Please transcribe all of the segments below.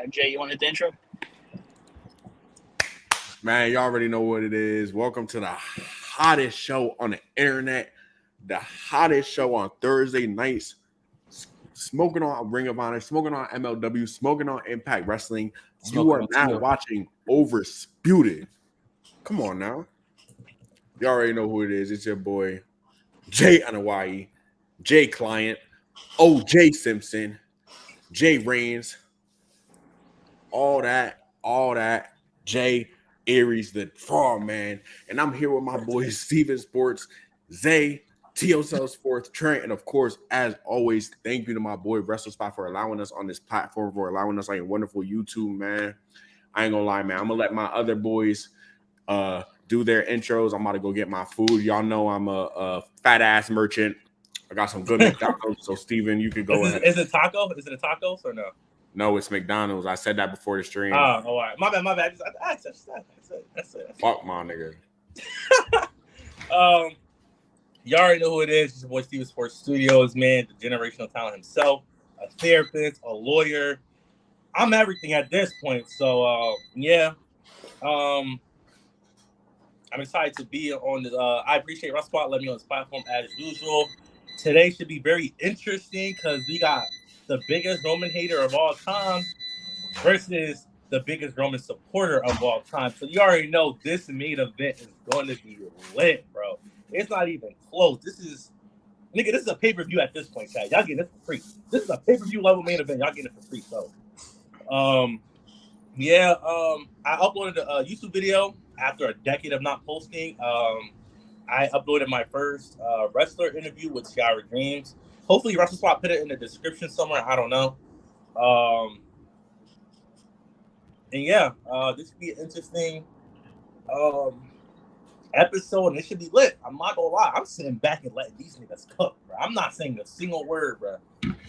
Jay, you want to hit the intro? Man, you already know what it is. Welcome to the hottest show on the internet, the hottest show on Thursday nights. Smoking on Ring of Honor, smoking on MLW, smoking on Impact Wrestling. You are now watching Oversputed. Come on now. You already know who it is. It's your boy, Jay Anawai, Jay Client, OJ Simpson, Jay Reigns, all that, Jay Aries, the fraud man. And I'm here with my boys, Steven Sports, Zay, TOCell Sports, Trent, and of course, as always, thank you to my boy WrestleSpot for allowing us on this platform, for allowing us on your wonderful YouTube, man. I ain't gonna lie, man. I'm gonna let my other boys do their intros. I'm about to go get my food. Y'all know I'm a fat ass merchant. I got some good McDonald's. So Steven, you could go ahead. Is it taco? Is it a tacos or no? No, it's McDonald's. I said that before the stream. Oh, all right. My bad. That's it. Fuck my nigga. You already know who it is. It's your boy Steven Sports Studios, man. The generational talent himself, a therapist, a lawyer. I'm everything at this point. So, yeah. I'm excited to be on this. I appreciate WrestleSpot letting me on this platform as usual. Today should be very interesting because we got the biggest Roman hater of all time versus the biggest Roman supporter of all time. So you already know this main event is going to be lit, bro. It's not even close. This is a pay-per-view at this point, guys. Y'all getting this for free. This is a pay-per-view level main event. Y'all getting it for free. So, I uploaded a YouTube video after a decade of not posting. I uploaded my first wrestler interview with Ciara James. Hopefully, WrestleSpot put it in the description somewhere. I don't know. This should be an interesting episode, and it should be lit. I'm not gonna lie. I'm sitting back and letting these niggas cook, bro. I'm not saying a single word, bro.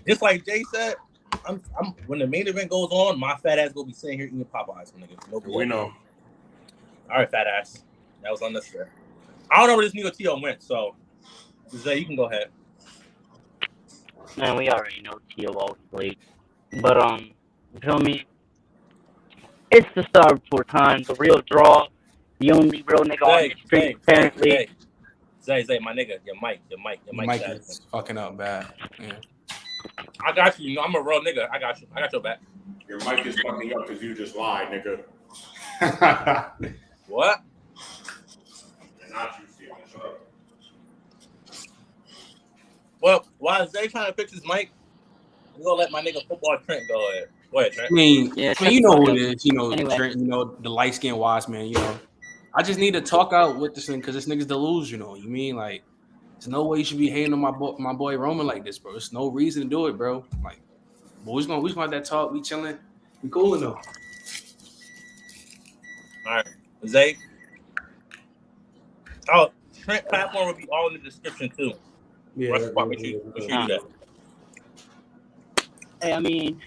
Just like Jay said, I'm when the main event goes on, my fat ass gonna be sitting here eating Popeyes, nigga. No, we know. All right, fat ass. That was unnecessary. I don't know where this nigga T.O. went, so Zay, you can go ahead. Man, we already know T.O. always late. But, you feel me? It's the start before time, the real draw, the only real nigga on the street, apparently. Zay, my nigga, your mic is fucking up bad. Yeah. I got you. You know, I'm a real nigga. I got you. I got your back. Your mic is fucking up because you just lied, nigga. What? Not you, Steven. Shut up. Well, while Zay trying to fix his mic, we're gonna let my nigga football Trent go ahead. Go ahead, Trent. I mean, you know who it is. You know, anyway. Trent, you know, the light-skinned wise man, you know. I just need to talk out with this thing because this nigga's delusional. You mean, like, there's no way you should be hating on my boy Roman like this, bro. There's no reason to do it, bro. Like, but we just gonna have that talk. We chilling. We coolin' though. All right, Zay. Oh, Trent platform will be all in the description too. Yeah. Make sure you do that. Hey, I mean,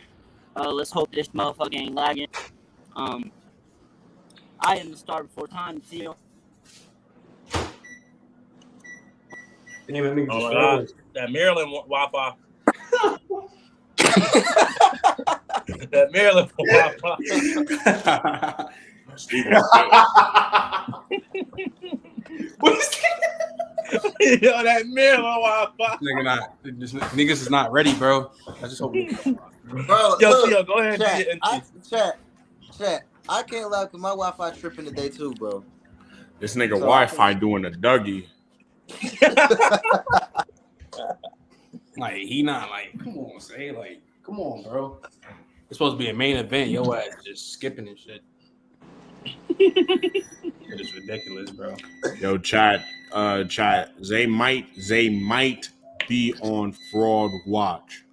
let's hope this motherfucker ain't lagging. I am the start before time, Theo. Damn, that nigga oh my God. That Maryland Wi-Fi. That Maryland Wi-Fi. Yo, that Maryland Wi-Fi. Niggas is not ready, bro. I just hope. Bro, Yo, go ahead. Chat. I can't lie because my Wi-Fi tripping today too, bro. This nigga Wi-Fi doing a Dougie. Like he not like, come on, say like, come on, bro. It's supposed to be a main event. Your ass just skipping and shit. It is ridiculous, bro. Yo, chat. Zay might be on Fraud Watch.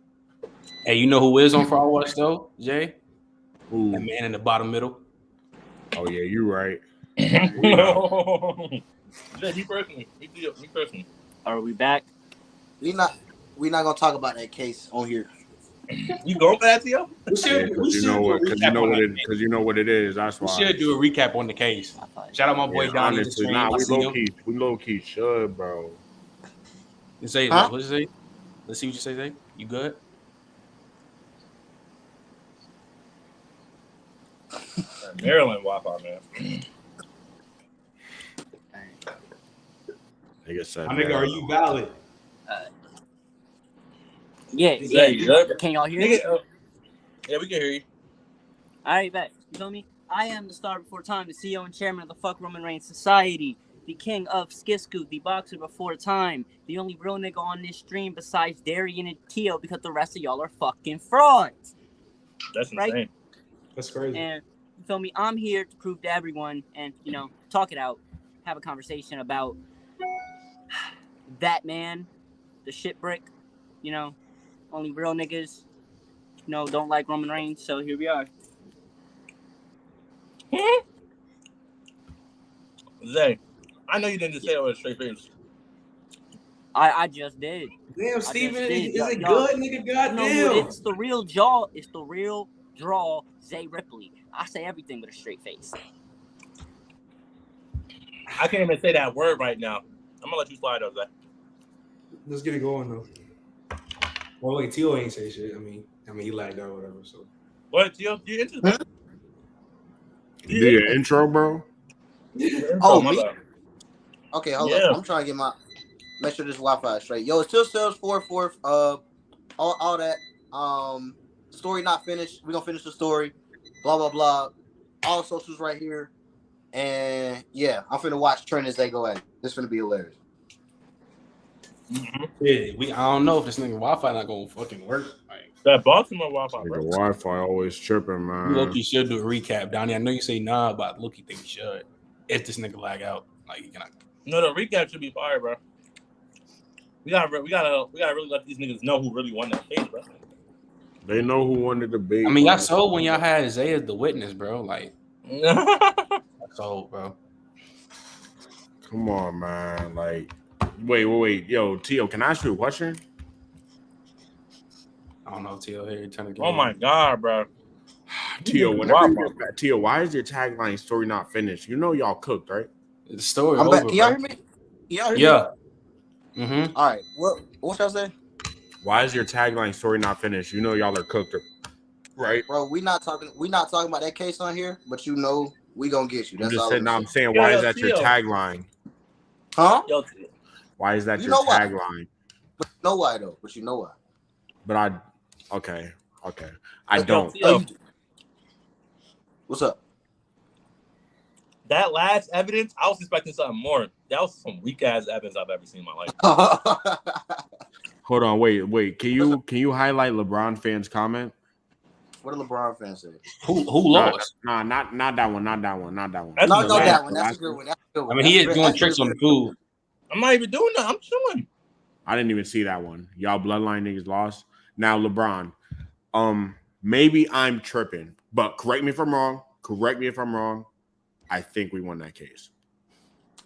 Hey, you know who is on Fraud Watch though, Jay? Who? That man in the bottom middle. Oh yeah, you right. Me personally. Are we back? We're not gonna talk about that case on here. You going for that, Theo? Because you know what it is. That's why we should do a recap on the case. Shout out my boy Donnie. Honestly, we low key should, bro. You say what you say? Let's see what you say. You good? Maryland Wi-Fi, man. Nigga said, My nigga, are you valid? Yeah. Can y'all hear me? Yeah, we can hear you. All right, bet. You feel me? I am the star before time, the CEO and chairman of the Fuck Roman Reigns Society, the king of Skisku, the boxer before time, the only real nigga on this stream besides Darian and Tio, because the rest of y'all are fucking frauds. That's insane. Right? That's crazy. And you feel me? I'm here to prove to everyone and, talk it out, have a conversation about that man, the shit brick, only real niggas, don't like Roman Reigns, so here we are. Zay, I know you didn't just say it with a straight face. I just did. Damn, Steven, is it Y'all, good, nigga? Goddamn. It's the real jaw. It's the real draw, Zay Ripley. I say everything with a straight face. I can't even say that word right now. I'm gonna let you slide though, Zay. Let's get it going though. Well, like Tio ain't say shit. I mean, he lagged out or whatever. So what, Tio? You into that? Do your intro, bro. Oh, my me? bad. Okay, hold up. I'm trying to make sure this Wi-Fi is straight. Yo, it still says 4-4. All that. Story not finished. We're gonna finish the story. Blah blah blah. All socials right here. And yeah, I'm finna watch Trent as they go at it. This finna be hilarious. Mm-hmm. Yeah, I don't know if this nigga Wi-Fi not gonna fucking work. Like, that Baltimore Wi-Fi, Like bro. the Wi-Fi always tripping, man. Loki should do a recap, Donnie. I know you say nah, but Loki think he should. If this nigga lag out, like he cannot. No, the recap should be fire, bro. We gotta really let these niggas know who really won that case, bro. They know who won the debate. I mean, y'all saw when y'all had Zay as the witness, bro. Like, that's all, bro. Come on, man. Like, wait. Yo, Tio, can I ask you a question? I don't know, Tio here trying to get Oh my god, bro. Tio, Tio, why is your tagline story not finished? You know y'all cooked, right? The story I'm over, back. Can y'all hear me? Yeah. Mm-hmm. All right. What y'all say? Why is your tagline story not finished? You know y'all are cooked, right? Bro, we not talking about that case on here, but we gonna get you. That's all I'm saying, why is that your tagline? Huh? Yo, why is that your tagline? But you know why though? But you know why? But okay. I don't. What's up? That last evidence, I was expecting something more. That was some weak ass evidence I've ever seen in my life. Hold on, wait. Can you highlight LeBron fans' comment? What did LeBron fans say? Who lost? Nah, not that one. Not that one. That's no, that one. That's a good one. I mean, he is doing tricks on the food. I'm not even doing that. I'm chilling. I didn't even see that one. Y'all bloodline niggas lost. Now LeBron. Maybe I'm tripping, but correct me if I'm wrong. I think we won that case.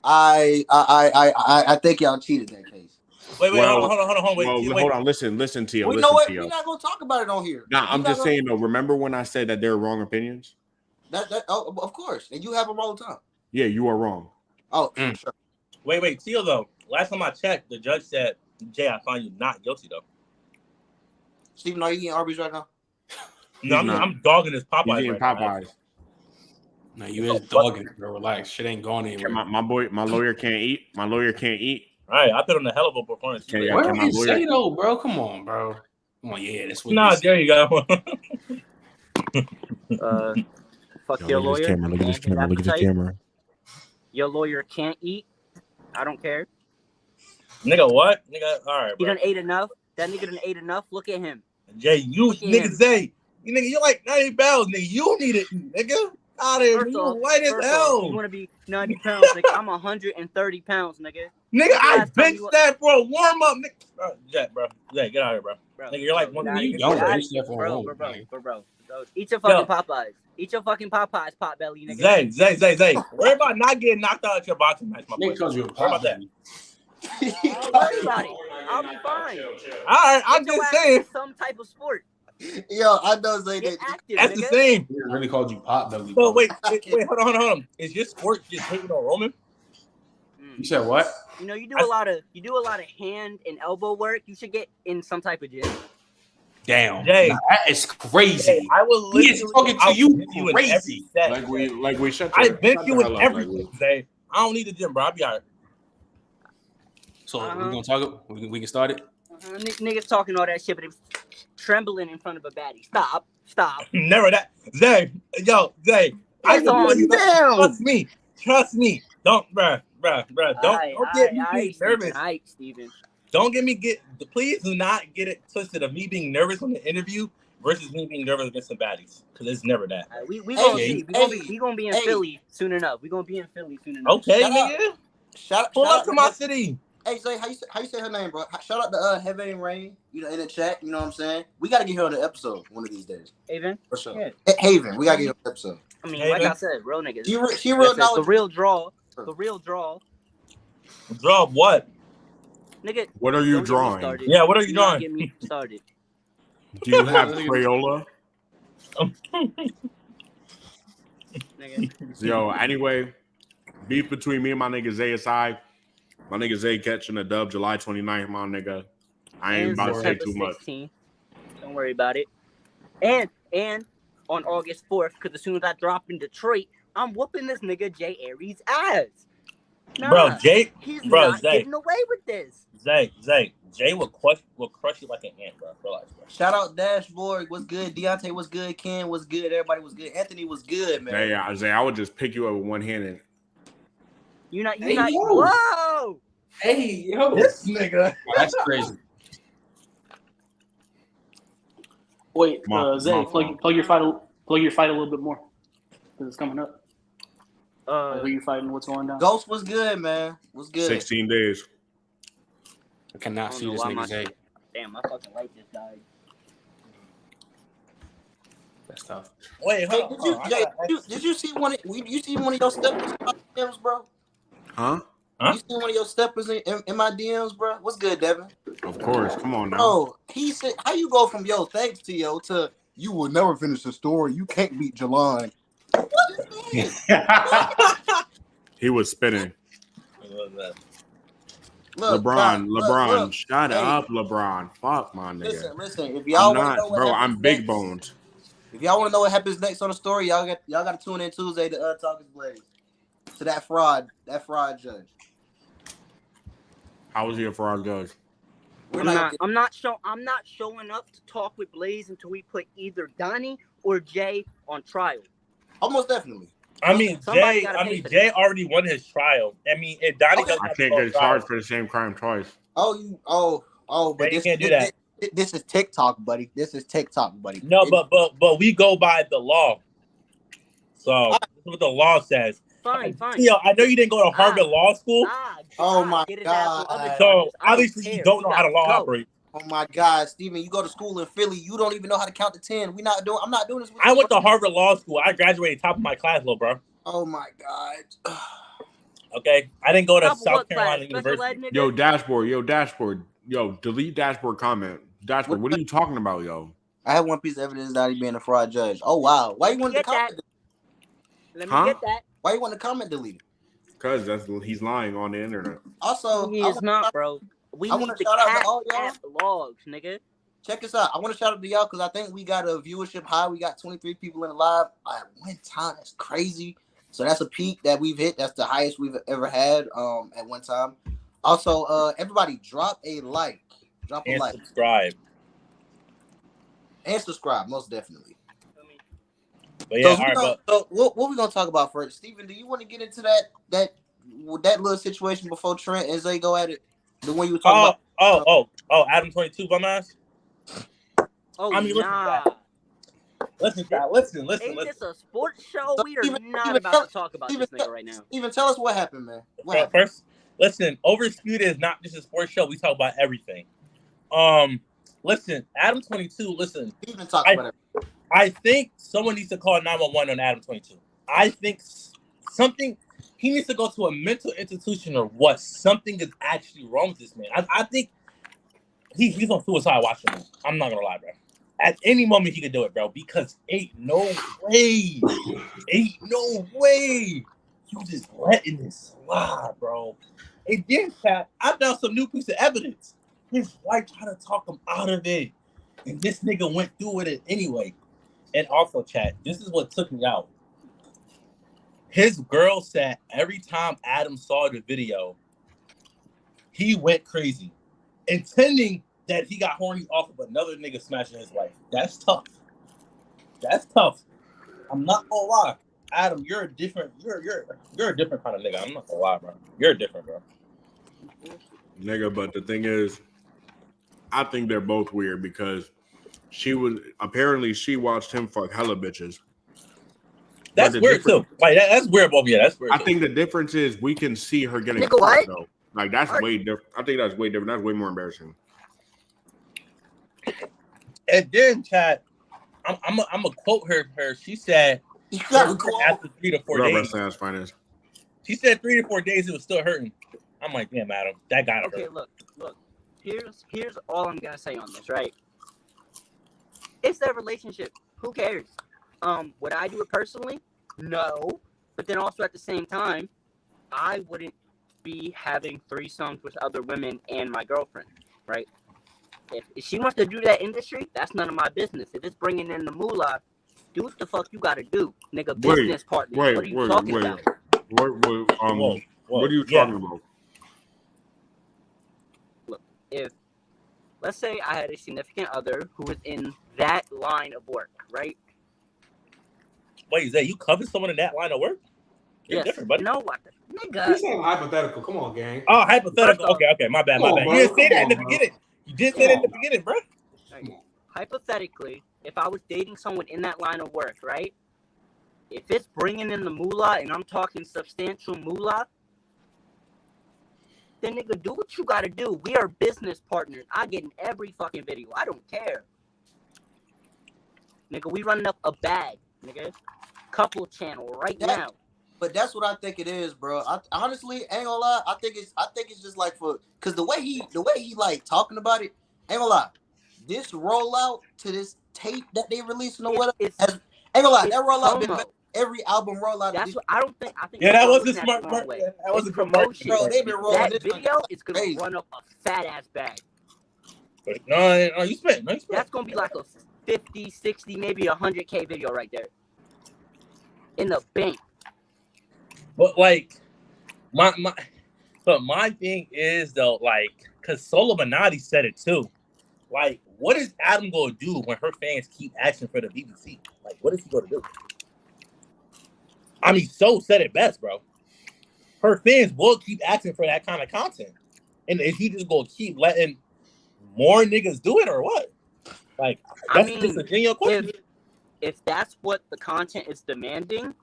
I think y'all cheated that case. Wait, hold on. Wait, hold on. Listen, Tio. We know what? We're not gonna talk about it on here. Nah, I'm just saying though. Remember when I said that they're wrong opinions? Of course, and you have them all the time. Yeah, you are wrong. Oh, sure. Wait, Tio though. Last time I checked, the judge said, "Jay, I find you not guilty though." Steven, are you eating Arby's right now? No, I'm dogging this Popeyes. He's eating Popeyes. No, you is dogging, bro. Relax. Shit ain't going anywhere. My lawyer can't eat. My lawyer can't eat. All right, I put on a hell of a performance. What did you say though, bro? Come on, bro. Come on, yeah, that's what. Nah, there you go. Fuck your lawyer. Look at this camera. Your lawyer can't eat. I don't care. Nigga, what? Nigga, all right, bro. He done ate enough. That nigga done ate enough. Look at him. Jay, Zay. You're like 90 pounds, nigga. You need it, nigga. Out of here. You white as hell. You want to be 90 pounds, nigga. I'm 130 pounds, nigga. Nigga, I benched that for a warm up, nigga. Zay, get out of here, bro. Nigga, you're like one of you. Bro. Eat your fucking Popeyes. Eat your fucking Popeyes, pot belly, nigga. Zay. Worry about not getting knocked out at your boxing match, my boy. Because you're Worry about that. Don't worry about it. I'll be fine. All right, I'm just saying. Some type of sport. Yo, I know Zay. That's the same. He really called you pot belly. So wait, hold on. Is your sport just hating on Roman? You said what? You do a lot of hand and elbow work. You should get in some type of gym. Damn, Jay, that is crazy. Jay, I will He is talking to you crazy. Like we shut. I bench you with up, everything. Jay, I don't need the gym, bro. I'll be all right. So we're gonna talk. We can start it. Niggas talking all that shit, but it was trembling in front of a baddie. Stop. Never that. Zay, Zay. I can tell you that. Trust me. Don't, bruh. Don't get me nervous. Steven. Don't please do not get it twisted of me being nervous on the interview versus me being nervous against some baddies. Because it's never that. We gonna see. We gonna be in Philly soon enough. Okay, nigga. Pull up to my city. Hey, Zay, how you say her name, bro? Shout out to Heaven Rain, in the chat. You know what I'm saying? We gotta get her on the episode one of these days. Haven, for sure. Yeah. Haven, we gotta get her on the episode. I mean, like I said, real niggas. She real knowledge. The real draw. The real draw. Draw what? Nigga. What are you drawing? Yeah, what are you drawing? Get me started. Do you have Crayola? Yo, anyway, beef between me and my nigga Zay aside. My nigga Zay catching a dub July 29th, my nigga. I ain't about to say too much. Don't worry about it. And on August 4th, because as soon as I drop in Detroit, I'm whooping this nigga Jay Aries' ass. Nah, he's not getting away with this. Jay will crush you like an ant, bro. Relax, bro. Shout out Dashboard. What's good? Deontay was good. Ken was good. Everybody was good. Anthony was good, man. Hey, Zay, I would just pick you up with one hand and. You're not. Whoa! Hey, yo. This nigga. Oh, that's crazy. Wait, Zay, plug your fight a little bit more. Because it's coming up. Who you fighting? What's going down? Ghost was good, man. Was good. 16 days. I cannot see this nigga Zay. Damn, I fucking like this guy. That's tough. Wait, did you see one? You see one of your steppers in my DMs, bro? Huh? You see one of your steppers in my DMs, bro? What's good, Devin? Of course. Come on now. Oh, he said, how you go from yo thanks to yo to you will never finish the story. You can't beat Jelon. What is that? He was spinning. Look, LeBron, shut up, LeBron. Fuck my nigga. Listen. If y'all want to know what bro, happens I'm big next, boned. If y'all want to know what happens next on the story, y'all got to tune in Tuesday to Talk is Blaze. To that fraud judge. How was he a fraud judge? I'm not showing up to talk with Blaze until we put either Donnie or Jay on trial. Almost definitely. I mean, Jay already won his trial. I mean, if Donnie doesn't, I can't get charged for the same crime twice. But you can't do that. This is TikTok, buddy. No, but we go by the law. So this is what the law says. Fine. Yo, I know you didn't go to Harvard Law School. Oh my God. So obviously you don't know how the law operates. Oh my God, Steven, you go to school in Philly, you don't even know how to count to 10. I'm not doing this with I went to Harvard Law School. I graduated top of my class, little bro. Oh my God. Okay. I didn't go to South Carolina University. Yo, Dashboard. Yo, delete Dashboard comment. Dashboard, what are you talking about, yo? I have one piece of evidence that he being a fraud judge. Oh wow. Why you want the comment? Let me get that. Why you want the comment deleted? Because he's lying on the internet. Also, he is not, bro. We need the cat logs, nigga. Check this out. I want to shout out to y'all because I think we got a viewership high. We got 23 people in the live at one time. That's crazy. So that's a peak that we've hit. That's the highest we've ever had at one time. Also, everybody drop a like. Subscribe, most definitely. But yeah, so what we gonna talk about first? Steven, do you want to get into that little situation before Trent and Zay go at it? The one you were talking about? Adam 22 bum ass. Oh, I mean, listen. Ain't this a sports show? We are not about to talk about this nigga right now. Steven, tell us what happened, man. First, listen. Overspued is not just a sports show. We talk about everything. Listen, Adam 22. Listen, Steven talk about everything. I think someone needs to call 911 on Adam 22. I think he needs to go to a mental institution or what. Something is actually wrong with this man. I think he's on suicide watch. I'm not gonna lie, bro. At any moment he could do it, bro. Because ain't no way you just letting this slide, bro. And then, Pat, I found some new piece of evidence. His wife tried to talk him out of it. And this nigga went through with it anyway. And also, chat, this is what took me out. His girl said every time Adam saw the video, he went crazy, intending that he got horny off of another nigga smashing his wife. That's tough. That's tough. I'm not gonna lie. Adam, you're a different kind of nigga. I'm not gonna lie, bro. You're different, bro. Nigga, but the thing is, I think they're both weird because she watched him fuck hella bitches. That's weird too. Like that's weird, both. Yeah, that's weird. I think the difference is we can see her getting fucked though. Like that's way different. I think that's way different. That's way more embarrassing. And then, Chad, I'm gonna quote her. She said, after 3 to 4 days, she said 3 to 4 days it was still hurting. I'm like, damn, Adam, that gotta hurt. Okay, look. Here's all I'm gonna say on this, right? It's their relationship. Who cares? Would I do it personally? No. But then also at the same time, I wouldn't be having threesomes with other women and my girlfriend, right? If she wants to do that industry, that's none of my business. If it's bringing in the moolah, do what the fuck you gotta do, nigga. Business partner. What are you talking about? What are you talking about? Look, if let's say I had a significant other who was in that line of work, right? Wait, Zay, you covered someone in that line of work? You're different, buddy. No, what the nigga? You're saying hypothetical. Come on, gang. Oh, hypothetical. Okay. My bad. You didn't say that in the beginning. You did say that in the beginning, bro. Right. Hypothetically, if I was dating someone in that line of work, right? If it's bringing in the moolah and I'm talking substantial moolah, then nigga, do what you gotta do. We are business partners. I get in every fucking video. I don't care. Nigga, we running up a bag, nigga. Couple channel right now. But that's what I think it is, bro. I honestly ain't gonna lie. I think it's just like because the way he like talking about it, ain't gonna lie. This rollout to this tape that they releasing or whatever, ain't gonna lie. That rollout been every album rollout. That's what I think. Yeah, that was a smart way. That was a promotion. Bro, they been rolling that video. It's gonna run up a fat ass bag. No, you spent. That's gonna be like a 50, 60, maybe 100K video right there. In the bank. But like my thing is though, like, cause Solo Minotti said it too. Like, what is Adam gonna do when her fans keep asking for the BBC? Like, what is he gonna do? I mean, So said it best, bro. Her fans will keep asking for that kind of content. And is he just gonna keep letting more niggas do it or what? Like, that's just a genuine question. If that's what the content is demanding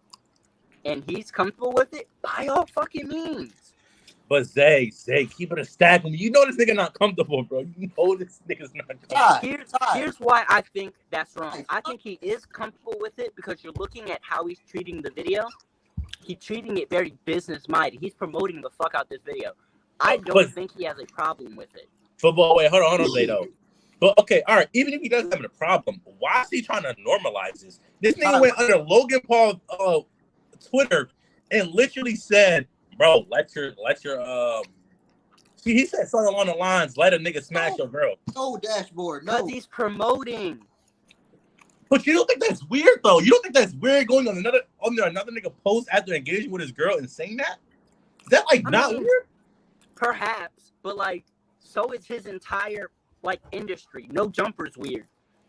and he's comfortable with it, by all fucking means. But Zay, keep it a stack with me. You know this nigga not comfortable, bro. You know this nigga's not comfortable. Here's why I think that's wrong. I think he is comfortable with it because you're looking at how he's treating the video. He's treating it very business-minded. He's promoting the fuck out this video. I don't think he has a problem with it. But wait, hold on, Zay, though. But okay, all right. Even if he doesn't have a problem, why is he trying to normalize this? This nigga went under Logan Paul Twitter and literally said, "Bro, let your he said something along the lines, let a nigga smash your girl." No dashboard, no. Because he's promoting. But you don't think that's weird though? You don't think that's weird going on another nigga post after engaging with his girl and saying that? Is that not weird? Perhaps, but like, so is his entire industry. No Jumper's weird.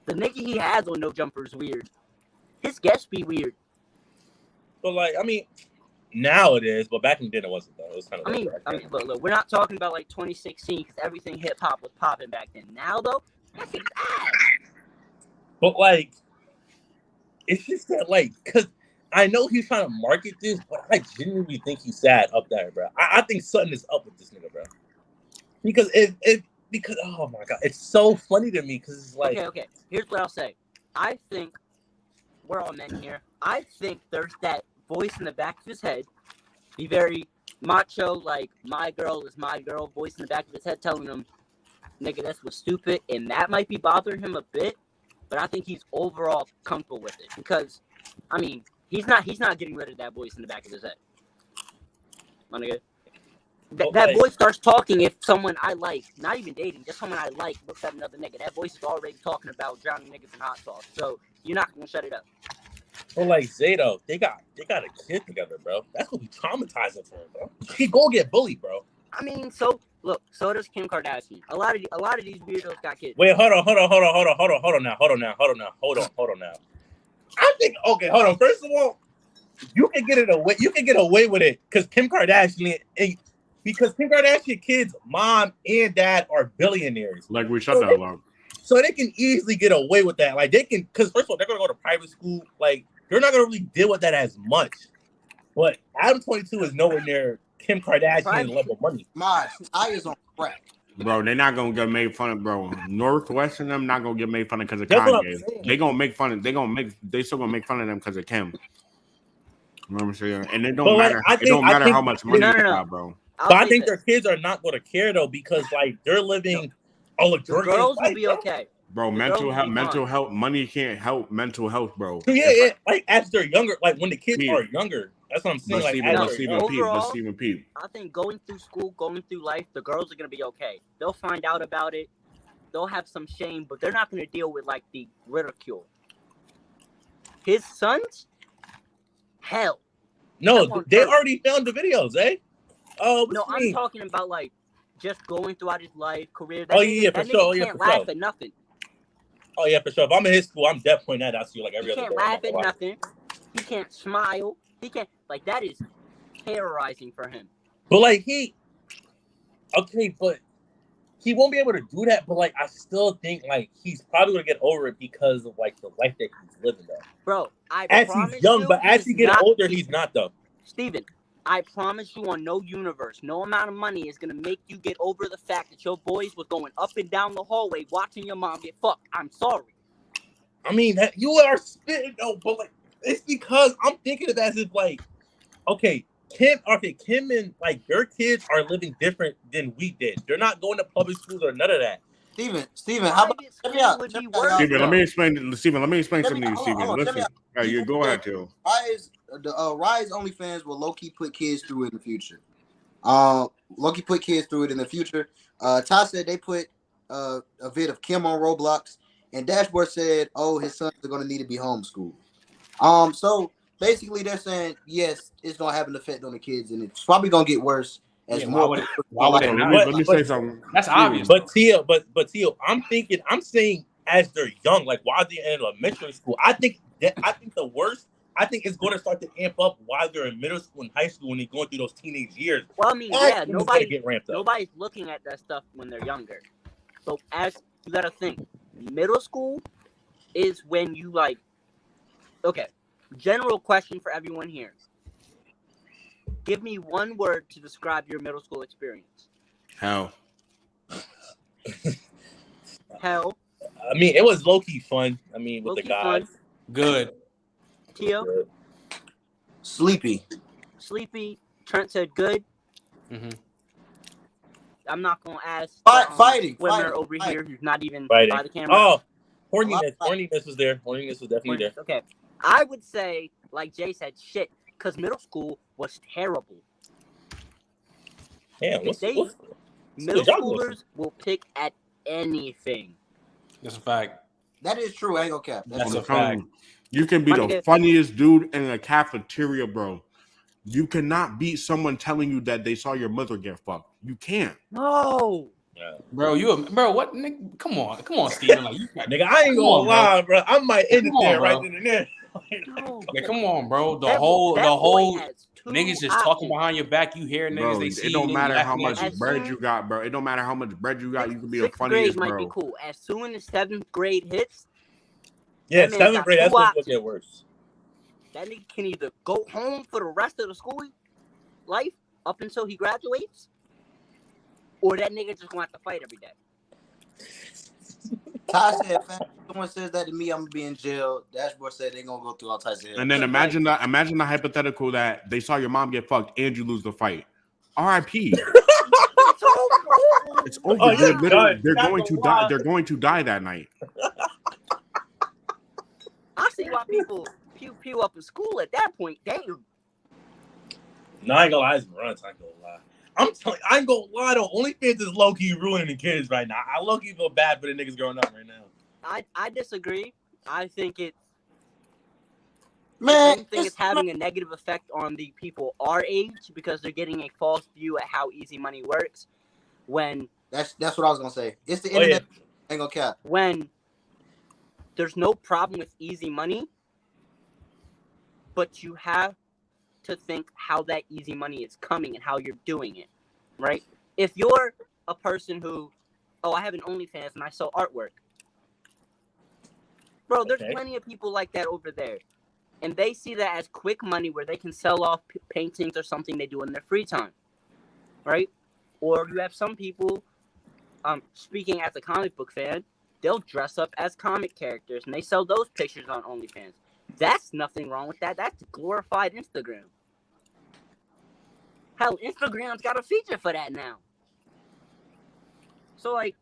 The nigga he has on No Jumper's weird. His guests be weird. But now it is, but back in the day it wasn't though. It was kind of. I mean, look, we're not talking about 2016 because everything hip hop was popping back then. Now though, that's his ass. But it's just that because I know he's trying to market this, but I genuinely think he's sad up there, bro. I think something is up with this nigga, bro. Because because oh my god, it's so funny to me because it's okay. Here's what I'll say. I think we're all men here. I think there's that voice in the back of his head, be very macho, my girl is my girl, voice in the back of his head telling him, nigga, this was stupid, and that might be bothering him a bit, but I think he's overall comfortable with it because, I mean, he's not getting rid of that voice in the back of his head. My nigga. That voice starts talking if someone I like, not even dating, just someone I like looks at another nigga. That voice is already talking about drowning niggas in hot sauce. So you're not gonna shut it up. But like Zato, they got a kid together, bro. That's gonna be traumatizing for him, bro. He gonna get bullied, bro. I mean, so does Kim Kardashian. A lot of these weirdos got kids. Wait, hold on now. I think hold on. First of all, you can get away with it because Kim Kardashian kids' mom and dad are billionaires. Like we shut that alarm. So they can easily get away with that. Like they can, because first of all, they're gonna go to private school. Like they're not gonna really deal with that as much. But Adam 22 is nowhere near Kim Kardashian level money. My eye is on crack. Bro, they're not gonna get made fun of, bro. Northwest and them not gonna get made fun of because of Kanye. They gonna make fun of. They still gonna make fun of them because of Kim. You know what I'm saying? And it don't matter. It don't matter how much money they got, bro. But I think their kids are not gonna care though because like they're living. Oh, the girls will be okay. Bro, mental health, money can't help mental health, bro. Yeah. Like as they're younger, like when the kids are younger. That's what I'm saying. Stephen P. I think going through school, going through life, the girls are gonna be okay. They'll find out about it. They'll have some shame, but they're not gonna deal with like the ridicule. His sons, hell. No, they already found the videos, eh? Oh no, I'm talking about like just going throughout his life, career. For sure. He can't laugh at nothing. Oh yeah, for sure. If I'm in his school, I'm definitely pointing that out to you like every other. He can't laugh at nothing. He can't smile. He can't, like, that is terrorizing for him. But like but he won't be able to do that. But like, I still think like he's probably gonna get over it because of like the life that he's living though. Bro, as he's young, but as he gets older, he's not though. Steven, I promise you on no universe, no amount of money is gonna make you get over the fact that your boys were going up and down the hallway watching your mom get fucked. I'm sorry. I mean, you are spitting though, but like. It's because I'm thinking of it as if like, Kim and like their kids are living different than we did. They're not going to public schools or none of that. Steven, how about Steven, let me explain something to you, Steven. Listen. You go ahead, Joe. Rise OnlyFans will low-key put kids through it in the future. Low-key put kids through it in the future. Ty said they put a vid of Kim on Roblox, and Dashboard said, his sons are gonna need to be homeschooled. So basically they're saying yes, it's gonna have an effect on the kids, and it's probably gonna get worse as more. Let me say something. That's obvious. But Tio, I'm saying as they're young, like while they're in elementary school, I think the worst. I think it's going to start to amp up while they're in middle school and high school when they're going through those teenage years. Well, I mean, nobody's looking at that stuff when they're younger. So as you gotta think, middle school is when you like. Okay, general question for everyone here. Give me one word to describe your middle school experience. Hell. Hell. I mean, it was low-key fun. I mean, with the guys. Fun. Good. Tio? Sleepy. Trent said good. Mm-hmm. I'm not going to ask fighting over here who's not even fighting. by the camera. Oh, horniness was there. Horniness was definitely there. Okay. I would say, like Jay said, shit, because middle school was terrible. Damn, middle schoolers will pick at anything. That's a fact. That is true. I ain't gonna cap. That's a fact. You can be the funniest dude in a cafeteria, bro. You cannot beat someone telling you that they saw your mother get fucked. You can't. No. Yeah. Bro, what? Nigga, come on, Steven. Like, nigga, I ain't gonna lie, bro. I might end it there right then and there. Yeah, come on, bro. The whole niggas just talking behind your back. You hear niggas, bro, they see. It don't matter how much bread you got, bro. It don't matter how much bread you got. You can be the funniest, bro. 6th grade might be cool. As soon as 7th grade hits. Yeah, 7th grade. That's what's gonna get worse. That nigga can either go home for the rest of the school life up until he graduates, or that nigga just wants to fight every day. Ty said, if someone says that to me, I'm gonna be in jail. Dashboard said they're gonna go through all types of hell. And then imagine the hypothetical that they saw your mom get fucked and you lose the fight. R.I.P. It's over. They're going to die. They're going to die that night. I see why people pew up in school at that point. Damn. No, I ain't gonna lie. It's runs. I ain't gonna lie. I'm telling you, I ain't gonna lie though. OnlyFans is low key ruining the kids right now. I low key feel bad for the niggas growing up right now. I disagree. I think it's It's having a negative effect on the people our age because they're getting a false view at how easy money works. When that's what I was gonna say. It's the internet. Ain't gonna cap. When there's no problem with easy money, but you have to think how that easy money is coming and how you're doing it, right? If you're a person who, I have an OnlyFans and I sell artwork, bro, there's plenty of people like that over there, and they see that as quick money where they can sell off paintings or something they do in their free time, right? Or you have some people, speaking as a comic book fan, they'll dress up as comic characters and they sell those pictures on OnlyFans. That's nothing wrong with that. That's glorified Instagram. Hell, Instagram's got a feature for that now. So, like,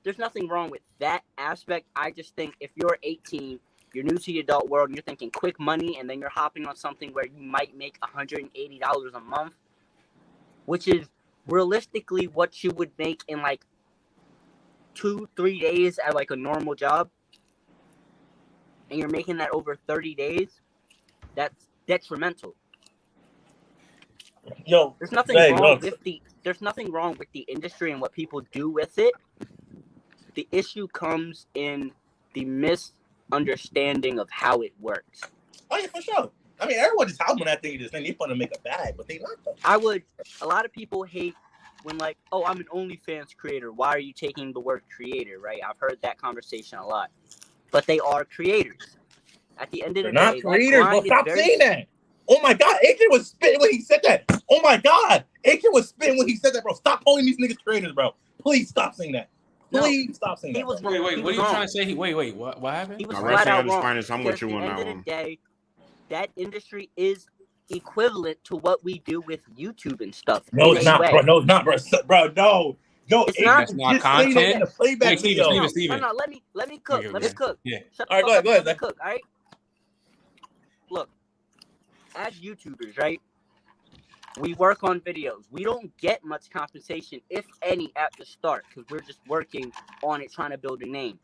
there's nothing wrong with that aspect. I just think if you're 18, you're new to the adult world, and you're thinking quick money, and then you're hopping on something where you might make $180 a month, which is realistically what you would make in, like, 2-3 days at, like, a normal job, and you're making that over 30 days, that's detrimental. Yo, there's nothing wrong with the industry and what people do with it. The issue comes in the misunderstanding of how it works. Oh yeah, for sure. I mean, everyone just hopping on that thing. They want to make a bag, but they not though. A lot of people hate when like, oh, I'm an OnlyFans creator. Why are you taking the word creator? Right? I've heard that conversation a lot. But they are creators. At the end of the day, they're not creators. But stop saying that. Oh my God, Adrian was spitting when he said that. Oh my God, Adrian was spitting when he said that, bro. Stop calling these niggas creators, bro. Please stop saying that. Please stop saying that. Wait, what are you trying to say? Wait, what happened? He was flat out wrong. I'm with you on that one. At the end of the day, that industry is equivalent to what we do with YouTube and stuff. No, it's not, bro. No, it's not, bro. Bro, no. No, it's not content. Steven. No, let me cook. Let me cook. Yeah. All right, go ahead. Let me cook. All right. Look, as YouTubers, right? We work on videos. We don't get much compensation, if any, at the start, because we're just working on it, trying to build a name.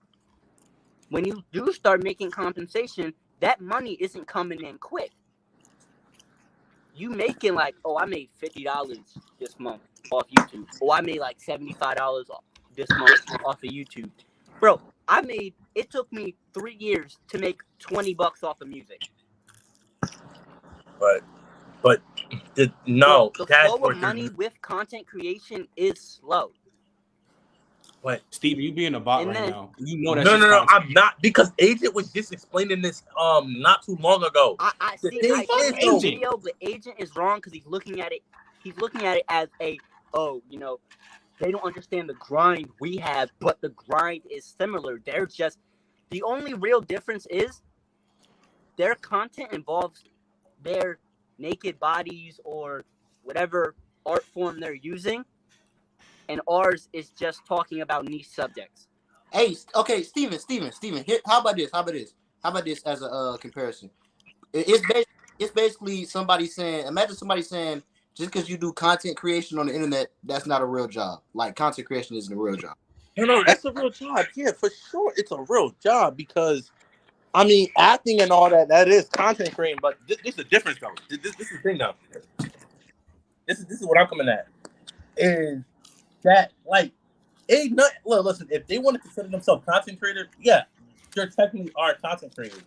When you do start making compensation, that money isn't coming in quick. You making like, oh, I made $50 this month off YouTube. Oh, I made like $75 this month off of YouTube. Bro, it took me 3 years to make $20 off of music. But the flow of money with content creation is slow. What, Steve? You being a bot right now? You know that. No, I'm not, because Agent was just explaining this not too long ago. I see the video, but Agent is wrong because he's looking at it. He's looking at it as they don't understand the grind we have, but the grind is similar. They're just the only real difference is their content involves their naked bodies or whatever art form they're using, and ours is just talking about niche subjects. Hey, okay, Steven. Here, how about this as a comparison? It's basically somebody saying, imagine somebody saying, just because you do content creation on the internet, that's not a real job. Like, content creation isn't a real job. No, that's a real job. Yeah, for sure, it's a real job because, I mean, acting and all that is content creating, but this is the difference, though. This is the thing, though. This is what I'm coming at. Is that, like, listen, if they want to consider themselves content creators, yeah, they technically are content creators.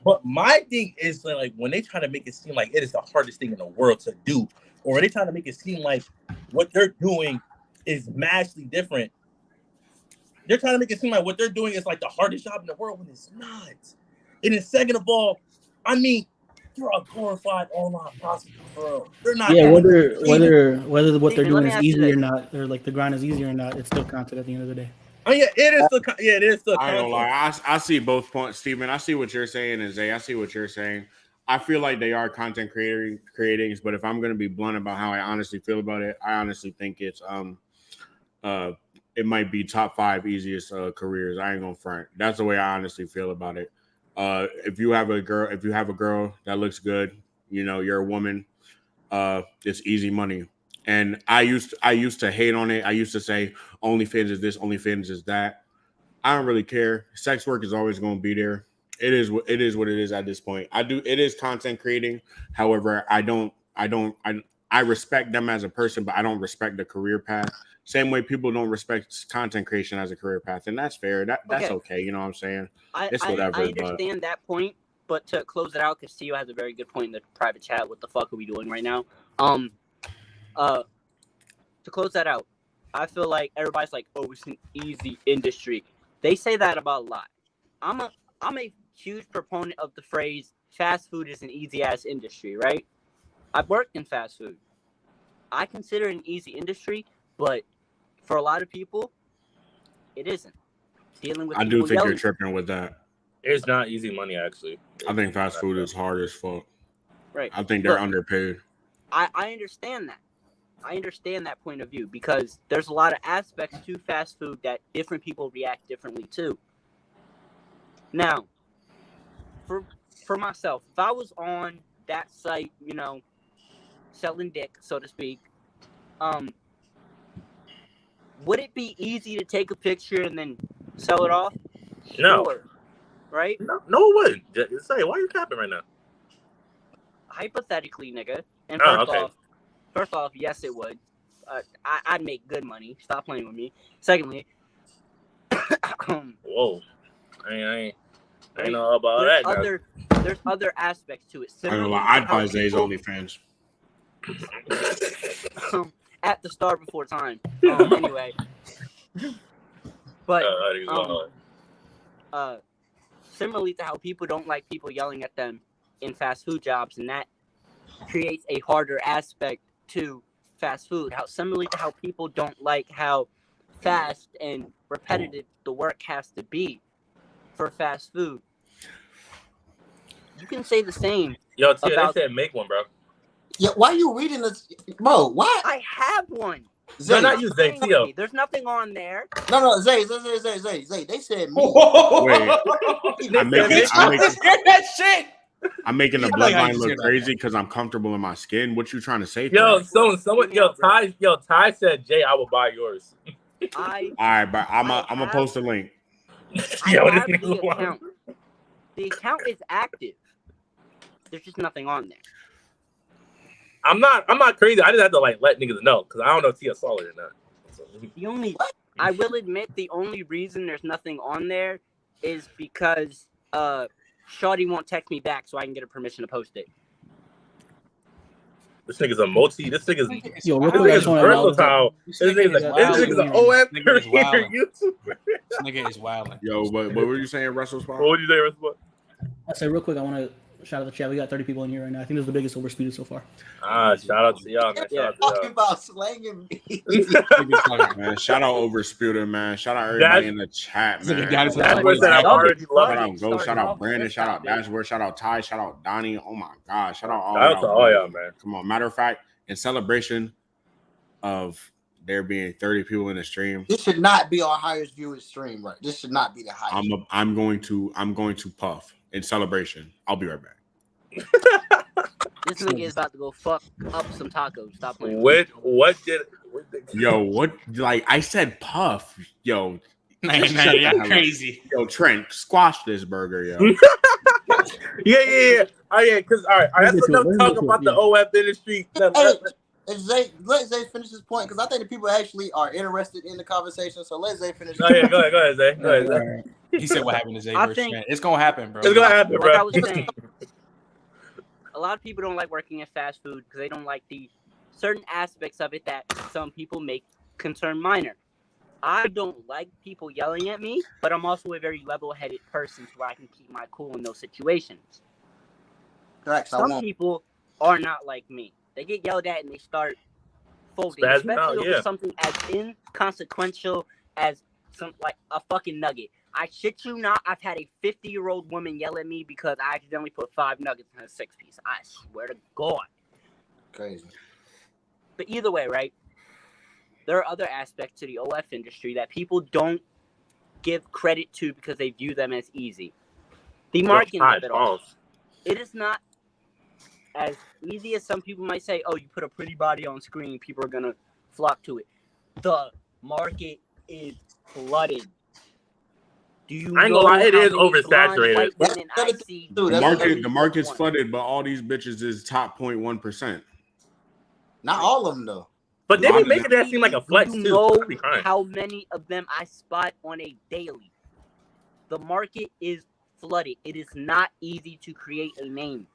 But my thing is, like, when they try to make it seem like it is the hardest thing in the world to do, or they try to make it seem like what they're doing is vastly different, they're trying to make it seem like what they're doing is like the hardest job in the world when it's not. And then second of all, I mean, you're a glorified online prostitute, bro. They're not. Yeah, whether what they're doing is easy or not, or like the grind is easy or not, it's still content at the end of the day. Oh yeah, it is still. I don't lie. I see both points, Steven. I see what you're saying, and Zay, I see what you're saying. I feel like they are content creatings, but if I'm going to be blunt about how I honestly feel about it, I honestly think it's it might be top 5 easiest careers. I ain't gonna front. That's the way I honestly feel about it. If you have a girl that looks good, you're a woman, it's easy money. And I used to hate on it. I used to say OnlyFans is this, OnlyFans is that. I don't really care. Sex work is always going to be there. It is what it is at this point. It is content creating. However, I respect them as a person, but I don't respect the career path. Same way people don't respect content creation as a career path, and that's fair. That's okay. You know what I'm saying? It's whatever. I understand that point, but to close it out, because Tio has a very good point in the private chat. What the fuck are we doing right now? To close that out, I feel like everybody's like, "Oh, it's an easy industry." They say that about a lot. I'm a huge proponent of the phrase "fast food is an easy ass industry." Right? I've worked in fast food. I consider it an easy industry, but for a lot of people, it isn't. Dealing with I do think you're tripping with that. It's not easy money, actually. I think fast food is hard as fuck. Right. I think they're underpaid. I understand that. I understand that point of view because there's a lot of aspects to fast food that different people react differently to. Now, for myself, if I was on that site, selling dick, so to speak, would it be easy to take a picture and then sell it off? No. Sure. Right? No, it wouldn't. Say, why are you capping right now? Hypothetically, nigga. And first off, yes, it would. I'd make good money. Stop playing with me. Secondly, whoa, I ain't know about that. There's other aspects to it. I don't know. I'd buy Zay's OnlyFans. At the start before time. Anyway, but similarly to how people don't like people yelling at them in fast food jobs, and that creates a harder aspect to fast food. Similarly to how people don't like how fast and repetitive the work has to be for fast food. You can say the same. Yo, Tia, they said make one, bro. Yeah, why are you reading this, bro? Why? I have one. Zay, not you, Zay. Tio. There's nothing on there. No, Zay. They said me. Wait, I'm making that shit. I'm making the bloodline look crazy because I'm comfortable in my skin. What you trying to say? Yo, Ty said, Jay, I will buy yours. All right, but I'm gonna post a link. I have the account. The account is active. There's just nothing on there. I'm not crazy. I just have to let niggas know because I don't know if Tia saw it or not. So. I will admit the only reason there's nothing on there is because Shawty won't text me back so I can get her permission to post it. This nigga's a multi. This nigga's versatile. This nigga's an OF YouTuber. This nigga is wilding. Yo, what were you saying, Russell Spot? What would you say, Russell? I say real quick, I want to shout out the chat. We got 30 people in here right now. I think this is the biggest overspeeded so far. Shout out to y'all, man. Shout out to y'all. Talking about slanging me. Man, shout out Oversputer, man. Shout out everybody in the chat, man. Shout out Brandon. Shout out Dashboard. Shout out Ty. Shout out Donnie. Oh my God. Shout out all y'all, man. Come on. Matter of fact, in celebration of there being 30 people in the stream, this should not be our highest viewed stream, right? This should not be the highest. I'm going to puff in celebration. I'll be right back. This nigga is about to go fuck up some tacos. Stop playing. What Like I said, puff. Yo, you're crazy. Yo, Trent, squash this burger, yo. Yeah. Oh yeah, because all right, that's enough talk about the OF industry. Let Zay finish his point because I think the people actually are interested in the conversation. So let Zay finish. Go ahead, Zay. He said what happened to Zay versus Trent. It's gonna happen, bro. It's gonna happen, bro. Like I was saying, a lot of people don't like working in fast food because they don't like the certain aspects of it that some people make concern minor. I don't like people yelling at me, but I'm also a very level-headed person so I can keep my cool in those situations. Correct. Some people are not like me. They get yelled at and they start folding, especially over something as inconsequential as like a fucking nugget. I shit you not, I've had a 50-year-old woman yell at me because I accidentally put 5 nuggets in a 6-piece. I swear to God. Crazy. But either way, right? There are other aspects to the OF industry that people don't give credit to because they view them as easy. The marketing of it all. It is not as easy as some people might say, oh, you put a pretty body on screen, people are going to flock to it. The market is flooded. Do you I ain't gonna lie, it is oversaturated. The market's flooded, but all these bitches is top 0.1%. Not all of them though. But they be making that seem like a flex too. You know how many of them I spot on a daily. The market is flooded. It is not easy to create a name.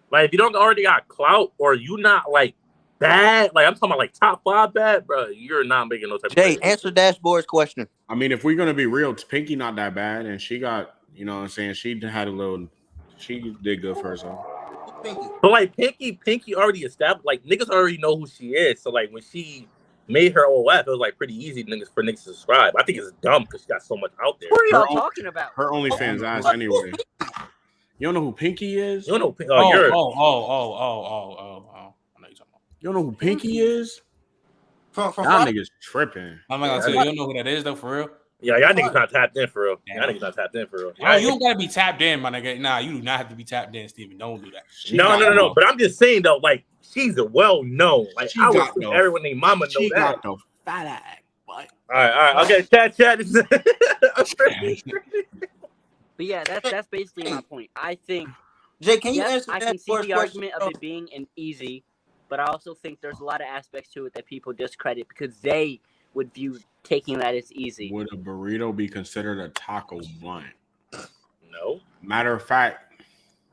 Like if you don't already got clout or you not like bad, like I'm talking about like top 5 bad, bro, you're not making no type of Jay, answer Dashboard's question. I mean, if we're gonna be real, Pinky not that bad, and she got, you know what I'm saying, she did good for herself. But like Pinky already established, like niggas already know who she is. So like when she made her OF, it was like pretty easy for niggas to subscribe. I think it's dumb because she got so much out there. What are y'all talking about? Her OnlyFans ass anyway. You don't know who Pinky is? You don't know? I know you're talking about. You don't know who Pinky is? From y'all niggas tripping. I'm not gonna tell you. You don't know who that is though, for real. Yeah, y'all niggas not tapped in for real. Y'all niggas not tapped in for real. Oh, you don't gotta be tapped in, my nigga. Nah, you do not have to be tapped in, Steven. Don't do that. No. But I'm just saying though, like she's a well known. Like I would think everyone named Mama know that. She got the fat ass. All right. Okay, chat. But yeah, that's basically my point. I think. Jay, can you answer? I can see the argument of it being an easy, but I also think there's a lot of aspects to it that people discredit because they would view taking that as easy. Would a burrito be considered a taco blunt? No. Matter of fact,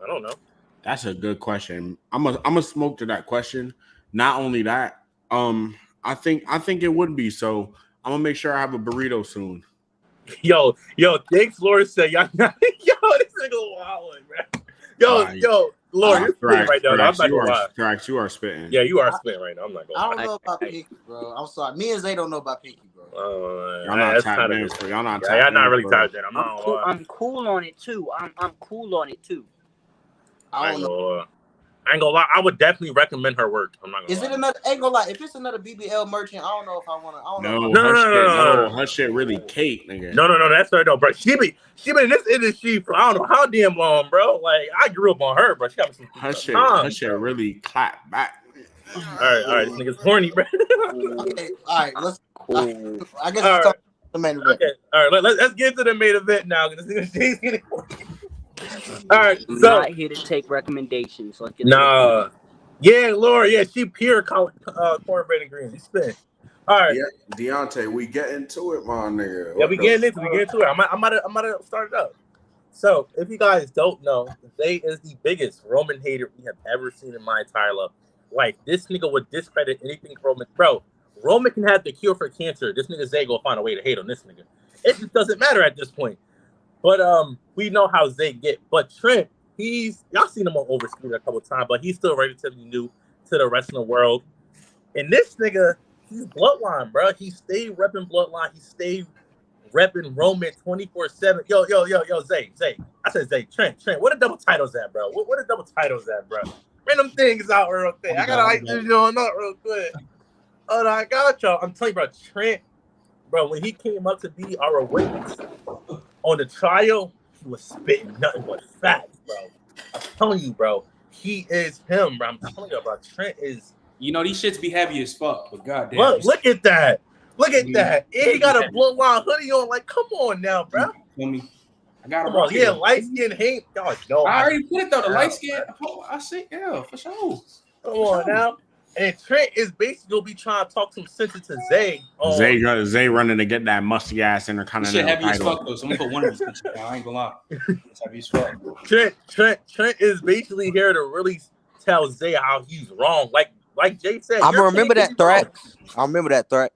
I don't know. That's a good question. I'm a smoke to that question. Not only that, I think it would be. So I'm gonna make sure I have a burrito soon. Yo, thanks, Lord. Say yo, this nigga wilding, man. Yo, Lord, you're spitting right now. I'm not gonna lie. You are spitting. Yeah, you are spitting right now. I'm not gonna lie. I don't know about Pinky, bro. I'm sorry. Me and Zay don't know about Pinky, bro. Y'all not tapped in. Y'all not tapped in. Y'all not really tapped in. I'm cool on it too. I'm cool on it too. I don't know. I ain't gonna lie. I would definitely recommend her work. I'm not gonna lie. Is it another? Ain't gonna lie. If it's another BBL merchant, I don't know if I want to. No. Her shit really Kate, nigga. No. That's her though, bro. She been in this industry for I don't know how damn long, bro. Like I grew up on her, bro. She got some. Her shit really clap back. All right. This nigga's horny, bro. Okay, all right. Let's. Cool. I guess let's talk about the main event. Okay, all right. Let's get to the main event now. Because this nigga's getting horny. All right, I'm not here to take recommendations. Let's get yeah, Laura, she pure cornbread and greens. You spin. All right, Deontay, we get into it, my nigga. Yeah, we get into it. I'm about to start it up. So, if you guys don't know, Zay is the biggest Roman hater we have ever seen in my entire life. Like this nigga would discredit anything Roman. Bro, Roman can have the cure for cancer. This nigga Zay gonna find a way to hate on this nigga. It just doesn't matter at this point. But we know how Zay get. But Trent, y'all seen him on Overscreen a couple times, but he's still relatively new to the wrestling world. And this nigga, he's Bloodline, bro. He stayed repping Bloodline. He stayed repping Roman 24/7. Yo, Zay. I said Zay. Trent. What the double titles at, bro? What the double titles at, bro? Random things out real quick. I gotta like this joint up real quick. Oh, I got y'all. I'm telling you, bro, Trent, bro, when he came up to be our witness on the trial, he was spitting nothing but facts, bro. I'm telling you, bro. He is him, bro. I'm telling you, bro. Trent is. You know, these shits be heavy as fuck, but goddamn. Look at that. Look at that. And he got a Bloodline hoodie on. Like, come on now, bro. I got him. Light skin hate. Y'all know. I already put it though. The light skin. I see. Yeah, for sure. Come on now. And Trent is basically gonna be trying to talk some sense to Zay. Zay running to get that musty ass Intercontinental title. Shit heavy as fuck though. So I'm gonna put one of these bitches. I ain't gonna lie. It's heavy as fuck. Trent is basically here to really tell Zay how he's wrong. Like Jay said, I remember that threat. I remember that threat.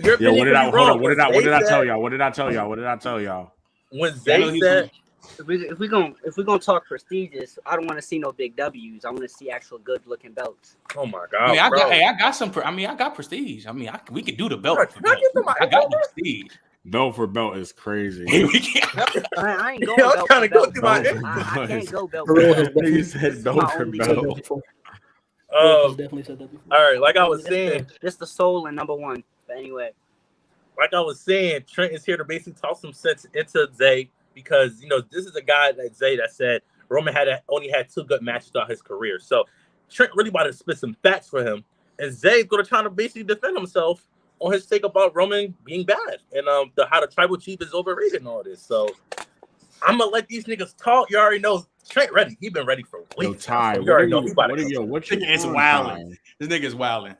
What did I tell y'all? When Zay said, if we gonna talk prestigious, I don't want to see no big W's. I want to see actual good looking belts. Oh my god! I got some. I got prestige. We could do the belt. I got the prestige. Belt for belt is crazy. I ain't going belt for belt. I can't go belt for belt. He said belt for belt. Definitely said that before. All right, like I was saying, just the soul and number one. But anyway, like I was saying, Trent is here to basically talk some sense into Zay because this is a guy like Zay that said Roman only had 2 good matches throughout his career. So Trent really about to spit some facts for him, and Zay's gonna try to basically defend himself on his take about Roman being bad and how the tribal chief is overrated and all this. So I'm gonna let these niggas talk. You already know Trent ready. He been ready for weeks. Yo, Ty, So you already know he about to what you It's wilding. This nigga's wilding.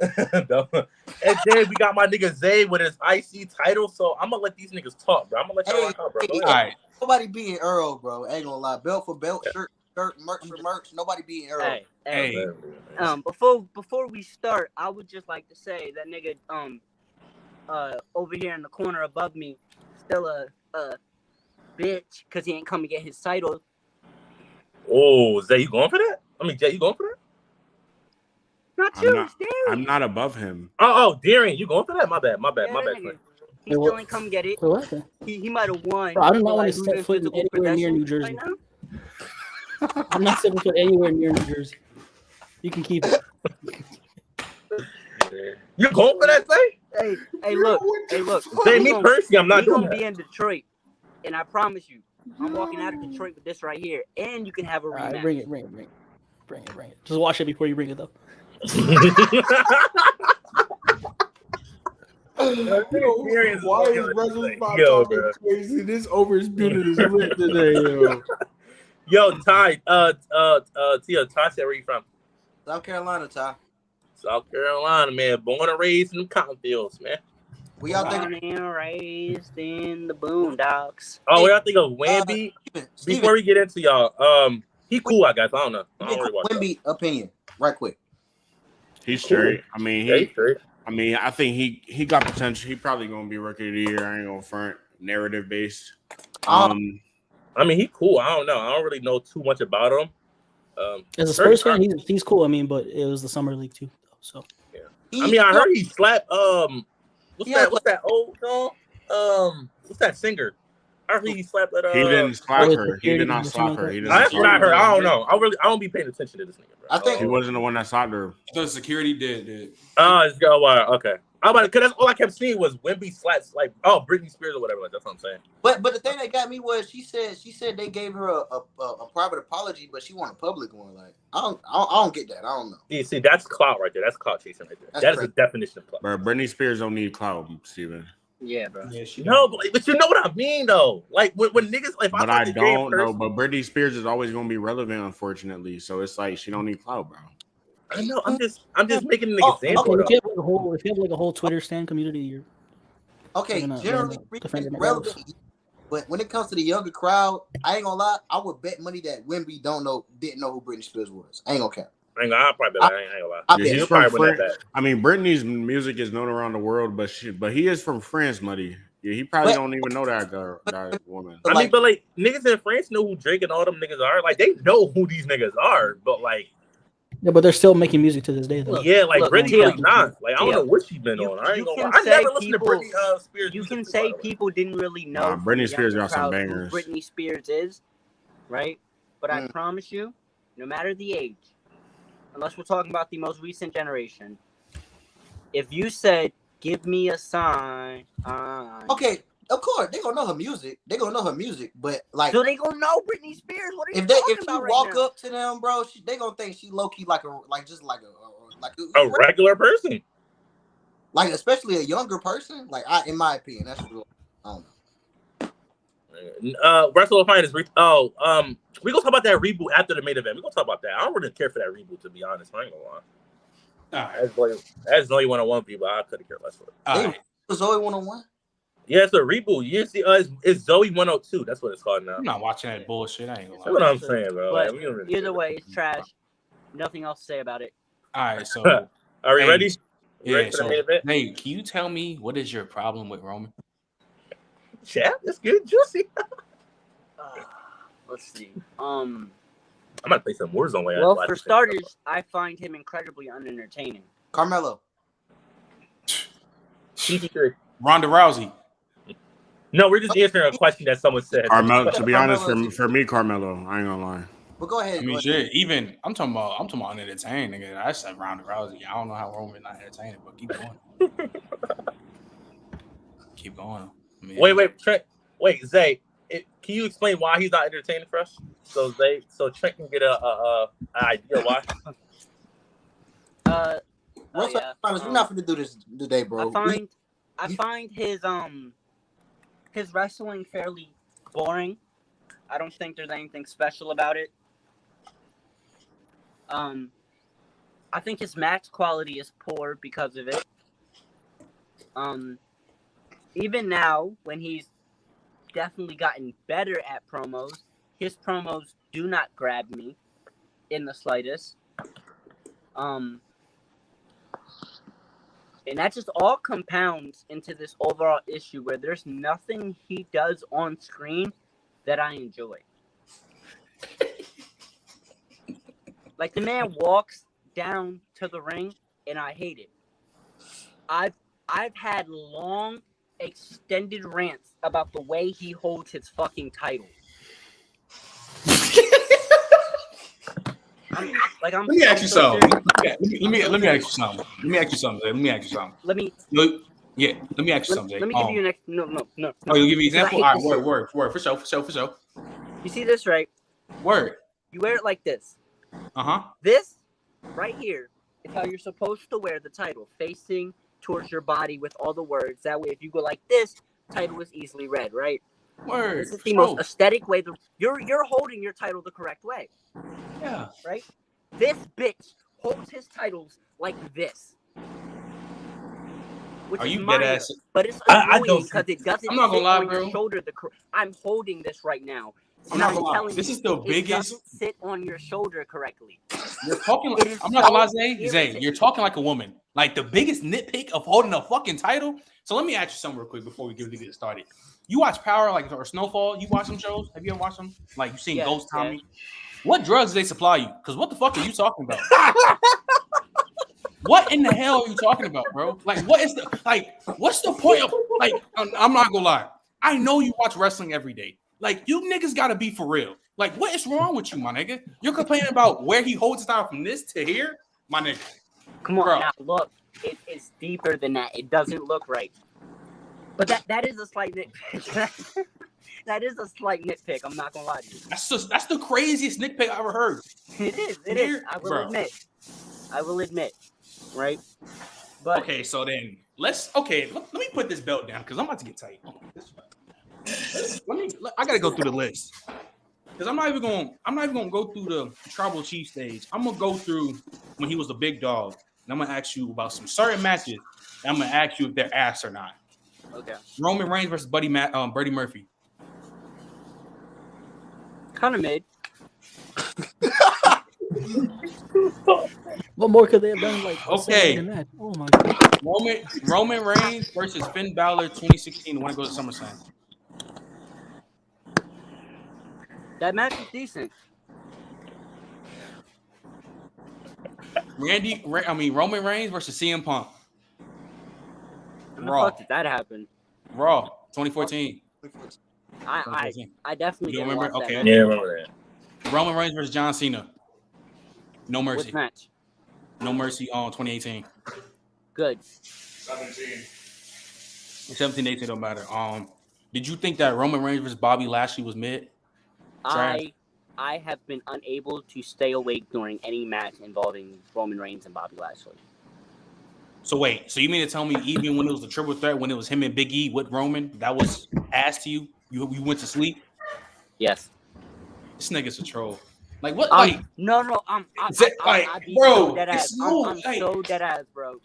And then we got my nigga Zay with his IC title. So I'm gonna let these niggas talk, bro. I'm gonna let y'all rock out, bro. All right. Nobody beating Earl, bro. Ain't gonna lie. Belt for belt, shirt, merch for merch. Nobody beating Earl. Hey. Before we start, I would just like to say that nigga over here in the corner above me still a bitch because he ain't come to get his title. Oh, Zay, you going for that? I mean, Jay, you going for that? I'm not above him. Oh, Darren, you going for that? My bad. He still ain't come get it. What? He might have won. Bro, I do not want to set foot anywhere near New Jersey. Right I'm not setting foot anywhere near New Jersey. You can keep it. You going for that, Zay? Hey, look. Zay, me personally, I'm not doing gonna be in Detroit, and I promise you, I'm walking out of Detroit with this right here, and you can have a rematch. Bring it. Just watch it before you bring it, though. Why is WrestleSpot talking crazy? This overspeeded is lit today, yo. Yo, Ty, Tia, Ty said where you from? South Carolina, Ty. South Carolina, man. Born and raised in the cotton fields, man. We all think born and raised in the boondocks. Oh, we all think of Wemby. Before we get into y'all, he cool, I guess. I don't know. Wemby opinion, right quick. He's straight. I mean, he's straight. I mean, I think he got potential. He probably gonna be rookie of the year. I ain't gonna front. Narrative based. I mean, he cool. I don't know. I don't really know too much about him. As a Spurs fan, he's cool. I mean, but it was the summer league too, so. Yeah. I mean, I heard he slapped. What's that old song? What's that singer? I heard he slapped that. He didn't slap her. He did not slap her. That's what I heard. I don't know. I don't be paying attention to this nigga, bro. I think he wasn't the one that slapped her. The security did. It's go okay. Because that's all I kept seeing was Wemby slaps like Britney Spears or whatever. Like that's what I'm saying. But the thing that got me was she said they gave her a private apology, but she wanted a public one. Like I don't get that. I don't know. Yeah, see, that's clout right there. That's clout chasing right there. That's the definition of clout. Bro, Britney Spears don't need clout, Steven. Yeah, bro. Yeah, but you know what I mean though. Like when niggas like. But I don't know. But Britney Spears is always gonna be relevant, unfortunately. So it's like she don't need clout, bro. I know. I'm just making an example. Okay, if you have like a whole Twitter stan community, you're generally relevant. But when it comes to the younger crowd, I ain't gonna lie. I would bet money that Wemby didn't know who Britney Spears was. I ain't gonna cap. I'll probably bet. I ain't gonna lie. I mean, Britney's music is known around the world, but he is from France, Muddy. Yeah, he probably don't even know that woman. I mean, but like niggas in France know who Drake and all them niggas are. Like they know who these niggas are, but like. Yeah, but they're still making music to this day, though. Yeah, like Britney really not. Like I don't know what she's been on. I ain't gonna lie. I never listened to Britney Spears. You can say people didn't really know. Britney Spears got some bangers. Who Britney Spears is, right? But I promise you, no matter the age, unless we're talking about the most recent generation, if you said, "Give me a sign," okay. Of course, they gonna know her music. But like, so they gonna know Britney Spears. What are you if you walk up to them, bro, they gonna think she low key like a regular person. Like especially a younger person. Like in my opinion, that's real. I don't know. Wrestle Finest. We gonna talk about that reboot after the main event. We gonna talk about that. I don't really care for that reboot, to be honest. I ain't gonna lie. As Zoe 101 people, I couldn't care less for it. Zoe 101. Yeah, it's a reboot. You see, it's Zoe 102. That's what it's called now. I'm not watching that bullshit. I ain't gonna lie. That's what I'm saying, bro. But either way, it's trash. Nothing else to say about it. All right, so are we ready? Yeah. So, hey, can you tell me what is your problem with Roman? Chat, it's good, juicy. Let's see. I'm gonna play some Warzone. Well, for starters, I find him incredibly unentertaining. Carmelo. PT3. Ronda Rousey. No, we're just answering a question that someone said. Carmelo, to be honest, for me, Carmelo, I ain't gonna lie. But go ahead. I mean, shit. Even I'm talking about unentertaining. Nigga, I said Ronda Rousey. I don't know how Roman not entertaining, but keep going. Keep going. I mean, Wait, Trent. Wait, Zay. can you explain why he's not entertaining for us? So Trent can get an idea why. We're not gonna do this today, bro. I find his wrestling fairly boring. I don't think there's anything special about it. I think his match quality is poor because of it. Even now, when he's definitely gotten better at promos, his promos do not grab me in the slightest. And that just all compounds into this overall issue where there's nothing he does on screen that I enjoy. Like, the man walks down to the ring, and I hate it. I've had long, extended rants about the way he holds his fucking title. Let me ask you something. Let me ask you something. Let me ask you something. Let me ask you something. Let me give you an example. No. Oh, you'll give me an example? All right, word. For sure. You see this, right? Word. You wear it like this. This, right here, is how you're supposed to wear the title, facing towards your body with all the words. That way, if you go like this, title is easily read, right? Word. This is the most aesthetic way. You're holding your title the correct way. Yeah. Right? This bitch holds his titles like this. Which Are you minor, dead ass? but it's annoying because it doesn't I'm not gonna lie, on bro. your shoulder. I'm holding this right now. I'm not gonna lie. This is the biggest. It doesn't sit on your shoulder correctly. You're talking. I'm not gonna lie, Zay. You're talking like a woman. Like the biggest nitpick of holding a fucking title. So let me ask you something real quick before we get started. You watch Power, or Snowfall? You watch them shows? Have you ever watched them? Like you seen Ghost Tommy? Yeah. What drugs do they supply you? Because what the fuck are you talking about? What in the hell are you talking about, bro? Like, what's the point of, like, I'm not gonna lie. I know you watch wrestling every day. Like, you niggas gotta be for real. Like, what is wrong with you, my nigga? You're complaining about where he holds his title from this to here? My nigga. Come on, bro. Now, look. It's deeper than that. It doesn't look right. But that is a slight nitpick. That is a slight nitpick. I'm not gonna lie to you. That's the craziest nitpick I ever heard. It is. I will admit. Right? But okay, so then let me put this belt down because I'm about to get tight. I gotta go through the list. Because I'm not even gonna go through the tribal chief stage. I'm gonna go through when he was the big dog. And I'm gonna ask you about some certain matches. And I'm gonna ask you if they're ass or not. Okay. Roman Reigns versus Buddy Murphy. Kind of mid. What more could they have done? Like, okay. Oh my God. Roman Reigns versus Finn Balor 2016. When it goes to SummerSlam. That match is decent. Roman Reigns versus CM Punk. When the fuck did that happen? Raw 2014. I definitely you remember. Okay. Yeah, I remember that. Roman Reigns versus John Cena. No Mercy. Which match? No Mercy on 2018. Good. 17, 18 don't matter. Did you think that Roman Reigns versus Bobby Lashley was mid? I have been unable to stay awake during any match involving Roman Reigns and Bobby Lashley. So wait, so you mean to tell me even when it was the triple threat, when it was him and Big E with Roman, that was ass to you? You went to sleep? Yes. This nigga's a troll. Like what? No. Bro, so dead ass. I'm so dead ass, bro.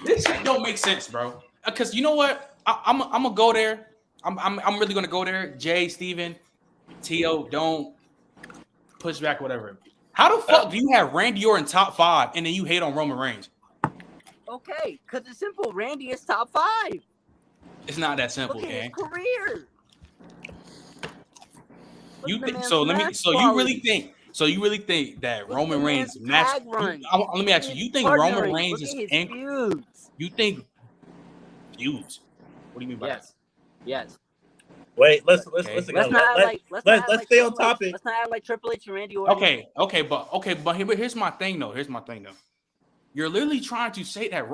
This shit don't make sense, bro. Because you know what? I'm gonna go there. I'm really gonna go there. Jay, Steven, T.O., don't push back, whatever. How the fuck do you have Randy Orton top 5 and then you hate on Roman Reigns? Okay, because it's simple. Randy is top 5. It's not that simple, look at gang. His career. You really think that Roman Reigns match? Let me ask you. You think Roman Reigns is feuds? You think feuds? What do you mean by that? Yes. Wait, let's stay on topic. Let's not act like Triple H and Randy Orton. Okay, but here's my thing though. You're literally trying to say that,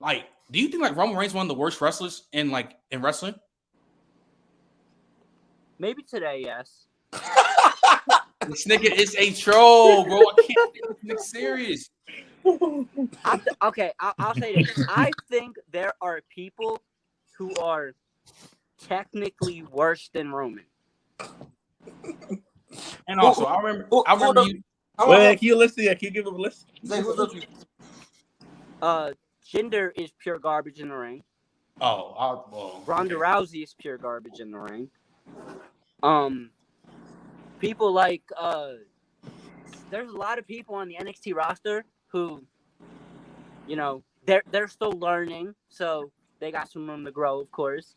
like, Do you think like Roman Reigns one of the worst wrestlers in wrestling? Maybe today, yes. This nigga is a troll, bro. I can't take this nigga serious. I'll say this. I think there are people who are technically worse than Roman. And also, I remember you. Wait, can you list it? Can you give him a list? Zay, who's those people? Jinder is pure garbage in the ring. Ronda Rousey is pure garbage in the ring. People like there's a lot of people on the NXT roster who, you know, they're still learning, so they got some room to grow, of course.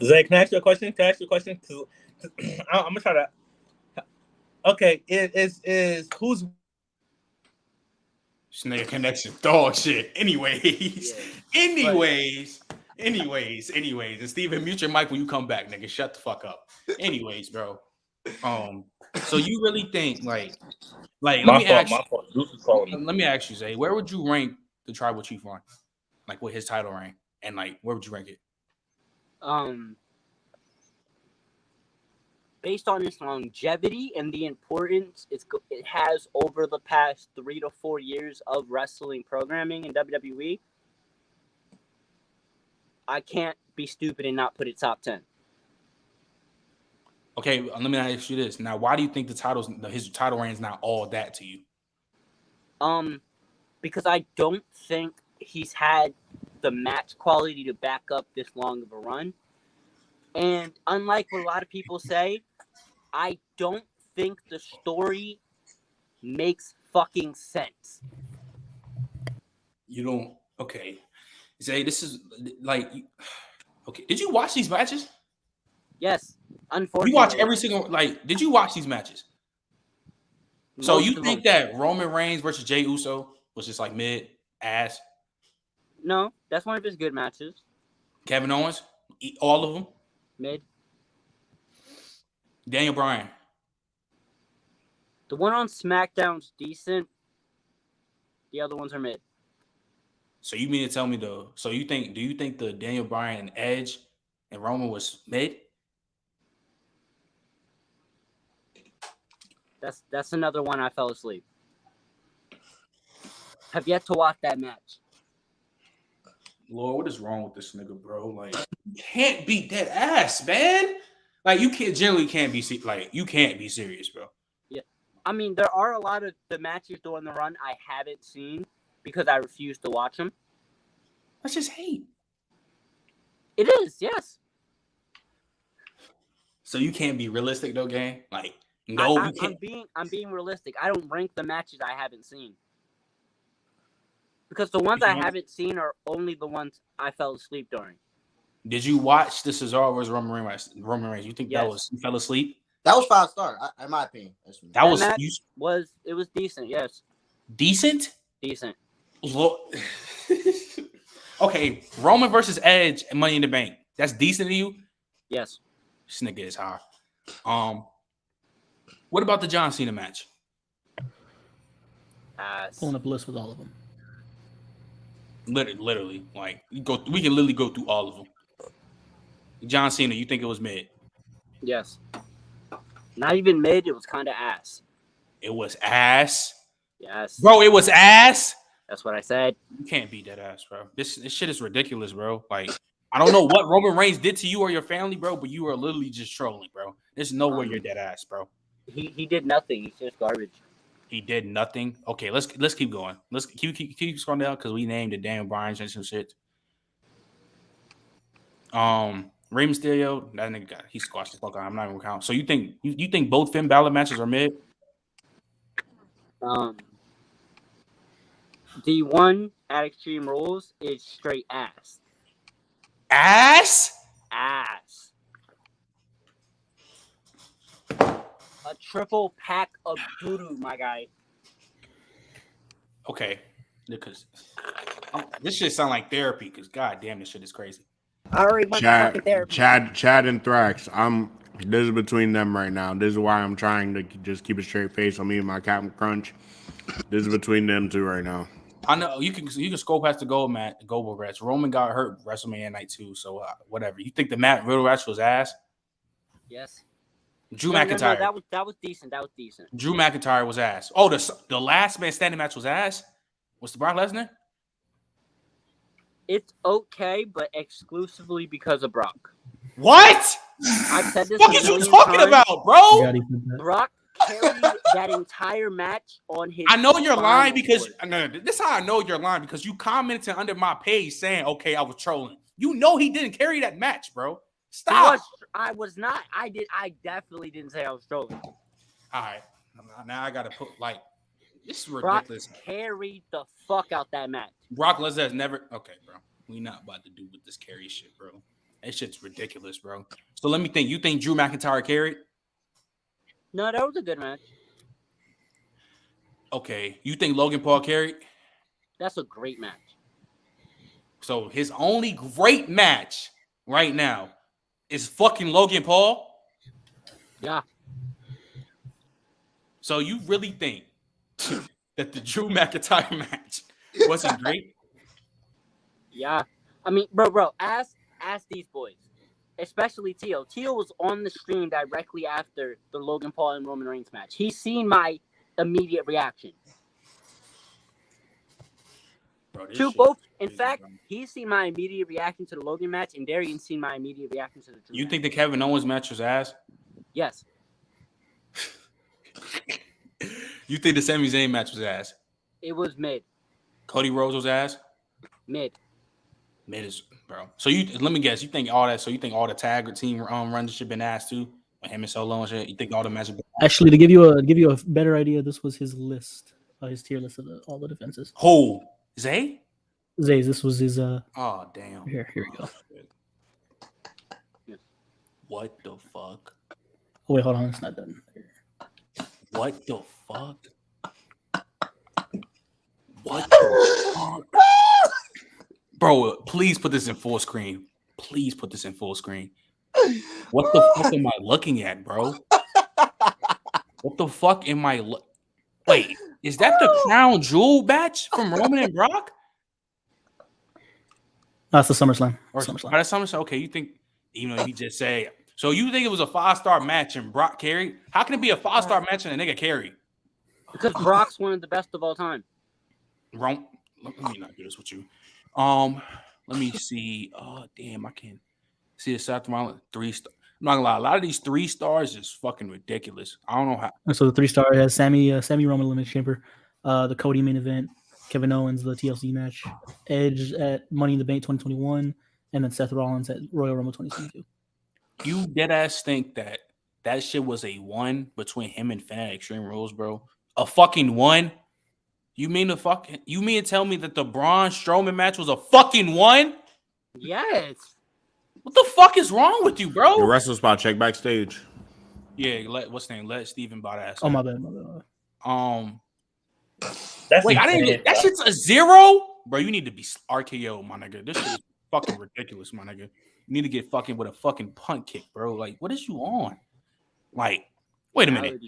Zay, can I ask you a question? Cause I'm gonna try to. Okay, is who's this nigga connection dog shit. Anyways. And Steven, mute your mic when you come back, nigga. Shut the fuck up. Anyways, bro. So you really think like let me ask you, Zay, where would you rank the Tribal Chief on? Like with his title rank, and like where would you rank it? Based on its longevity and the importance it has over the past 3 to 4 years of wrestling programming in WWE, I can't be stupid and not put it top 10. Okay, let me ask you this. Now, why do you think his title reign is not all that to you? Because I don't think he's had the match quality to back up this long of a run. And unlike what a lot of people say, I don't think the story makes fucking sense. You don't? Okay. Zay, this is like... Okay, did you watch these matches? Yes, unfortunately. You watch every single... did you watch these matches? So you think that Roman Reigns versus Jey Uso was just like mid-ass? No, that's one of his good matches. Kevin Owens? All of them? Mid. Daniel Bryan. The one on SmackDown's decent. The other ones are mid. So you mean to tell me though? So do you think the Daniel Bryan and Edge and Roman was mid? That's another one I fell asleep. Have yet to watch that match. Lord, what is wrong with this nigga, bro? Like, you can't beat that ass, man. Like, you can't be you can't be serious, bro. Yeah, I mean, there are a lot of the matches during the run I haven't seen because I refuse to watch them. That's just hate. It is, yes. So you can't be realistic, though, gang. Like, no, you can't. I'm being realistic. I don't rank the matches I haven't seen. Because the ones I haven't seen are only the ones I fell asleep during. Did you watch the Cesaro versus Roman Reigns? You think yes. You fell asleep? That was 5-star, in my opinion. That was decent, yes. Decent? Decent. Okay, Roman versus Edge and Money in the Bank. That's decent to you? Yes. This nigga is high. What about the John Cena match? Pulling up a list with all of them. Literally, like we can literally go through all of them. John Cena, you think it was mid? Yes. Not even mid. It was kind of ass. It was ass. Yes, bro. It was ass. That's what I said. You can't beat that ass, bro. This shit is ridiculous, bro. Like I don't know what Roman Reigns did to you or your family, bro, but you are literally just trolling, bro. There's no way you're dead ass, bro. He did nothing. He's just garbage. He did nothing. Okay, let's keep going. Let's keep scrolling down because we named the Daniel Bryan and some shit. Rey Mysterio, that nigga he squashed the fuck out. I'm not even count. So you think both Finn Balor matches are mid? The one at Extreme Rules is straight ass. Ass. A triple pack of doo-doo, my guy. Okay, because this shit sound like therapy. Because goddamn, this shit is crazy. I already went to fucking therapy. Chad and Thrax. This is between them right now. This is why I'm trying to just keep a straight face on me and my Captain Crunch. This is between them two right now. I know you can scroll past the gold match. Roman got hurt WrestleMania night 2, so whatever. You think the Riddle match was ass? Yes. Drew McIntyre. No, that was decent. Drew McIntyre was ass. Oh, the last man standing match was ass. Was the Brock Lesnar? It's okay, but exclusively because of Brock. What? I've said this. What are you talking about, bro? Brock carried that entire match on his. I know you're lying because this is how I know you're lying because you commented under my page saying, "Okay, I was trolling." You know he didn't carry that match, bro. Stop. I was not. I definitely didn't say I was trolling. All right. Now I gotta put this is ridiculous. Brock carried the fuck out that match. Brock Lesnar has never. Okay, bro. We not about to do with this carry shit, bro. That shit's ridiculous, bro. So let me think. You think Drew McIntyre carried? No, that was a good match. Okay. You think Logan Paul carried? That's a great match. So his only great match right now is fucking Logan Paul? Yeah. So you really think that the Drew McIntyre match wasn't great? Yeah. I mean, bro, ask these boys. Especially Tio. Tio was on the stream directly after the Logan Paul and Roman Reigns match. He's seen my immediate reaction. Bro, In fact, he's seen my immediate reaction to the Logan match, and Darian's seen my immediate reaction to the Drew match. Think the Kevin Owens match was ass? Yes. You think the Sami Zayn match was ass? It was mid. Cody Rhodes was ass? Mid is, bro. So let me guess. You think all that? So you think all the tag team runs should have been asked too? Like him and Solo and shit. You think all the matches? Actually, to give you a better idea, this was his list, his tier list of all the defenses. Who? Zay? This was his. Oh damn. Here we go. What the fuck? Oh, wait, hold on. It's not done. What the fuck? What the fuck? Bro, please put this in full screen. Please put this in full screen. What the fuck am I looking at, bro? What the fuck am I Wait, is that the Crown Jewel match from Roman and Brock? That's the SummerSlam. That's SummerSlam. Okay, you think, even though you just say, so you think it was a 5-star match and Brock carried? How can it be a 5-star match and a nigga carry? Because Brock's one of the best of all time. Let me not do this with you. Let me see. Oh damn, I can't see the Seth Rollins 3-star. I'm not gonna lie, a lot of these 3 stars is fucking ridiculous. I don't know how. So the 3-star has Sammy Roman Elimination Chamber, the Cody main event, Kevin Owens the TLC match, Edge at Money in the Bank 2021, and then Seth Rollins at Royal Rumble 2022. You dead ass think that shit was a 1 between him and Finn at Extreme Rules, bro? A fucking 1? You mean to tell me that the Braun Strowman match was a fucking 1? Yes. What the fuck is wrong with you, bro? The wrestler spot check backstage. Yeah, what's his name? Let Steven Badass. Oh my bad. Wait, I didn't get that shit's a 0? Bro, you need to be RKO, my nigga. This shit is fucking ridiculous, my nigga. You need to get fucking with a fucking punt kick, bro. Like, what is you on? Like, wait a minute.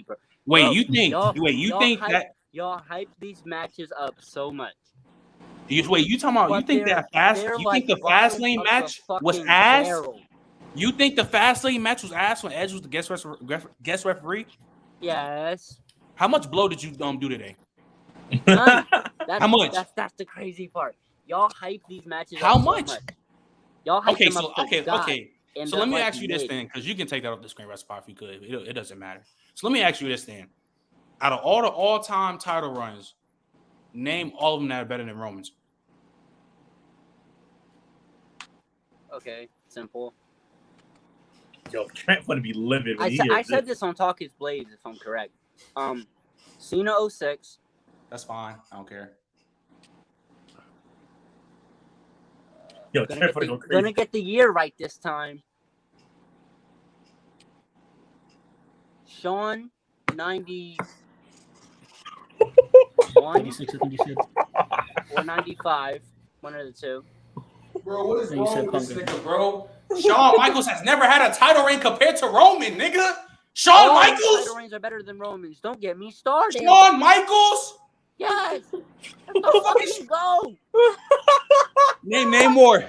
Wait, bro, you think that y'all hype these matches up so much? You talking about? You think that the Fastlane match was ass? Barrel. You think the Fastlane match was ass when Edge was the guest referee? Yes. How much blow did you do today? None. How much? That's the crazy part. Y'all hype these matches. How much? So much. Y'all hype them up okay. So let me like ask you this thing, because you can take that off the screen, recipe if you could. It doesn't matter. So let me ask you this thing. Out of all the all-time title runs, name all of them that are better than Roman's. Okay, simple. Yo, Trent want to be livid. I said this on Talk Is Blades, if I'm correct. Cena 06. That's fine. I don't care. Yo, Trent want to go crazy. Gonna get the year right this time. Sean 91 96, I think you said. or 95, one of the two. Bro, what is wrong with this nigga, bro? Shawn Michaels has never had a title reign compared to Roman, nigga. Shawn Michaels? Title reigns are better than Roman's. Don't get me started. Shawn Michaels? Yes. Let's fucking go. Name more.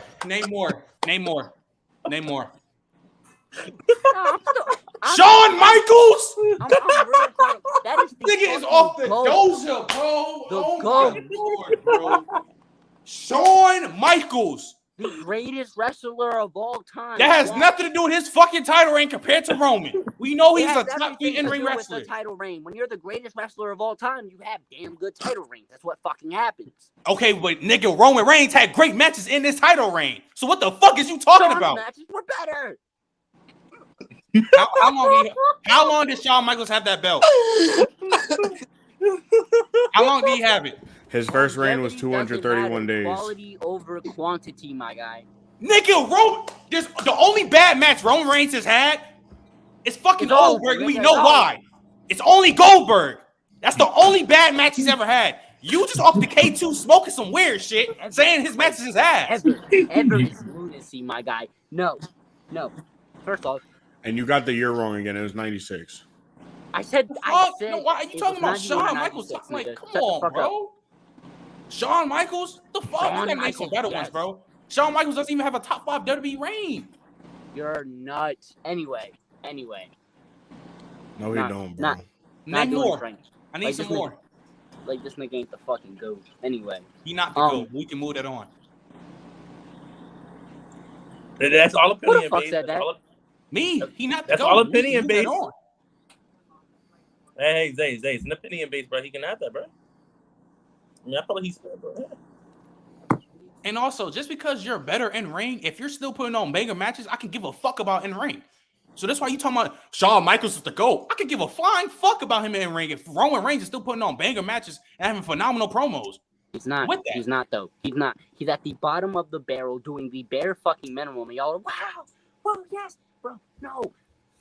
Shawn Michaels. I'm real caught up. That is the nigga is off the doja, bro. My Lord, bro. Shawn Michaels, the greatest wrestler of all time. That has nothing to do with his fucking title reign compared to Roman. We know he's a top 3 in-ring wrestler. With the title reign. When you're the greatest wrestler of all time, you have damn good title reigns. That's what fucking happens. Okay, but nigga, Roman Reigns had great matches in this title reign. So what the fuck is you talking about? Matches were better. How long did Shawn Michaels have that belt? How long did he have it? His first reign was 231 days. Quality over quantity, my guy. Nigga, the only bad match Roman Reigns has had is fucking Goldberg. We know why. It's only Goldberg. That's the only bad match he's ever had. You just off the K2 smoking some weird shit, saying his match is his ass. Ever is lunacy, my guy. No. First off. And you got the year wrong again. It was 96. I said. No, why are you talking about Shawn Michaels? Like, come on, bro. Shawn Michaels? The fuck? You gotta make some better ones, bro. Shawn Michaels doesn't even have a top 5 WWE reign. You're nuts. Anyway. No, he don't, bro. Name more. I need some more. Like, this nigga ain't the fucking GOAT. Anyway. He not the GOAT. We can move that on. That's all opinion. Who the fuck said that? Me. He not the That's GOAT. all opinion based. Hey, Zay, it's an opinion based, bro. He can have that, bro. I mean, I feel like he's good, bro. And also, just because you're better in ring, if you're still putting on mega matches, I can give a fuck about in ring. So that's why you talking about Shawn Michaels is the GOAT. I could give a flying fuck about him in ring if Roman Reigns is still putting on banger matches and having phenomenal promos. He's not. He's not, though. He's not. He's at the bottom of the barrel doing the bare fucking minimum. And y'all are, wow. Well, yes, bro. No.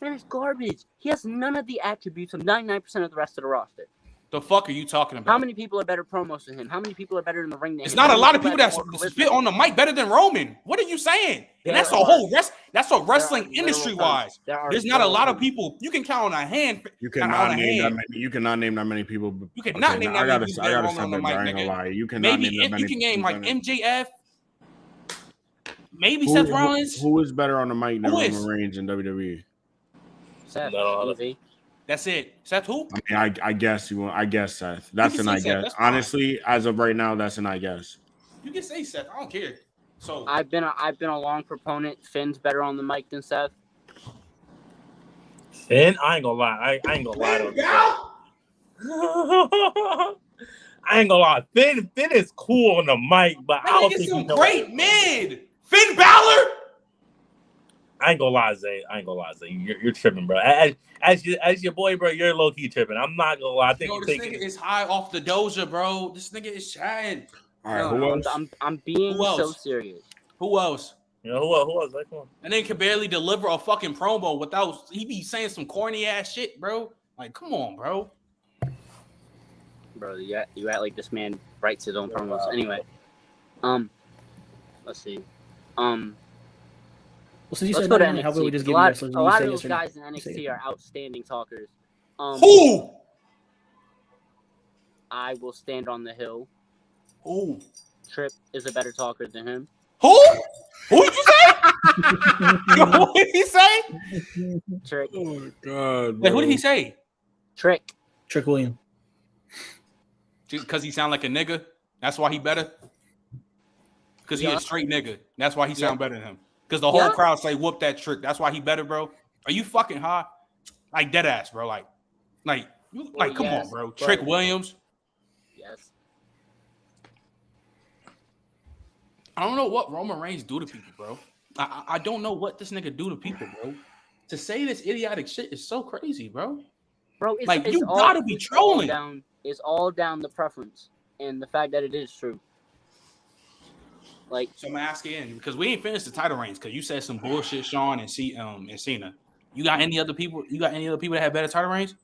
Man, it's garbage. He has none of the attributes of 99% of the rest of the roster. The fuck are you talking about? How many people are better promos than him? How many people are better in the ring than him? It's not a lot of people that spit on the mic better than Roman. What are you saying? And that's a whole that's a wrestling industry wise. There's not a lot of people. You can count on a hand. You cannot name that many. You cannot name that many people. You cannot name that many people. I gotta stop it, I ain't gonna lie. You cannot name that many. You can name like MJF. Maybe Seth Rollins. Who is better on the mic than Roman Reigns in WWE? Seth. Easy. That's it. Seth who? I mean, I guess you want. I guess Seth. That's an I guess. Honestly, as of right now, that's an I guess. You can say Seth. I don't care. So I've been a long proponent. Finn's better on the mic than Seth. Finn, I ain't gonna lie. I ain't gonna lie to I ain't gonna lie. Finn is cool on the mic, but I don't think he's great mid. Finn Balor. I ain't gonna lie, Zay. You're tripping, bro. As your boy, bro, you're low key tripping. I'm not gonna lie. I think this nigga is high off the doja, bro. This nigga is chatting. All right, who else? I'm being so serious. Who else? You know, who else? Like, come on. And then can barely deliver a fucking promo without he be saying some corny ass shit, bro. Like, come on, bro. Bro, you act like this man writes his own promos. Anyway, let's see. Well, since you said that, how about we just give you wrestlers? A lot of those guys in NXT are outstanding talkers. Who? I will stand on the hill. Who? Tripp is a better talker than him. Who? Who did you say? Who did he say? Trick. Oh my god. Wait, who did he say? Trick Williams. Just because he sound like a nigga? That's why he better? Because he's a straight nigga. That's why he sound better than him. Because the whole crowd say, whoop that Trick. That's why he better, bro. Are you fucking high? Like, dead ass, bro. Like, come on, bro. Trick Williams. Yes. I don't know what Roman Reigns do to people, bro. I don't know what this nigga do to people, bro. To say this idiotic shit is so crazy, bro. Bro, you gotta be trolling. It's all down the preference and the fact that it is true. Like, so I'm gonna ask again because we ain't finished the title reigns because you said some bullshit, Sean and Cena. You got any other people? That have better title reigns?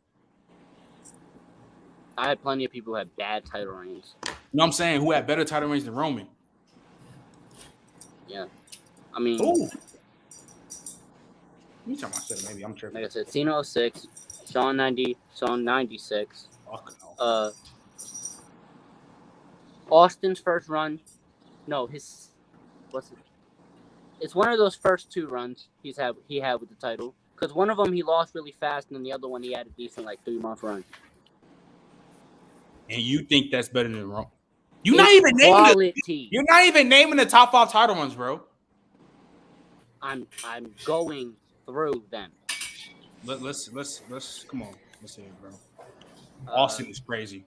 I had plenty of people who had bad title reigns. You know what I'm saying? Who had better title reigns than Roman? Yeah, I mean, ooh. You talking about maybe I'm tripping. Like I said, Cena 06, Sean 90, Sean 96. Austin's first run. No, it's one of those first 2 runs he had with the title. Because one of them he lost really fast, and then the other one he had a decent 3-month run. And you think that's better than Roman? You're not even naming the top 5 title runs, bro. I'm going through them. Let's come on. Let's hear it, bro. Austin is crazy.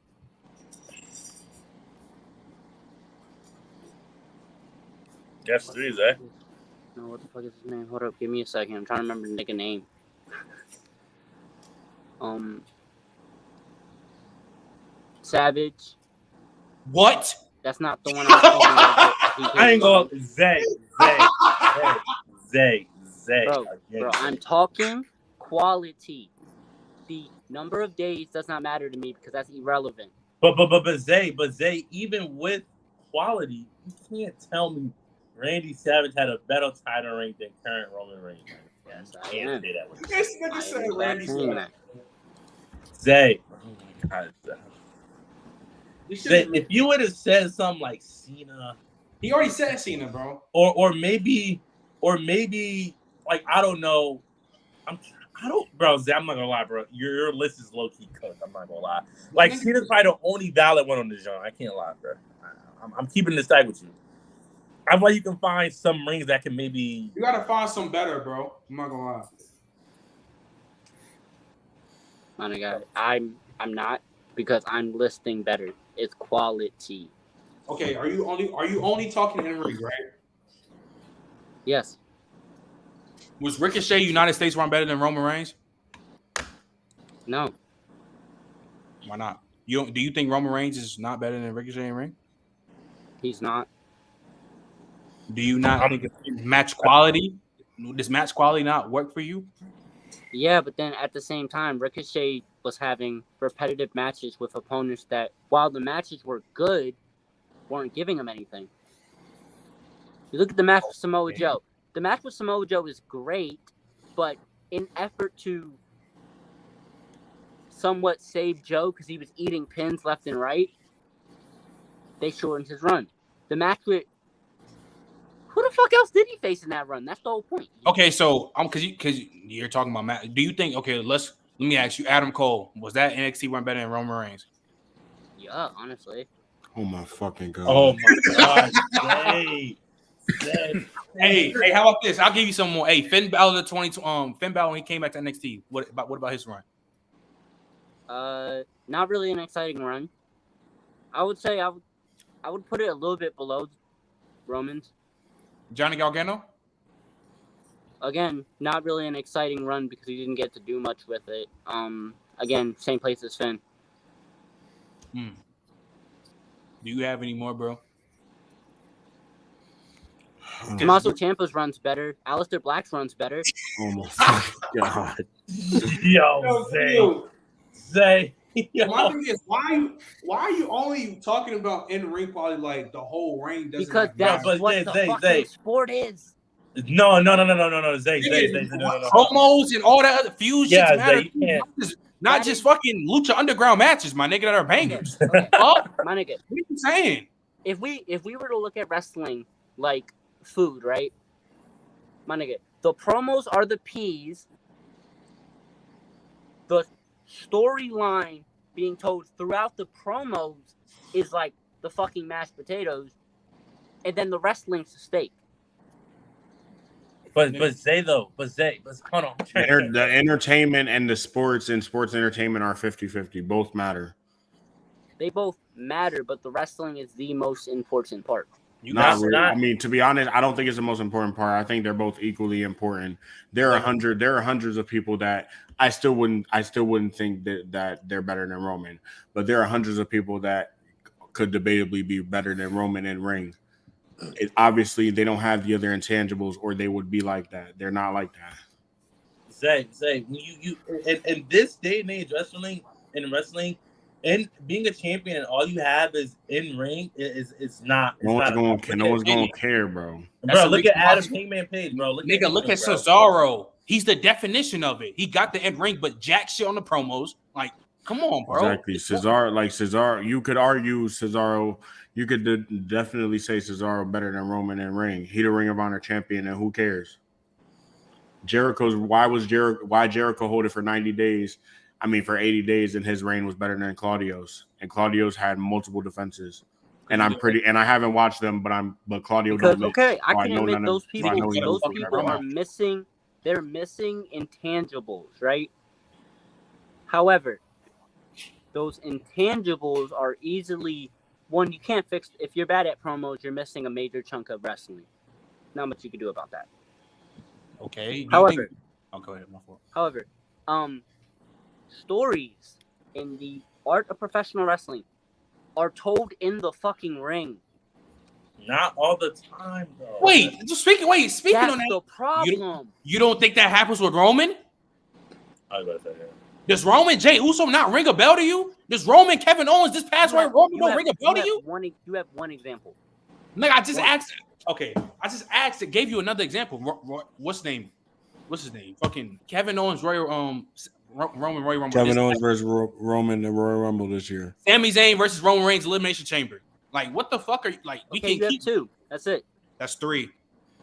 Guess 3, Zay. No, what the fuck is his name? Hold up, give me a second. I'm trying to remember the nigga name. Savage. What? That's not the one I'm talking about. I ain't going Zay. Bro, I'm talking quality. The number of days does not matter to me because that's irrelevant. But Zay, even with quality, you can't tell me Randy Savage had a better title reign than current Roman Reigns. Yes, I am. Say that with This nigga said Randy Savage. Zay. Oh my God. Zay, if you would have said something like Cena, he already said Cena, bro. Or maybe like I don't know. Bro, Zay, I'm not gonna lie, bro. Your list is low key cooked. I'm not gonna lie. Like Cena's probably the only valid one on this genre. I can't lie, bro. I'm keeping this tag with you. I'm like you can find some rings that can maybe. You gotta find some better, bro. I'm not gonna lie. My nigga, I'm not because I'm listing better. It's quality. Okay, are you only talking in ring, right? Yes. Was Ricochet United States run better than Roman Reigns? No. Why not? Do you think Roman Reigns is not better than Ricochet in ring? He's not. Do you not think it's match quality? Does match quality not work for you? Yeah, but then at the same time, Ricochet was having repetitive matches with opponents that, while the matches were good, weren't giving him anything. You look at the match with Samoa Joe. The match with Samoa Joe is great, but in effort to somewhat save Joe because he was eating pins left and right, they shortened his run. The match with who the fuck else did he face in that run? That's the whole point. Okay, so because you're talking about Matt. Do you think? Okay, let me ask you. Adam Cole, was that NXT run better than Roman Reigns? Yeah, honestly. Oh my fucking God. Oh my God. Hey, how about this? I'll give you some more. Hey, Finn Balor Finn Balor when he came back to NXT. What about his run? Not really an exciting run. I would say I would put it a little bit below Roman's. Johnny Gargano? Again, not really an exciting run because he didn't get to do much with it. Again, same place as Finn. Do you have any more, bro? Tommaso Ciampa's run's better. Aleister Black's run's better. Oh my God. Yo, Zay. My thing is, why are you only talking about in ring quality like the whole ring doesn't? Because that's what the fucking sport is. No, Zay. Promos and all that other feuds. Yeah, matter. Zay, not just fucking Lucha Underground matches, my nigga, that are bangers. Okay. My nigga. What are you saying? If we were to look at wrestling like food, right? My nigga, the promos are the peas. The storyline being told throughout the promos is like the fucking mashed potatoes, and then the wrestling's the steak. But Zay, hold on. The entertainment and the sports entertainment are 50-50. Both matter. They both matter, but the wrestling is the most important part. Not really. I mean, to be honest, I don't think it's the most important part. I think they're both equally important. There are hundreds of people that I still wouldn't think that they're better than Roman, but there are hundreds of people that could debatably be better than Roman in ring. Obviously, they don't have the other intangibles, or they would be like that. They're not like that. Zay, you in this day and age, wrestling and being a champion, and all you have is in ring. It's not. No one's gonna care, bro. Bro, look at Adam Hangman Page, bro. Look at Cesaro. He's the definition of it. He got the in ring, but jack shit on the promos. Like, Come on, bro. Exactly. Cesaro, you could argue Cesaro. You could definitely say Cesaro better than Roman in ring. He the Ring of Honor champion, and who cares? Why Jericho hold it for 90 days? I mean, for 80 days, and his reign was better than Claudio's. And Claudio's had multiple defenses. And I haven't watched them, but Claudio because, does. okay, I can admit those people are match. missing. They're missing intangibles, right? However, those intangibles are easily one you can't fix. If you're bad at promos, you're missing a major chunk of wrestling. Not much you can do about that. Okay. However, go ahead. My fault. However, stories in the art of professional wrestling are told in the fucking ring. Not all the time, though. Speaking That's on that, the problem. You don't think that happens with Roman? I was about to say that. Does Roman Jey Uso not ring a bell to you? Does Roman Kevin Owens this past way Roman don't ring a bell to you? You have one example. Like I just asked. Okay, I just asked. It gave you another example. What's his name? Fucking Kevin Owens, Roman Royal Rumble. Kevin Owens versus Roman in Royal Rumble this year. Sami Zayn versus Roman Reigns Elimination Chamber. Like, what the fuck are you like? We can't keep 2. That's it. That's 3.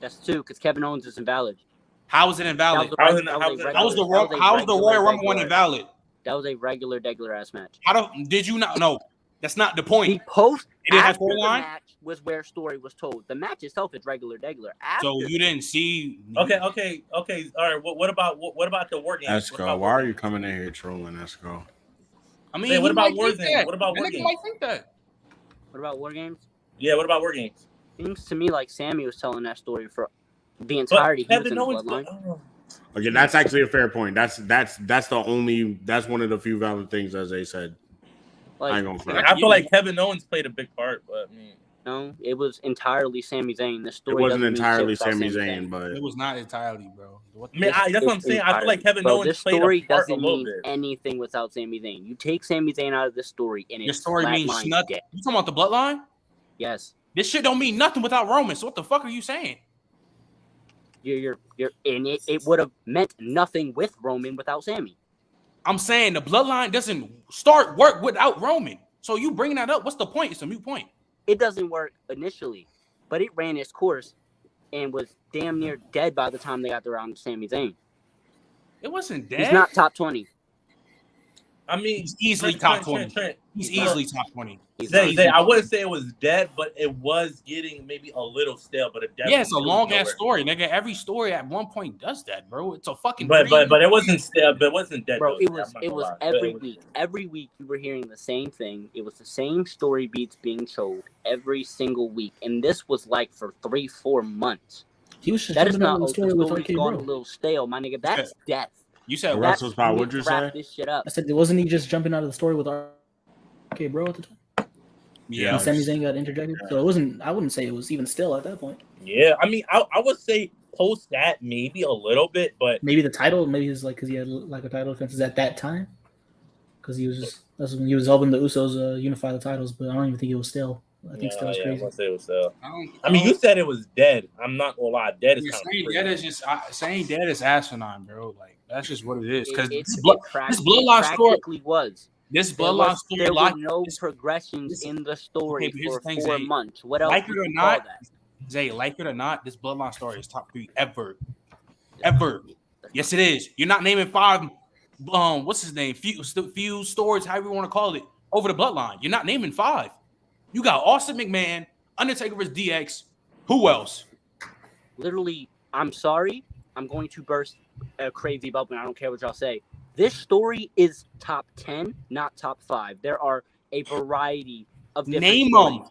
That's 2 because Kevin Owens is invalid. How is it invalid? How was the Royal Rumble one invalid? That was a regular ass match. Did you not? No, that's not the point. The post after the match was where story was told. The match itself is regular. After. So you didn't see? Okay. All right. What about the War Games? Esco, why are you coming in here trolling, Esco? I mean, what about War Games? What about War Games? Might think that. What about War Games? Yeah. What about War Games? Seems to me like Sammy was telling that story for the entirety. Kevin Bloodline. Okay, that's actually a fair point. That's one of the few valid things, as they said. I feel like Kevin Owens played a big part, but I mean, no, it was entirely Sami Zayn. The story wasn't entirely Sami Zayn, but it was not entirely, bro. That's what I'm saying. I feel like Kevin Owens played a part a little bit. Anything without Sami Zayn. You take Sami Zayn out of this story, and your story means nothing. You talking about the bloodline? Yes. This shit don't mean nothing without Roman. So what the fuck are you saying? You're in it. It would have meant nothing with Roman without Sami. I'm saying the bloodline doesn't start work without Roman. So you bringing that up? What's the point? It's a moot point. It doesn't work initially, but it ran its course and was damn near dead by the time they got around to Sami Zayn. It wasn't dead. He's not top 20. I mean, he's easily top 20. He's easily top 20. I wouldn't say it was dead, but it was getting maybe a little stale. But it's a long ass story, nigga. Every story at one point does that, bro. It's a fucking. But it wasn't stale. But it wasn't dead, bro. It was every week. Every week you were hearing the same thing. It was the same story beats being told every single week, and this was like for 3-4 months. He was just that is not the story with RK gone a little stale, my nigga. That's death. You said Russell's power. What'd you say? This shit up. I said, wasn't he just jumping out of the story with RK Bro at the time? Yeah. And Sami Zayn got interjected, so it wasn't. I wouldn't say it was even still at that point. Yeah, I mean, I would say post that maybe a little bit, but maybe the title, maybe it's like because he had like a title defenses at that time, because he was just that's when he was helping the Usos unify the titles. But I don't even think it was still. I think still was crazy. I want to say it was still. I mean, you said it was dead. I'm not gonna lie, dead is saying dead is just saying dead is asinine, bro. Like that's just what it is. Because this bloodline story was. This bloodline story, there were no progressions in the story for 4 months. What else? Like it or not, Zay, like it or not, this bloodline story is top 3 ever. Yes, it is. You're not naming 5. What's his name? Few stories, however you want to call it, over the bloodline. You're not naming 5. You got Austin McMahon, Undertaker vs. DX. Who else? Literally, I'm sorry. I'm going to burst a crazy bubble. I don't care what y'all say. This story is top 10, not top 5. There are a variety of different name stories. them.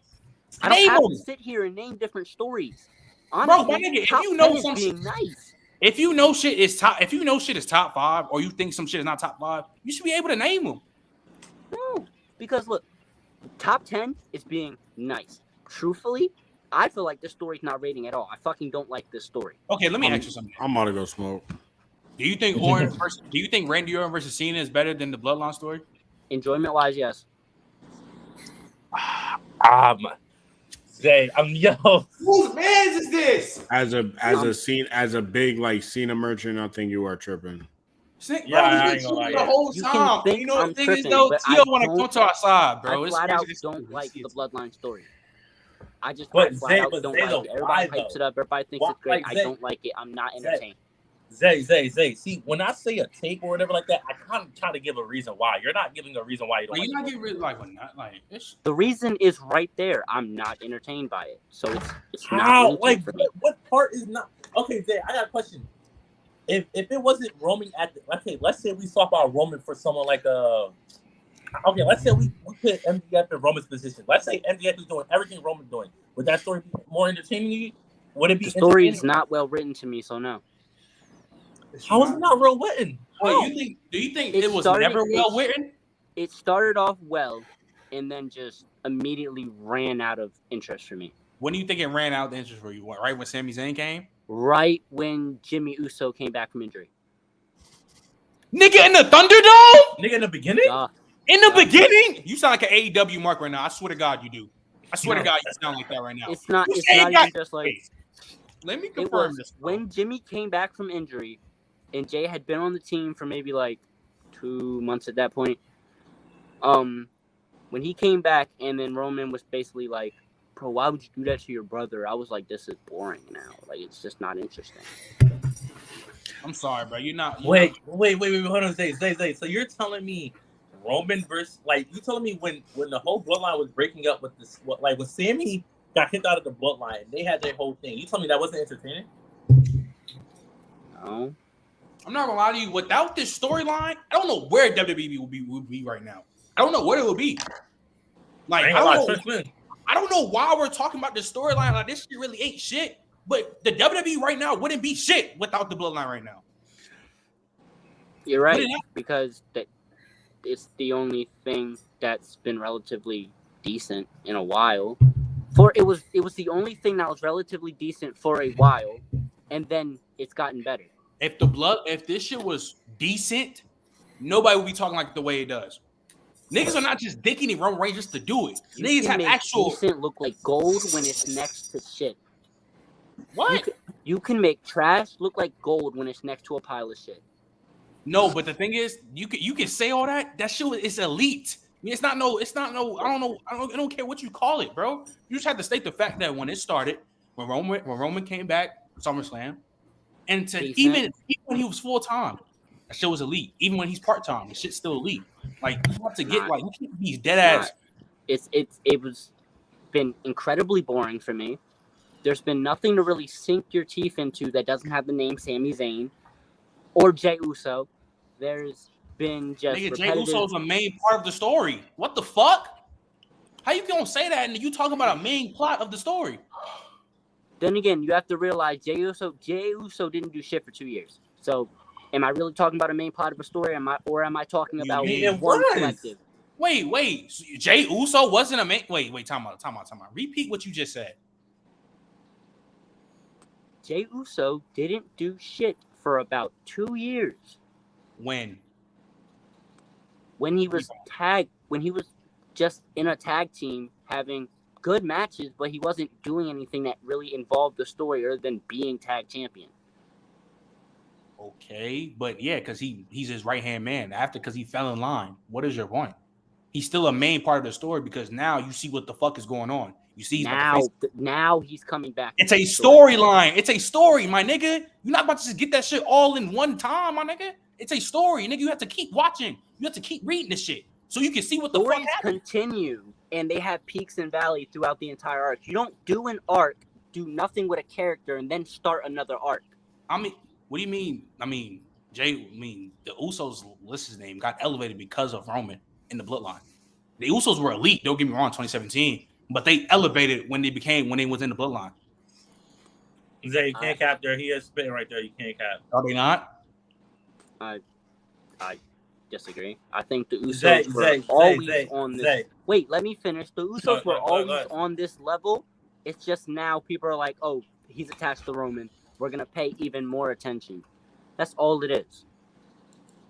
I don't have to sit here and name different stories. Honestly, bro, my nigga, if you know some shit, nice. If you know shit is top 5, or you think some shit is not top 5, you should be able to name them. No, because look, top 10 is being nice. Truthfully, I feel like this story's not rating at all. I fucking don't like this story. Okay, let me ask you something. I'm about to go smoke. Do you think Randy Orton versus Cena is better than the Bloodline story? Enjoyment-wise, yes. Say, yo. Whose man's is this? As a big like Cena merchant, I think you are tripping. Yeah, I ain't gonna lie. The whole You time. can think You know, I'm the thing is, tripping, though, but Tio want to come to our side, bro. I flat out don't like the Bloodline story. I flat out don't like it. Everybody hypes it up. Everybody thinks it's great. I don't like it. I'm not entertained. Zay. See, when I say a take or whatever like that, I kind of try to give a reason why. You're not giving a reason why you don't. You're not giving the reason is right there. I'm not entertained by it, so it's how not like for me. what part is not okay? Zay, I got a question. If it wasn't Roman at the let's say we swap out Roman for someone like let's say we put MJF in Roman's position. Let's say MJF is doing everything Roman's doing. Would that story be more entertaining? Would it be? The story is not well written to me, so no. How is it not well written? Wait, do you think it was never well written? It started off well, and then just immediately ran out of interest for me. When do you think it ran out of interest for you? What, right when Sami Zayn came? Right when Jimmy Uso came back from injury. Nigga in the Thunderdome? Nigga in the beginning? In the beginning? You sound like an AEW mark right now. I swear to God you do. I swear to God you sound like that right now. It's not even just like... Let me confirm this. When Jimmy came back from injury, and Jay had been on the team for maybe like 2 months at that point. When he came back, and then Roman was basically like, "Bro, why would you do that to your brother?" I was like, "This is boring now. Like, it's just not interesting." I'm sorry, bro. You're not. Wait. Hold on, Zay. So you're telling me Roman versus you telling me when the whole bloodline was breaking up with this, when Sami got kicked out of the bloodline, and they had their whole thing. You telling me that wasn't entertaining? No. I'm not gonna lie to you. Without this storyline, I don't know where WWE would be right now. I don't know what it would be. Like I don't know why we're talking about this storyline. Like this shit really ain't shit. But the WWE right now wouldn't be shit without the bloodline right now. You're right, because it's the only thing that's been relatively decent in a while. It was the only thing that was relatively decent for a while, and then it's gotten better. If this shit was decent, nobody would be talking like the way it does. Niggas are not just dicking in Roman Reigns just to do it. Niggas have actual decent look like gold when it's next to shit. What? You can make trash look like gold when it's next to a pile of shit. No, but the thing is, you can say all that. That shit is elite. I mean, it's not no. I don't care what you call it, bro. You just have to state the fact that when it started, when Roman came back, SummerSlam, and even when he was full time, that shit was elite. Even when he's part time, the shit's still elite. Like you have to get you can't be dead ass. It was been incredibly boring for me. There's been nothing to really sink your teeth into that doesn't have the name Sami Zayn or Jey Uso. There's been just Jey Uso's a main part of the story. What the fuck? How you gonna say that and you talking about a main plot of the story? Then again, you have to realize Jey Uso didn't do shit for 2 years. So, am I really talking about a main plot of a story? Am I talking about one collective? Wait. Jey Uso wasn't a main. Wait. Time out. Repeat what you just said. Jey Uso didn't do shit for about 2 years. When he was just in a tag team having good matches, but he wasn't doing anything that really involved the story other than being tag champion. Okay, but yeah, because he's his right-hand man because he fell in line. What is your point? He's still a main part of the story because now you see what the fuck is going on. You see now he's coming back. It's a storyline. It's a story, my nigga. You're not about to just get that shit all in one time, my nigga. It's a story, nigga. You have to keep watching. You have to keep reading this shit so you can see what the fuck happened. Continue, and they have peaks and valleys throughout the entire arc. You don't do an arc, do nothing with a character, and then start another arc. I mean, what do you mean? I mean, the Usos, what's his name, got elevated because of Roman in the bloodline. The Usos were elite, don't get me wrong, 2017, but they elevated when they was in the bloodline. Zay, you can't cap there. He is spitting right there. You can't cap. Are they not? I disagree. I think the Usos were always on this. Wait, let me finish. The Usos were always on this level. It's just now people are like, oh, he's attached to Roman. We're going to pay even more attention. That's all it is.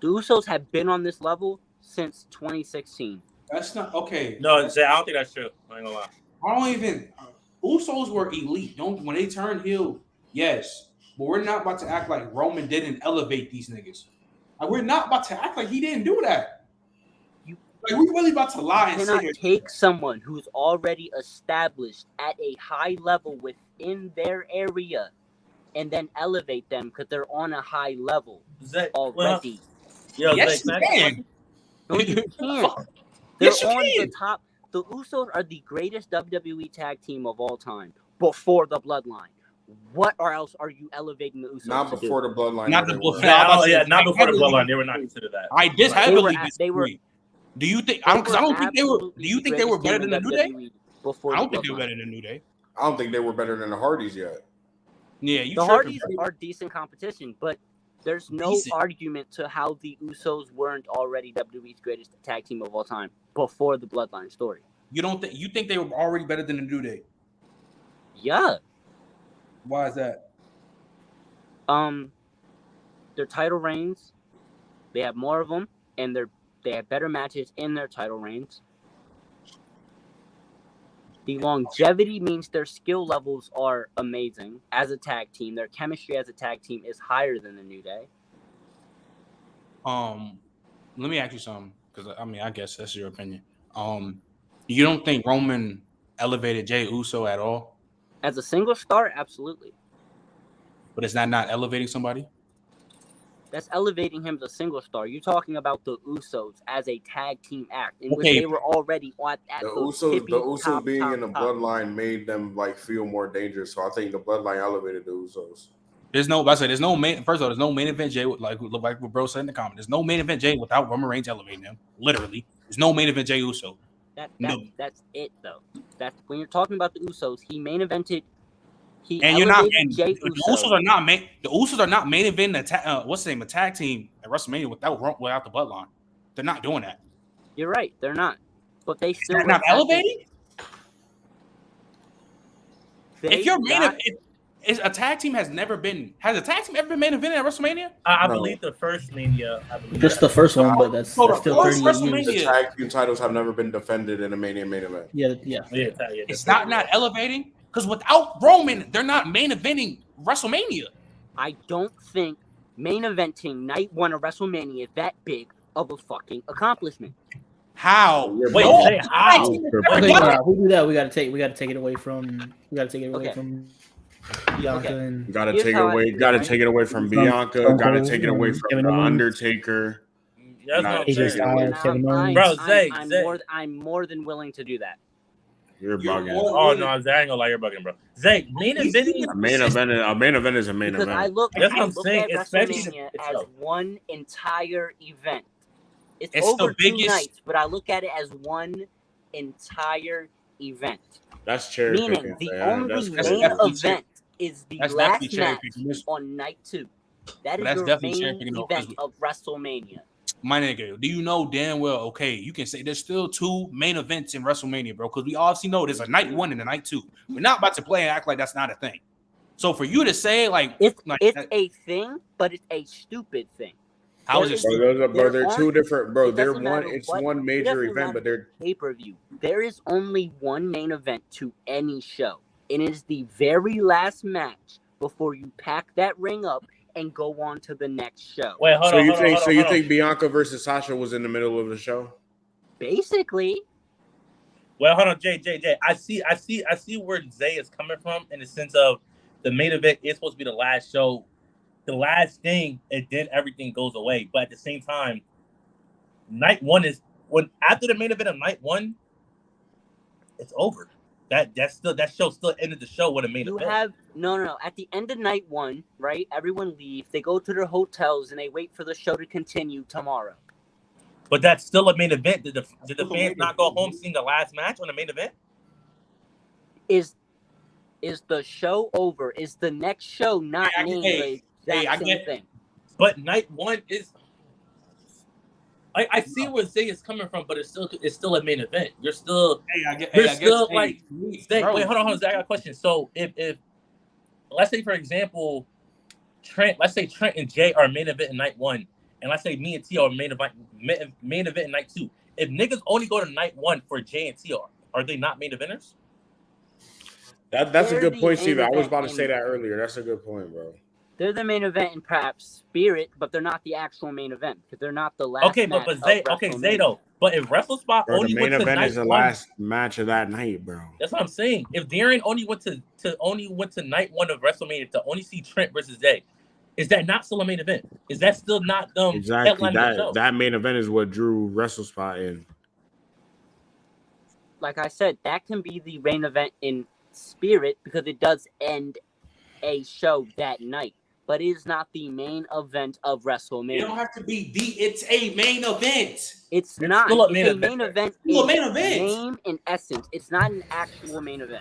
The Usos have been on this level since 2016. That's not okay. No, Zay, I don't think that's true. I ain't gonna lie. I don't even. Usos were elite. When they turned heel, yes. But we're not about to act like Roman didn't elevate these niggas. Like, we're not about to act like he didn't do that. Like, we really about to lie and say cannot take someone who's already established at a high level within their area and then elevate them because they're on a high level already. Yes, you can. No, you can't. They're on the top. The Usos are the greatest WWE tag team of all time before the Bloodline. What else are you elevating the Usos? Not before the Bloodline. Not before the Bloodline. They were not considered that. I just heavily disagree. Do you think? Because I don't think they were. Do you think they were better than the New Day? I don't think they were better than the New Day. I don't think they were better than the Hardys yet. Yeah, the Hardys are decent competition, but there's no argument to how the Usos weren't already WWE's greatest tag team of all time before the Bloodline story. You don't think? You think they were already better than the New Day? Yeah. Why is that? Their title reigns, they have more of them, and they have better matches in their title reigns. The longevity means their skill levels are amazing as a tag team. Their chemistry as a tag team is higher than the New Day. Let me ask you something, because I guess that's your opinion. You don't think Roman elevated Jey Uso at all? As a single star, absolutely. But is that not elevating somebody? That's elevating him as a single star. You're talking about the Usos as a tag team act, in which they were already at the Usos being in the Bloodline made them like feel more dangerous. So I think the Bloodline elevated the Usos. There's no main. First of all, there's no main event Jey like what bro said in the comment. There's no main event Jey without Roman Reigns elevating him. Literally, there's no main event Jey Uso. That's it though. That's when you're talking about the Usos. He main evented. The Usos are not main. The Usos are not main event. What's the name? A tag team at WrestleMania without the Bloodline. They're not doing that. You're right. They're not. But they still not elevating. If you're is a tag team has a tag team ever been main event at WrestleMania? I believe the first Mania. Just the first one, but that's still 30 years. The tag team titles have never been defended in a main event. Yeah. It's not elevating because without Roman, they're not main eventing WrestleMania. I don't think main eventing night one of WrestleMania is that big of a fucking accomplishment. How? Wait, say how? We do that. We gotta take it away from. Bianca and gotta take it away. Gotta take it away from Bianca. Gotta take it away from the Undertaker. I'm more than willing to do that. You're bugging. Oh no, Zay, I ain't gonna lie, you're bugging, bro. Zay, main event is a main event is a main event. I look at WrestleMania as one entire event. It's over the biggest 2 nights, but I look at it as one entire event. That's cherry picking. Meaning the only main event is the last match on night 2. That is your main event of WrestleMania. My nigga, do you know damn well? Okay, you can say there's still 2 main events in WrestleMania, bro. Because we obviously know there's a night 1 and a night 2. We're not about to play and act like that's not a thing. So for you to say it's a thing, but it's a stupid thing. How is it stupid? Bro, they're 2 different. Bro, they're one. It's one major event, but they're pay-per-view. There is only one main event to any show, and it is the very last match before you pack that ring up and go on to the next show. Wait, hold on. You think Bianca versus Sasha was in the middle of the show? Basically. Well, hold on, Jay. I see where Zay is coming from in the sense of the main event is supposed to be the last show, the last thing, and then everything goes away. But at the same time, night 1 is when after the main event of night 1, it's over. That show still ended the show with a main event. No. At the end of night 1, right? Everyone leaves. They go to their hotels and they wait for the show to continue tomorrow. But that's still a main event. Did the fans not go home seeing the last match on the main event? Is the show over? Is the next show not named the same thing? But night 1 is. I see where Zay is coming from, but it's still a main event. You're still. Wait, hold on, Zay, I got a question. So if let's say for example, Trent and Jay are main event in night 1, and let's say me and T are main event in night 2. If niggas only go to night 1 for Jay and T, are they not main eventers? That's a good point, Steve. I was about to say that earlier. That's a good point, bro. They're the main event in perhaps spirit, but they're not the actual main event because they're not the last match of WrestleMania. Zay though. But if WrestleSpot Bro, only the went main to event night is the one, last match of that night, bro. That's what I'm saying. If Darren only went to night one of WrestleMania to only see Trent versus Zay, is that not still a main event? Is that still not exactly headlining the show? That main event is what drew WrestleSpot in. Like I said, that can be the main event in spirit because it does end a show that night, but it is not the main event of WrestleMania. It don't have to be it's a main event. It's not. Still a it's main a event. main event. Still a in main event. Name in essence. It's not an actual main event.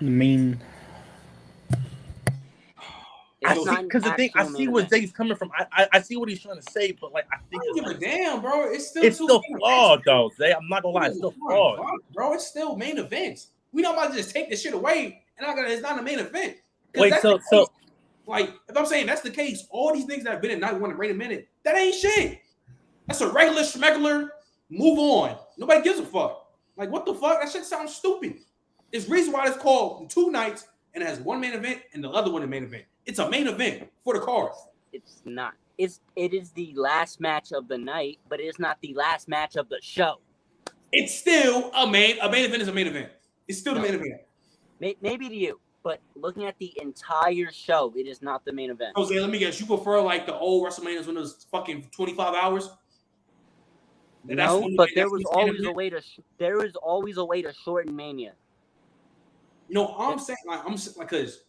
Because the thing, I see where Zay's coming from. I see what he's trying to say, but like I think I don't give a damn, bro. It's still flawed, though. Zay, I'm not gonna lie, it's still flawed, bro. It's still main events. We don't about to just take this shit away and it's not a main event. Wait, so like if I'm saying that's the case, all these things that have been in night one and wait a minute, that ain't shit. That's a regular schmegular. Move on. Nobody gives a fuck. Like what the fuck? That shit sounds stupid. It's reason why it's called 2 nights and it has one main event and the other one a main event. It's a main event for the cards. It's not. It is the last match of the night, but it is not the last match of the show. It's still a main event is a main event. It's still the main event. Maybe to you, but looking at the entire show, it is not the main event. Jose, let me guess. You prefer like the old WrestleManias when it was fucking 25 hours? No, but there was always a way to shorten Mania. No, I'm saying because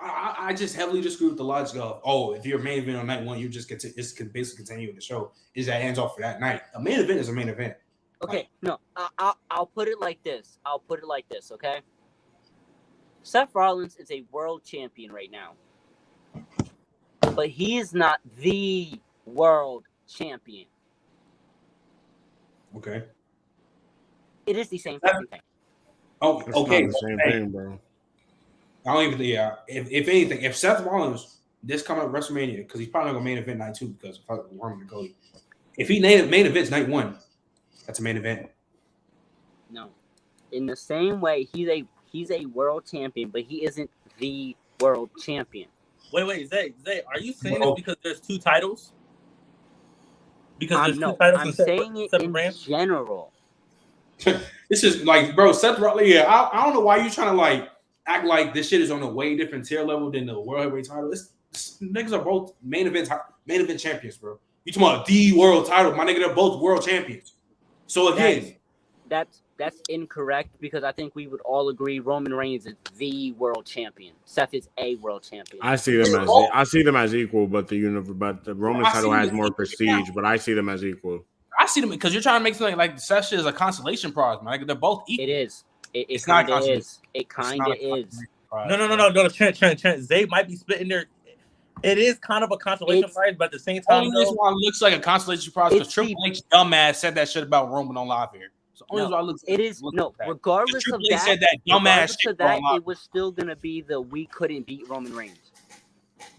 I just heavily disagree with the logic of if you're a main event on night one, you just get to basically continue with the show. Is that ends off for that night? A main event is a main event. Okay, no, I'll put it like this. Okay. Seth Rollins is a world champion right now, but he is not the world champion. Okay. It is the same thing. Oh, it's okay. Not the same thing, bro. I don't even. Yeah. If anything, if Seth Rollins this coming up WrestleMania, because he's probably gonna main event night 2 because of Roman and Cody. If he main events night 1, that's a main event. No, in the same way, he's a world champion, but he isn't the world champion. Wait, Zay, are you saying this because there's 2 titles? Because there's 2 titles. I'm saying it in general. This is like, bro, Seth Rollins. Yeah, I don't know why you trying to like act like this shit is on a way different tier level than the world heavyweight title. This niggas are both main event champions, bro. You talking about the world title? My nigga, they're both world champions. So again, that's incorrect because I think we would all agree Roman Reigns is the world champion. Seth is a world champion. I see them as equal, but the Roman title has more prestige. But I see them as equal. I see them because you're trying to make something like Seth shit is a consolation prize, man. Like, they're both equal. It is. It kind of is. It kind of is. No. Trent. Zay might be spitting there. It is kind of a consolation prize, but at the same time, only reason why it looks like a consolation prize because Triple H dumbass said that shit about Roman on live here. So only reason why it looks. It is no. Regardless of that, said that dumbass shit it was still gonna be we couldn't beat Roman Reigns.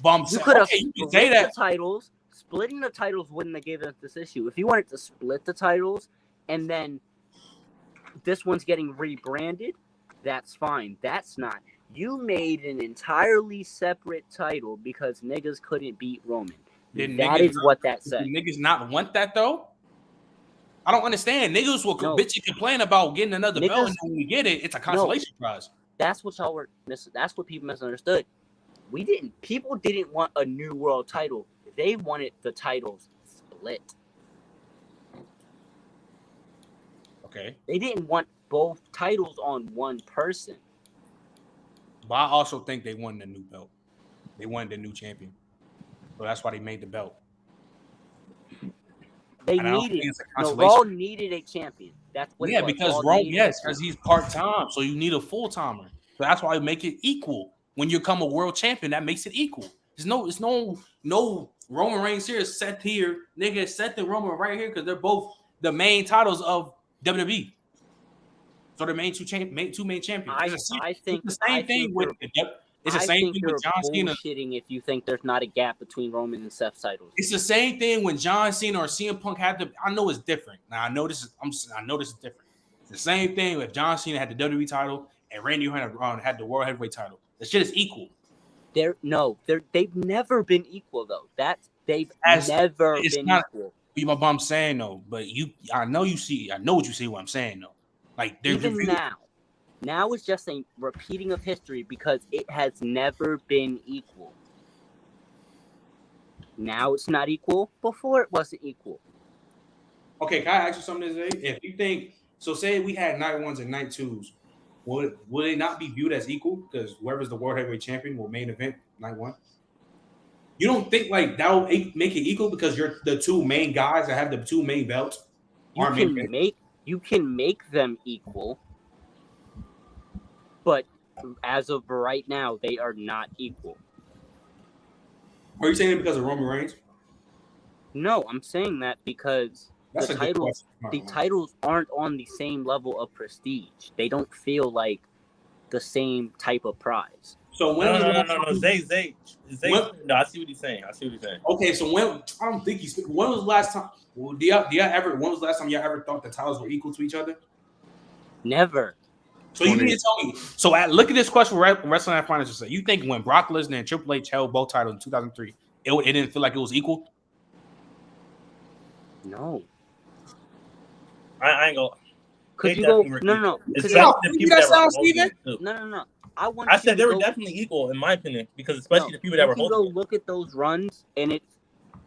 You could have say that titles. Splitting the titles wouldn't have given us this issue. If you wanted to split the titles and then this one's getting rebranded, that's fine. That's not. You made an entirely separate title because niggas couldn't beat Roman. That is what that said. Niggas not want that though? I don't understand. Niggas will bitch and complain about getting another belt, and when we get it, it's a consolation prize. That's what y'all were missing. That's what people misunderstood. People didn't want a new world title. They wanted the titles split. Okay. They didn't want both titles on one person. But I also think they wanted a new belt. They wanted a new champion. So that's why they made the belt. Raw needed a champion. That's what it was. Because he's part-time, so you need a full-timer. So that's why I make it equal. When you become a world champion, that makes it equal. There's no Roman Reigns here, Seth here, nigga, Seth and Roman right here because they're both the main titles of WWE. So the main two main champions. I think it's the same thing with John Cena. Bullshitting if you think there's not a gap between Roman and Seth's titles. It's the same thing when John Cena or CM Punk had the. I know it's different. Now I know this is different. It's the same thing if John Cena had the WWE title and Randy Orton had the World Heavyweight title. The shit is equal. They've never been equal though. They've never been equal. But I'm saying though, but I know what you see what I'm saying though. Like even now it's just a repeating of history because it has never been equal. Now it's not equal. Before it wasn't equal. Okay, can I ask you something today? If you think so, say we had night ones and night twos, would it not be viewed as equal? Because whoever's the world heavyweight champion will main event night one. You don't think like that will make it equal because you're the two main guys that have the two main belts? You can make them equal, but as of right now, they are not equal. Are you saying it because of Roman Reigns? No, I'm saying that because the titles aren't on the same level of prestige. They don't feel like the same type of prize. So when no. Zay. No, I see what he's saying. Okay, so when I don't think he's. When was the last time? Well, when was the last time y'all ever thought the titles were equal to each other? Never. So you need to tell me. So look at this question. Wrestling and Finance say. You think when Brock Lesnar and Triple H held both titles in 2003, it didn't feel like it was equal? No. I ain't gonna. Could you go? No. No. I said they were definitely equal in my opinion because especially the people that were holding. You go look at those runs and it's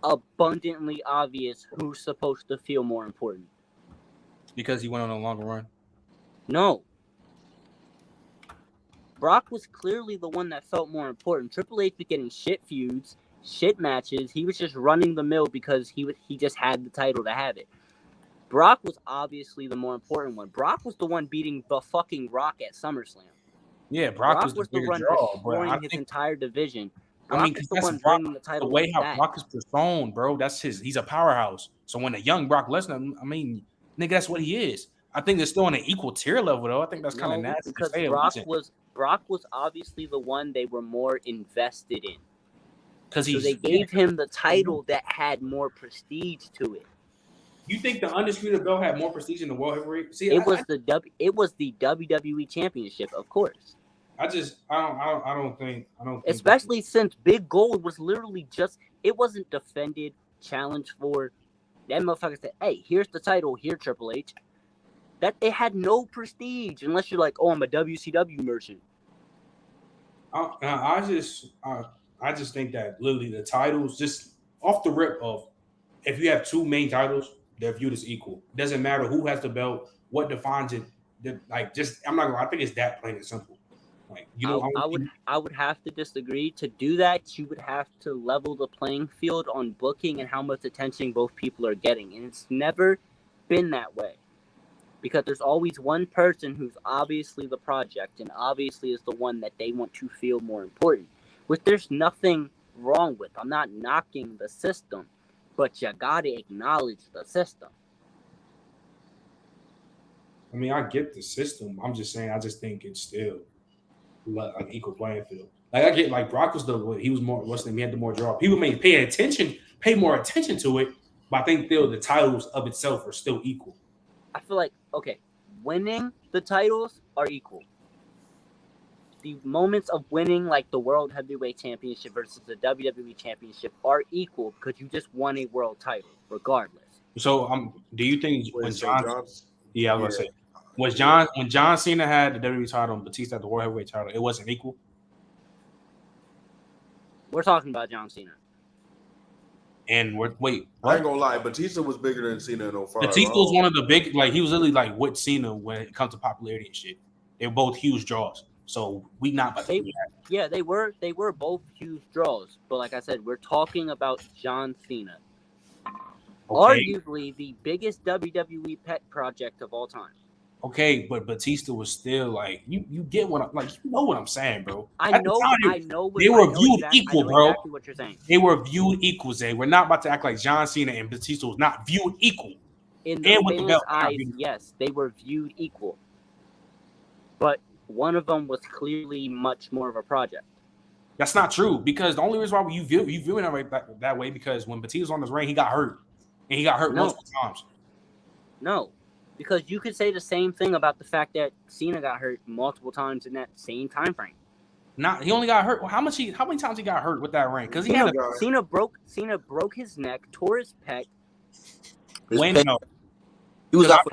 abundantly obvious who's supposed to feel more important. Because he went on a longer run. No. Brock was clearly the one that felt more important. Triple H was getting shit feuds, shit matches. He was just running the mill because he just had the title to have it. Brock was obviously the more important one. Brock was the one beating the fucking Rock at SummerSlam. Yeah, Brock was the one destroying his entire division. Brock is the one bringing the title. The way how Brock is performed, bro, he's a powerhouse. So when a young Brock Lesnar, nigga, that's what he is. I think they're still on an equal tier level, though. I think that's kind of nasty because to say. Brock was obviously the one they were more invested in. So they gave him the title that had more prestige to it. You think the Undisputed Belt had more prestige in the World Heavyweight? See, it was the WWE Championship, of course. I don't think. Especially since Big Gold was literally it wasn't defended, challenged for. That motherfucker said, "Hey, here's the title, here, Triple H." That it had no prestige unless you're like, "Oh, I'm a WCW merchant." I just think that literally the titles, just off the rip of, if you have two main titles, they're viewed as equal. It doesn't matter who has the belt, what defines it. I think it's that plain and simple. Like, I would have to disagree. To do that, you would have to level the playing field on booking and how much attention both people are getting, and it's never been that way. Because there's always one person who's obviously the project and obviously is the one that they want to feel more important, which there's nothing wrong with. I'm not knocking the system, but you gotta acknowledge the system. I mean, I get the system. I'm just saying, I just think it's still like equal playing field. Like, I get, like, Brock was he was more, he had the more draw. People may pay more attention to it, but I think still the titles of itself are still equal. I feel like, okay, winning the titles are equal. The moments of winning, like the World Heavyweight Championship versus the WWE Championship, are equal because you just won a world title, regardless. So, do you think when John? Yeah, I was gonna say, when John Cena had the WWE title and Batista had the World Heavyweight title, it wasn't equal? We're talking about John Cena. And wait, I ain't gonna lie, Batista was bigger than Cena in 05. Batista was one of the big, like, he was literally like with Cena when it comes to popularity and shit. They were both huge draws. So we not about to do that. Yeah, they were both huge draws. But like I said, we're talking about John Cena. Okay. Arguably the biggest WWE pet project of all time. Okay, but Batista was still like, you get what you know what I'm saying, bro. I know. They were viewed equal, bro. Exactly what you're saying. They were viewed equal, Zay. We're not about to act like John Cena and Batista was not viewed equal. In the fans' eyes, yes, they were viewed equal. But one of them was clearly much more of a project. That's not true, because the only reason why you viewing it that way because when Batista was on his reign, he got hurt, and he got hurt multiple times. No. Because you could say the same thing about the fact that Cena got hurt multiple times in that same time frame. He only got hurt. How many times he got hurt with that ring? Because Cena broke his neck, tore his pec. When no, he was out.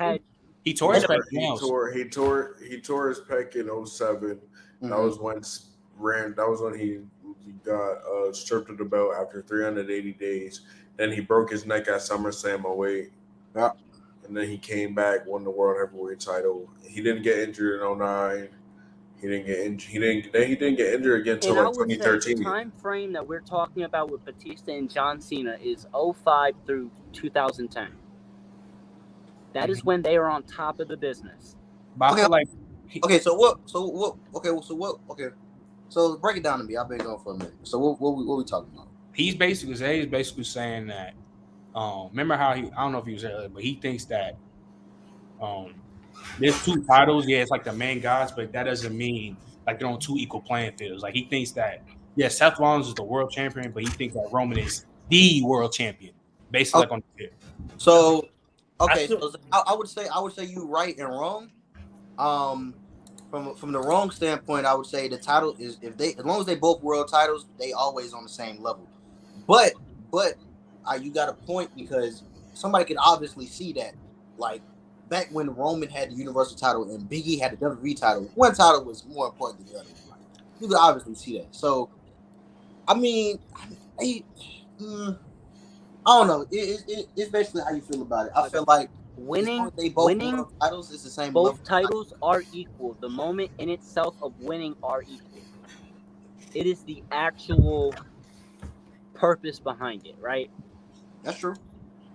He tore his pec. He tore his pec in 07. Mm-hmm. That was when he got stripped of the belt after 380 days. Then he broke his neck at SummerSlam 08. Yeah. And then he came back, won the World Heavyweight title. He didn't get injured in 09. He didn't get injured again until like 2013. The time frame that we're talking about with Batista and John Cena is 05 through 2010. That is when they are on top of the business. So break it down to me. I've been going for a minute. So what we talking about? He's basically saying that. Remember how I don't know if he was there, but he thinks that there's 2 titles. Yeah, it's like the main guys, but that doesn't mean like they're on 2 equal playing fields. Like he thinks that Seth Rollins is the world champion, but he thinks that Roman is the world champion, basically like on the field. So I would say you right and wrong. From the wrong standpoint, I would say the title is as long as they both world titles, they always on the same level. But you got a point because somebody can obviously see that, like back when Roman had the Universal title and Big E had the WWE title, one title was more important than the other. You could obviously see that. So, I mean, I don't know. It's basically how you feel about it. I feel like winning titles is the same. Both titles are equal. The moment in itself of winning are equal. It is the actual purpose behind it, right? That's true.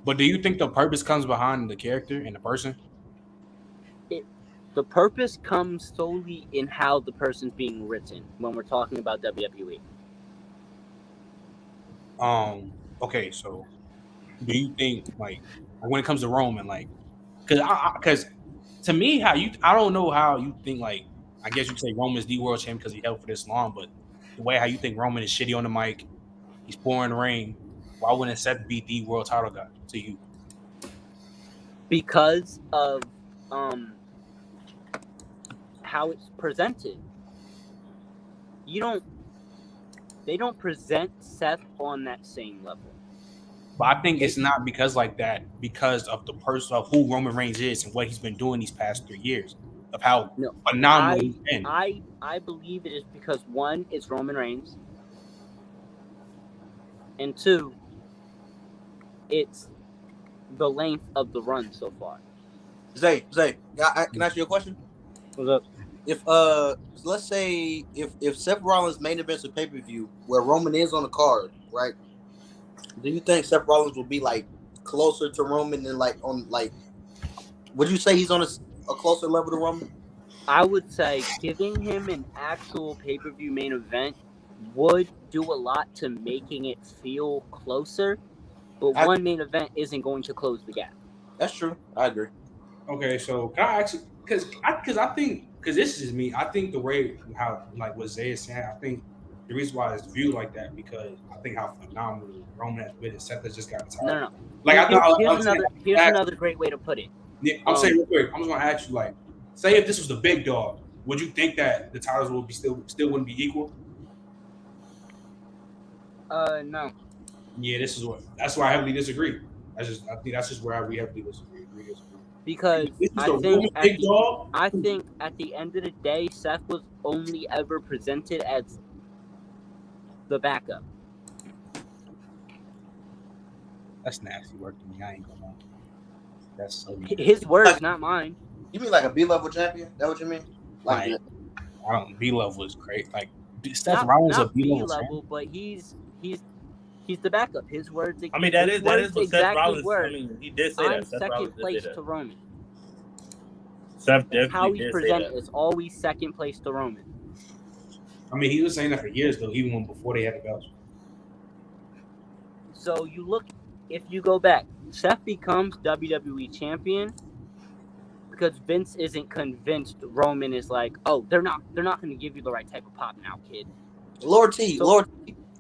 But do you think the purpose comes behind the character and the person? The purpose comes solely in how the person's being written when we're talking about WWE. Okay, so do you think like when it comes to Roman, like, because to me, I don't know how you think, like, I guess you could say Roman's the world champion because he held for this long, but the way how you think Roman is shitty on the mic, he's pouring rain. Why wouldn't Seth be the world title guy to you? Because of how it's presented. They don't present Seth on that same level. But I think it's not because like that, because of the person of who Roman Reigns is and what he's been doing these past 3 years, of how phenomenal he's been. I believe it is because 1, it's Roman Reigns, and 2, it's the length of the run so far. Zay, can I ask you a question? What's up? If let's say if Seth Rollins main events a pay-per-view where Roman is on the card, right? Do you think Seth Rollins will be like closer to Roman than would you say he's on a closer level to Roman? I would say giving him an actual pay-per-view main event would do a lot to making it feel closer, but one main event isn't going to close the gap. That's true. I agree. Okay, so can I actually because this is me. I think the way how like what Zay is saying, I think the reason why it's viewed like that because I think how phenomenal Roman has been. Seth has just got tired. No. Like here's another great way to put it. Yeah, I'm saying real quick. I'm just gonna ask you, like, say if this was the big dog, would you think that the titles would be still wouldn't be equal? No. Yeah, that's why I heavily disagree. I think that's just where we heavily disagree. Because I think at the end of the day, Seth was only ever presented as the backup. That's nasty work to me. I ain't gonna lie. That's so nasty. His words, not mine. You mean like a B-level champion? That what you mean? Like I don't. B-level is great. Like Seth Rollins a B-level, but he's the backup. His words. I mean, that is what Seth Rollins. I mean, he did say I'm that. Seth second Rollins place did to Roman. Seth definitely how he's did presented say that. is always second place to Roman. I mean, he was saying that for years though, even before they had the belts. So you look, if you go back, Seth becomes WWE champion because Vince isn't convinced Roman is like, oh, they're not going to give you the right type of pop now, kid. Lord T,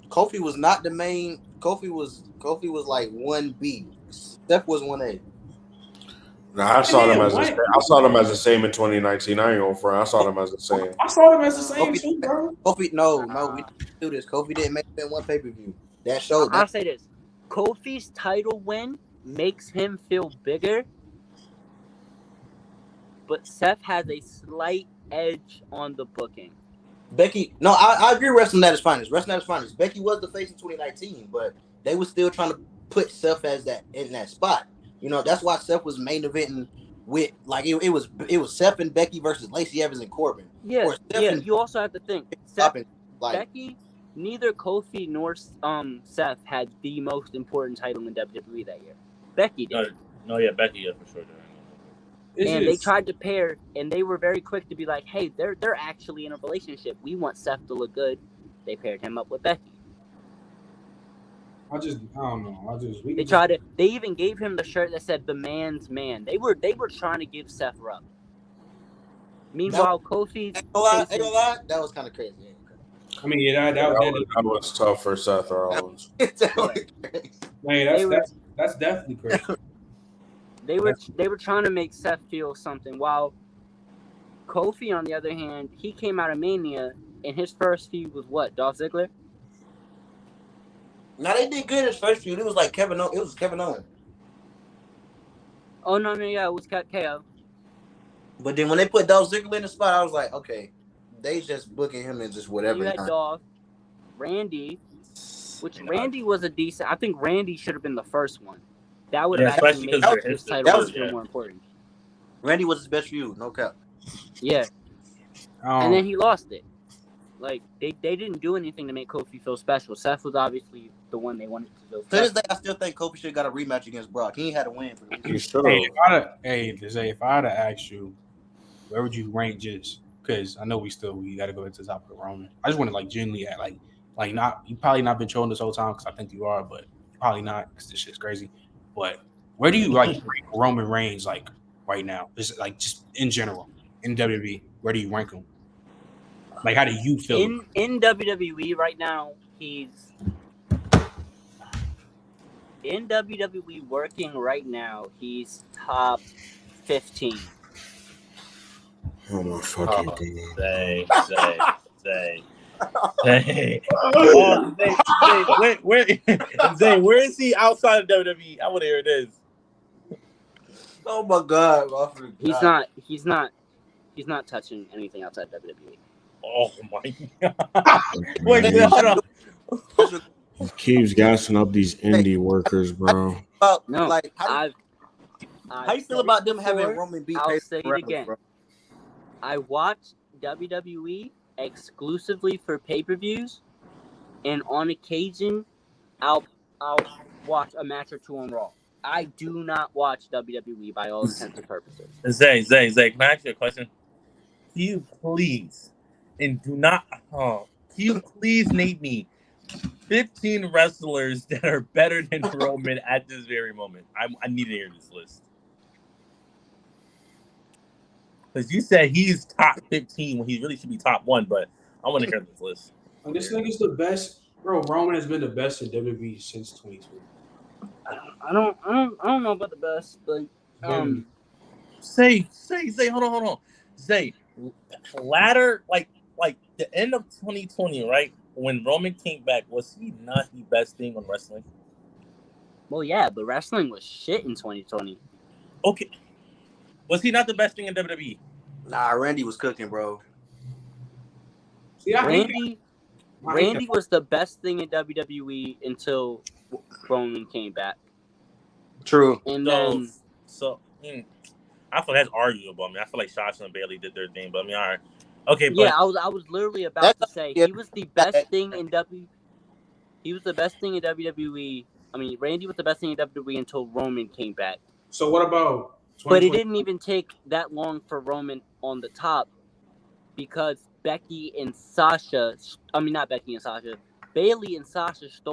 Kofi was not the main. Kofi was like 1B. Steph was 1A. Nah, I saw them as the same in 2019. I ain't gonna front. I saw them as the same. I saw them as the same too, bro. Kofi, no, we didn't do this. Kofi didn't make it in one pay-per-view. That showed. I'll say this: Kofi's title win makes him feel bigger, but Seth has a slight edge on the booking. Becky, no, I agree. Wrestling at its finest. Becky was the face in 2019, but they were still trying to put Seth as that in that spot. You know, that's why Seth was main eventing with it was Seth and Becky versus Lacey Evans and Corbin. Yeah, you also have to think Becky. Neither Kofi nor Seth had the most important title in WWE that year. Becky did. Becky, for sure. They tried to pair, and they were very quick to be like, "Hey, they're actually in a relationship. We want Seth to look good." They paired him up with Becky. I don't know. They even gave him the shirt that said "The Man's Man." They were trying to give Seth rub. Meanwhile, Kofi's ain't gonna lie, that was kind of crazy. I mean, that was tough for Seth Rollins. That's definitely crazy. They were trying to make Seth feel something. While Kofi, on the other hand, he came out of Mania, and his first feud was what? Dolph Ziggler? Now they did good in his first feud. It was like Kevin Owens. It was Kevin Owens. Oh no, it was KO. But then when they put Dolph Ziggler in the spot, I was like, okay, they just booking him and just whatever. You had Dolph, Randy, which Randy was a decent. I think Randy should have been the first one. That would have actually made his title feel more important. Randy was his best feud, no cap. Yeah, and then he lost it. Like they didn't do anything to make Kofi feel special. Seth was obviously the one they wanted to feel special. To this day, I still think Kofi should have got a rematch against Brock. He ain't had a win for the He should have. If I had to ask you, where would you rank just? Because I know we got to go into the topic of Roman. I just want to genuinely act like not. You probably not been trolling this whole time because I think you are, but probably not because this shit's crazy. But where do you rank Roman Reigns right now? Just in general in WWE, where do you rank him? How do you feel in WWE right now? He's in WWE working right now. He's top 15. Oh my fucking god! Say. Where is he outside of WWE? I want to hear this. Oh my god! He's not touching anything outside WWE. Oh my god! Wait, hold on. He keeps gassing up these indie workers, bro. How you feel about them having Roman beat? I'll say it again. Bro. I watch WWE exclusively for pay-per-views, and on occasion, I'll watch a match or two on Raw. I do not watch WWE by all intents and purposes. Zay, can I ask you a question? Can you please, and do not, can you please name me 15 wrestlers that are better than Roman at this very moment? I need to hear this list. Because you said he's top 15 when he really should be top 1, but I want to hear this list. This nigga's the best, bro. Roman has been the best in WWE since 2020. I don't know about the best, but Say, hold on. Say, latter, like the end of 2020, right? When Roman came back, was he not the best thing on wrestling? Well, yeah, but wrestling was shit in 2020. Okay. Was he not the best thing in WWE? Nah, Randy was cooking, bro. See, Randy was the best thing in WWE until Roman came back. True. And I feel that's arguable. I mean, I feel like Sasha and Bailey did their thing, but I mean, all right. Okay, but I was literally about to say he was the best thing in He was the best thing in WWE. I mean, Randy was the best thing in WWE until Roman came back. So what about? But it didn't even take that long for Roman on the top because Bailey and Sasha stole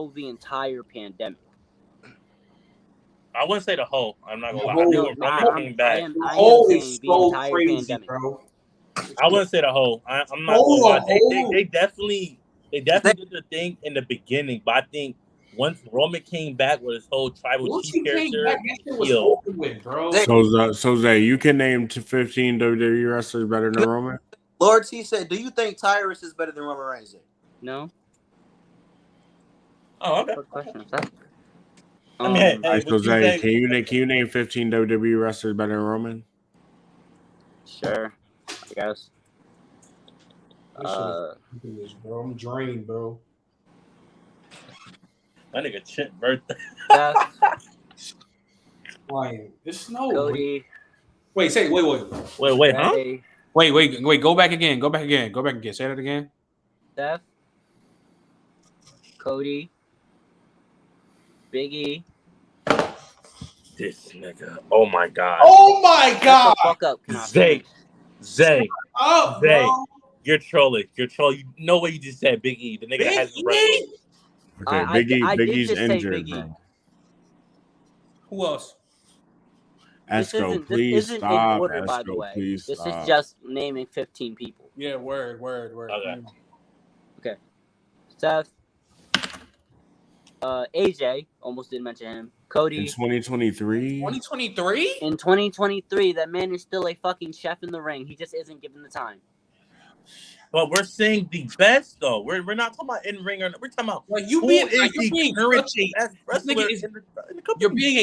the entire pandemic. I wouldn't say the whole. I'm not gonna lie. I think when Roman came back, I am saying the entire crazy, pandemic. Bro. I wouldn't say the whole. I'm not gonna lie. They definitely did the thing in the beginning, but I think once Roman came back with his whole tribal chief character, that shit was over with, bro. So Zay, you can name 15 WWE wrestlers better than Roman? Lord T said, "Do you think Tyrus is better than Roman Reigns?" No. Oh, okay. What question is that? I mean, hey, so Zay, can you name 15 WWE wrestlers better than Roman? Sure, I guess. Bro, I'm drained, bro. That nigga Trent birthday. Why? There's no Cody. Wait, say wait, huh? Wait, go back again. Say that again. Steph, Cody, Big E. This nigga. Oh my god. Shut the fuck up. Zay. Oh, bro. You're trolling. No way you just said Big E. The nigga that hasn't wrestled. Okay, Big E's injured, bro. Who else? Esco, please stop. This isn't in order, by the way. This is just naming 15 people. Yeah, word. Okay. Seth. AJ, almost didn't mention him. Cody. In 2023? 2023? In 2023, that man is still a fucking chef in the ring. He just isn't given the time. But we're saying the best, though. We're not talking about in ring. We're talking about you're being an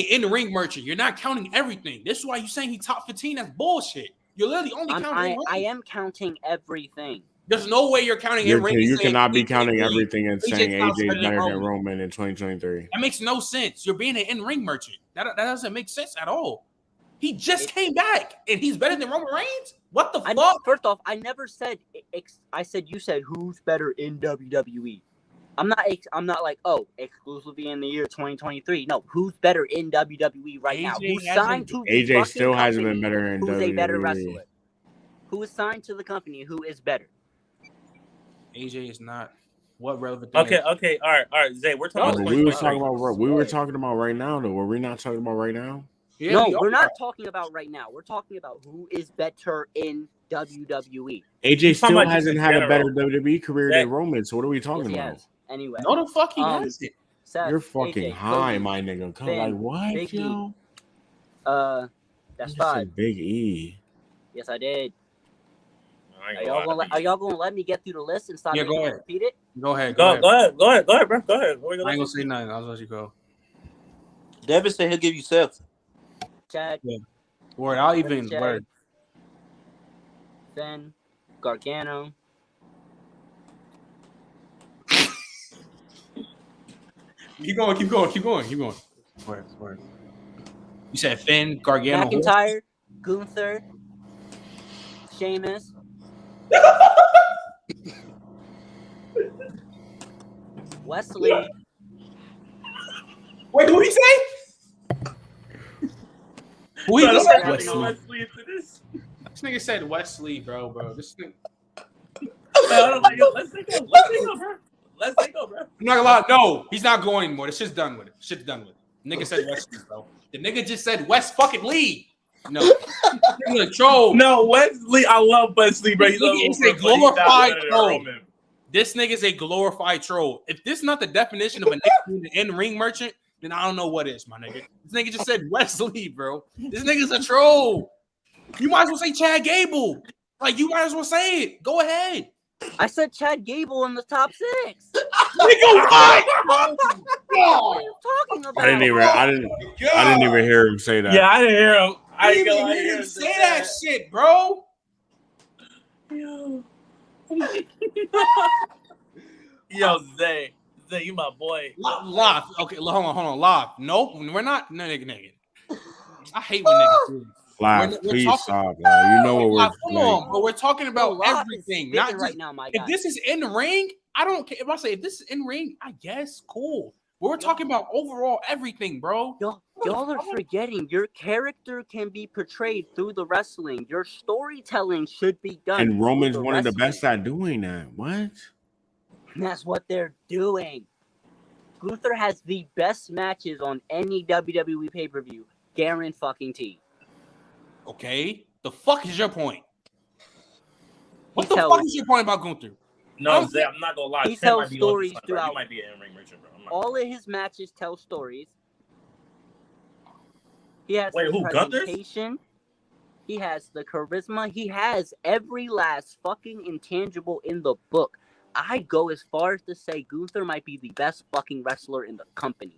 in-ring merchant. You're not counting everything. This is why you're saying he top 15. That's bullshit. You're literally only counting. I am counting everything. There's no way you're counting in-ring. You cannot be counting everything and saying AJ is better than Roman in 2023. That makes no sense. You're being an in-ring merchant. That doesn't make sense at all. He just came back, and he's better than Roman Reigns? What the fuck? First off, I never said. I said you said who's better in WWE. I'm not like exclusively in the year 2023. No, who's better in WWE right now? Who's signed to the AJ still hasn't been better in WWE. Who's a better wrestler? Who is signed to the company? Who is better? AJ is not. What relevant? Okay. All right. Zay, we're talking. We were talking about right now, though. Were we not talking about right now? Yeah, no, we're not talking about right now. We're talking about who is better in WWE. AJ still hasn't had a better WWE career than Roman. So what are we talking about? Anyway, no, the fuck he hasn't. You're fucking AJ, high, my nigga. Come like what, Big yo? E. That's 5. Big E. Yes, I did. Are y'all gonna let me get through the list and stop? Yeah, go ahead. Repeat it. Go ahead, bro. Go ahead. I ain't gonna say nothing. I'll let you go. Devin said he'll give you Seth. Chad. Yeah. Word. I'll even word. Finn, Gargano. Keep going. Word. You said Finn, Gargano, McIntyre, Gunther, Sheamus. Wesley. Wait, who did he say? Who did he say? Wesley into this? This nigga said Wesley, bro. This thing. Let's take go, bro. I'm not gonna lie. No, he's not going anymore. This shit's done with it. Nigga said Wesley, bro. The nigga just said West fucking Lee. No, he's a troll. No, Wesley. I love Wesley, bro. He's a glorified troll. This nigga's a glorified troll. If this is not the definition of an in-ring merchant, then I don't know what is, my nigga. This nigga just said Wesley, bro. This nigga's a troll. You might as well say Chad Gable. Like, you might as well say it. Go ahead. I said Chad Gable in the top 6. Nigga, what? What are you talking about? I didn't even hear him say that. Yeah, I didn't hear him. I didn't even hear him say that shit, bro. Yo, Zay, you my boy. Live. Okay, hold on. Live. Nope, we're not. No, nigga. I hate when niggas do this. Live, please stop, man. You know what we're doing. But we're talking about everything. Not just, right now, my guy. If this is in the ring, I don't care. If this is in ring, I guess cool. But we're talking about overall everything, bro. Y'all are forgetting your character can be portrayed through the wrestling. Your storytelling should be done. And Roman's one of the best at doing that. What? And that's what they're doing. Gunther has the best matches on any WWE pay-per-view. Guaranteed. Okay. The fuck is your point? What the fuck is your point about Gunther? No, Zay, I'm not gonna lie. He Trent tells might be stories on throughout. You might be an in-ring merchant, bro. All of his matches tell stories. He has Wait, the who, Gunther's? presentation. He has the charisma. He has every last fucking intangible in the book. I go as far as to say Gunther might be the best fucking wrestler in the company.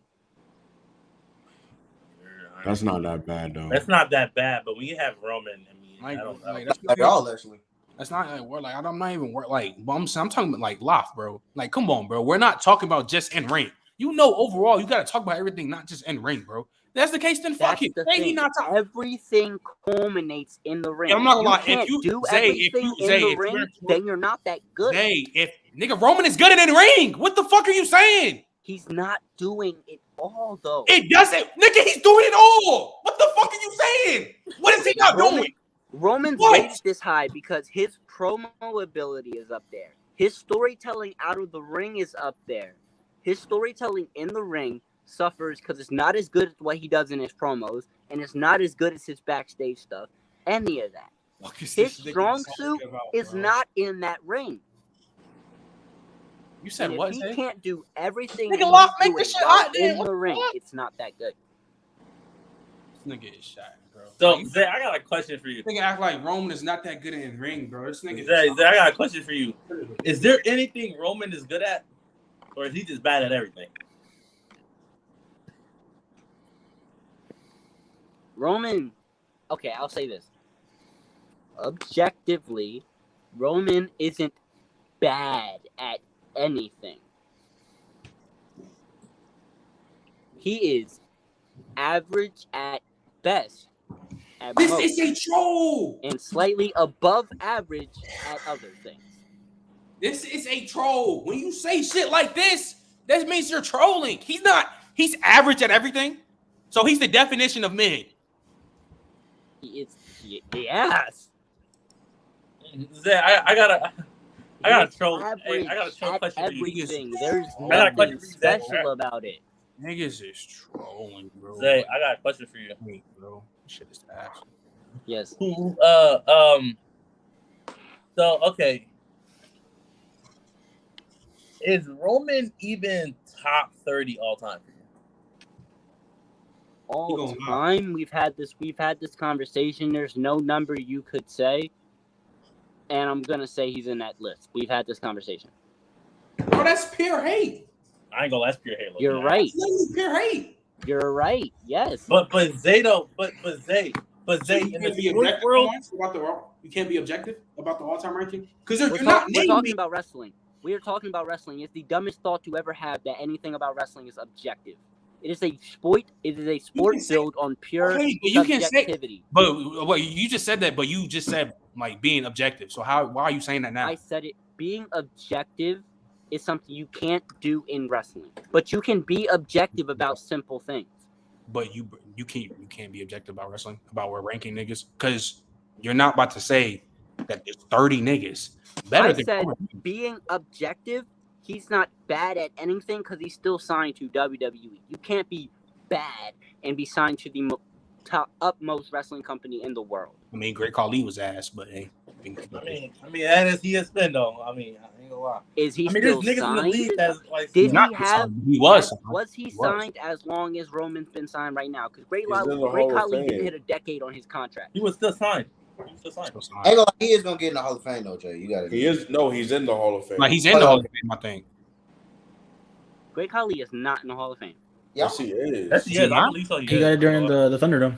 That's not that bad, though. That's not that bad, but when you have Roman, I mean, Like, I don't that's Not at all, actually. That's not like I'm not even like. But I'm talking about like Loft, bro. Like, come on, bro. We're not talking about just in ring. You know, overall, you got to talk about everything, not just in ring, bro. That's the case. Then fuck it. Everything culminates in the ring. Yeah, I'm not gonna lie. Can't If you do Zay, everything in the ring, then you're not that good. Zay, if nigga Roman is good in ring, what the fuck are you saying? He's not doing it all, though. It doesn't, nigga. He's doing it all. What the fuck are you saying? What is he not doing? Roman's rated this high because his promo ability is up there. His storytelling out of the ring is up there. His storytelling in the ring suffers because it's not as good as what he does in his promos, and it's not as good as his backstage stuff. Any of that. His strong suit is not in that ring. You said and what? If he can't do everything make this shit hot, in the ring, it's not that good. This nigga is shot, bro. So, Zay, I got a question for you. Nigga act like Roman is not that good in ring, bro. This nigga. Zay, I got a question for you. Is there anything Roman is good at, or is he just bad at everything? Roman, okay, I'll say this. Objectively, Roman isn't bad at anything. He is average at best. At this most, is a troll. And slightly above average at other things. This is a troll. When you say shit like this, that means you're trolling. He's not. He's average at everything. So he's the definition of mid. Yes. Zay, I got a troll. I got a troll question for you. There's nothing special about it. Niggas is trolling, bro. Zay, I got a question for you. Wait, bro. This shit is ass. Yes. So okay. Is Roman even top 30 all time? All time, we've had this conversation. There's no number you could say, and I'm gonna say he's in that list. We've had this conversation. Bro, that's pure hate. I ain't gonna that's pure hate. You're right. That's pure hate. You're right. Yes. But Zay though, but Zay, so in the sports world, you can't be objective about the all-time ranking because we're talking about wrestling. We are talking about wrestling. It's the dumbest thought to ever have that anything about wrestling is objective. It is a sport. It is a sport built on pure subjectivity. But you just said that. But you just said like being objective. So why are you saying that now? I said it. Being objective is something you can't do in wrestling, but you can be objective about simple things. But you can't be objective about wrestling, about we're ranking niggas, because you're not about to say that there's 30 niggas better I than said being objective. He's not bad at anything because he's still signed to WWE. You can't be bad and be signed to the upmost wrestling company in the world. I mean, Great Khali was ass, but hey. I mean, that is ESPN though. I mean, I ain't gonna lie. Is he still there's niggas signed? in the league that's like. Did he have? He was. Was he signed as long as Roman's been signed right now? Because Great Khali didn't hit a decade on his contract. He was still signed. I ain't gonna lie, he is gonna get in the Hall of Fame though, Jay. You got it. He's in the Hall of Fame. Like, he's in the Hall of Fame, I think. Great Khali is not in the Hall of Fame. Yes, he is. Yes, he is. I believe so. He got it during the Thunderdome.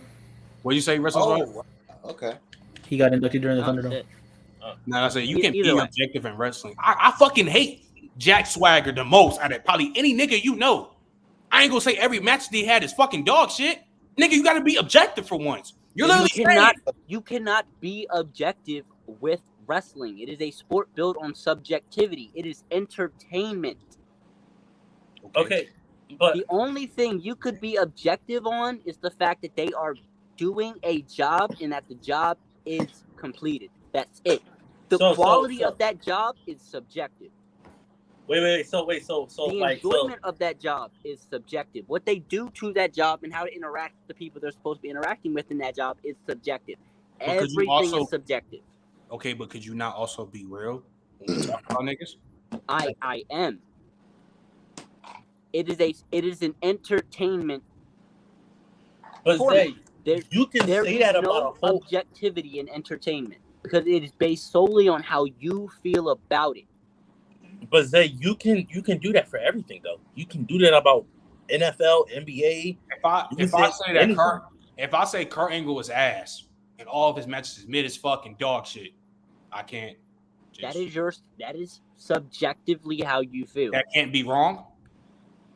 What did you say, wrestling? Okay. He got inducted during the Thunderdome. No, I said you can be objective in wrestling. I fucking hate Jack Swagger the most out of probably any nigga you know. I ain't gonna say every match they had is fucking dog shit. Nigga, you gotta be objective for once. You cannot be objective with wrestling. It is a sport built on subjectivity. It is entertainment. Okay, but the only thing you could be objective on is the fact that they are doing a job and that the job is completed. That's it. The quality of that job is subjective. Wait. So the enjoyment of that job is subjective. What they do to that job and how to interact with the people they're supposed to be interacting with in that job is subjective. Everything is subjective. Okay, but could you not also be real when we talk about niggas? I am. It is an entertainment. But Zay, you can there say is that no about a whole objectivity in entertainment because it is based solely on how you feel about it. But Zay, you can do that for everything though. You can do that about NFL, NBA. If I say Kurt Angle is ass and all of his matches is mid as fucking dog shit, I can't. That is subjectively how you feel. That can't be wrong.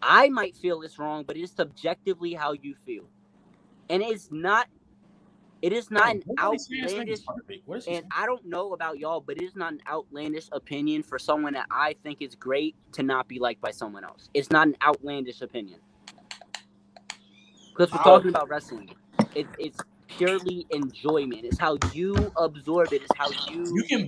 I might feel it's wrong, but it's subjectively how you feel, and it is not an outlandish. And I don't know about y'all, but it is not an outlandish opinion for someone that I think is great to not be liked by someone else. It's not an outlandish opinion because we're talking about wrestling. It's purely enjoyment. It's how you absorb it. It's how you can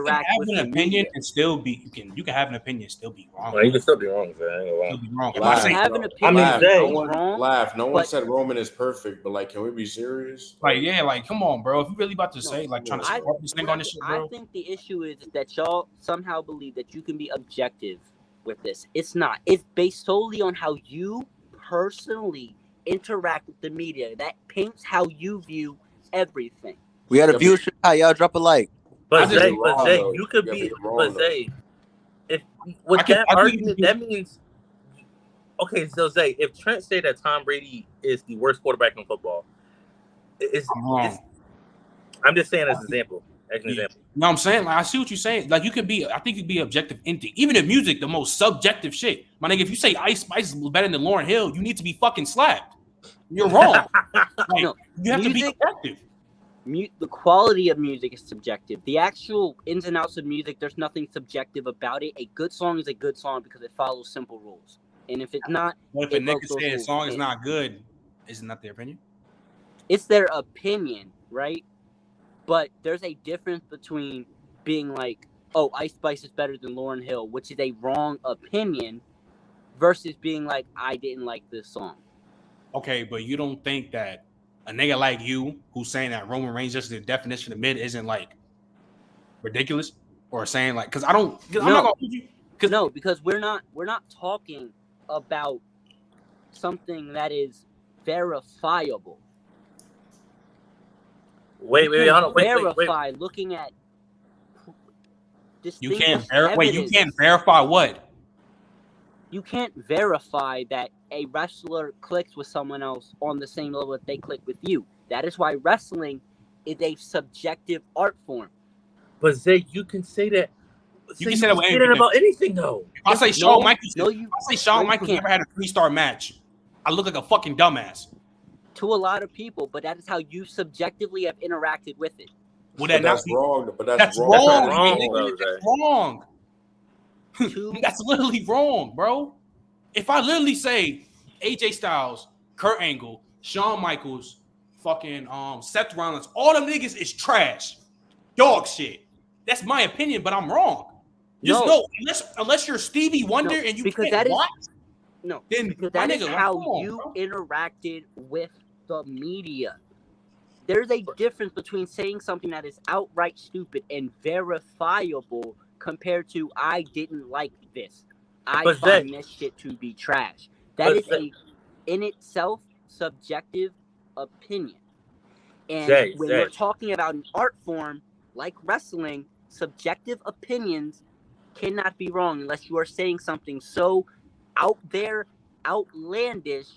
have an opinion and still be you can have an opinion and still be wrong. Well, you can still be wrong, man. If I have an opinion, no one said Roman is perfect, but like, can we be serious? Like, yeah, like, come on, bro. If you really about to say, like, trying to support this thing on this shit, bro. I think the issue is that y'all somehow believe that you can be objective with this. It's not. It's based solely on how you personally interact with the media. That paints how you view everything. We had a viewership. Y'all drop a like. But Zay, you could be. But Zay, if with that argument, that means. Okay, so Zay, if Trent said that Tom Brady is the worst quarterback in football, I'm just saying as an example. No, I'm saying, like, I see what you're saying. Like, you could be, I think you could be objective into even in music, the most subjective shit. My nigga, if you say Ice Spice is better than Lauryn Hill, you need to be fucking slapped. You're wrong. Like, no, you have to be objective. The quality of music is subjective. The actual ins and outs of music, there's nothing subjective about it. A good song is a good song because it follows simple rules. And if it's not, well, if a nigga say a song is not good, isn't that their opinion? It's their opinion, right? But there's a difference between being like, oh, Ice Spice is better than Lauryn Hill, which is a wrong opinion, versus being like, I didn't like this song. Okay, but you don't think that a nigga like you who's saying that Roman Reigns just the definition of mid isn't like ridiculous? Or saying like, because I don't, I'm not gonna you. No, because we're not talking about something that is verifiable. Wait, hold on. Verify looking at. You can't you can't verify what? You can't verify that a wrestler clicks with someone else on the same level that they click with you. That is why wrestling is a subjective art form. But Zay, you can say that. You can say that about anything, though. If I say Shawn Michaels, never had a 3-star match, I look like a fucking dumbass. To a lot of people, but that is how you subjectively have interacted with it. Well, that's wrong. But that's wrong. That's wrong. That's literally wrong, bro. If I literally say AJ Styles, Kurt Angle, Shawn Michaels, fucking Seth Rollins, all them niggas is trash, dog shit. That's my opinion, but I'm wrong. Just know, unless you're Stevie Wonder and you can't watch. Then because that is how you interacted with the media. There's a difference between saying something that is outright stupid and verifiable compared to I didn't like this. I find this shit to be trash. That is in itself subjective opinion. And when we're talking about an art form like wrestling, subjective opinions cannot be wrong unless you are saying something so out there, outlandish.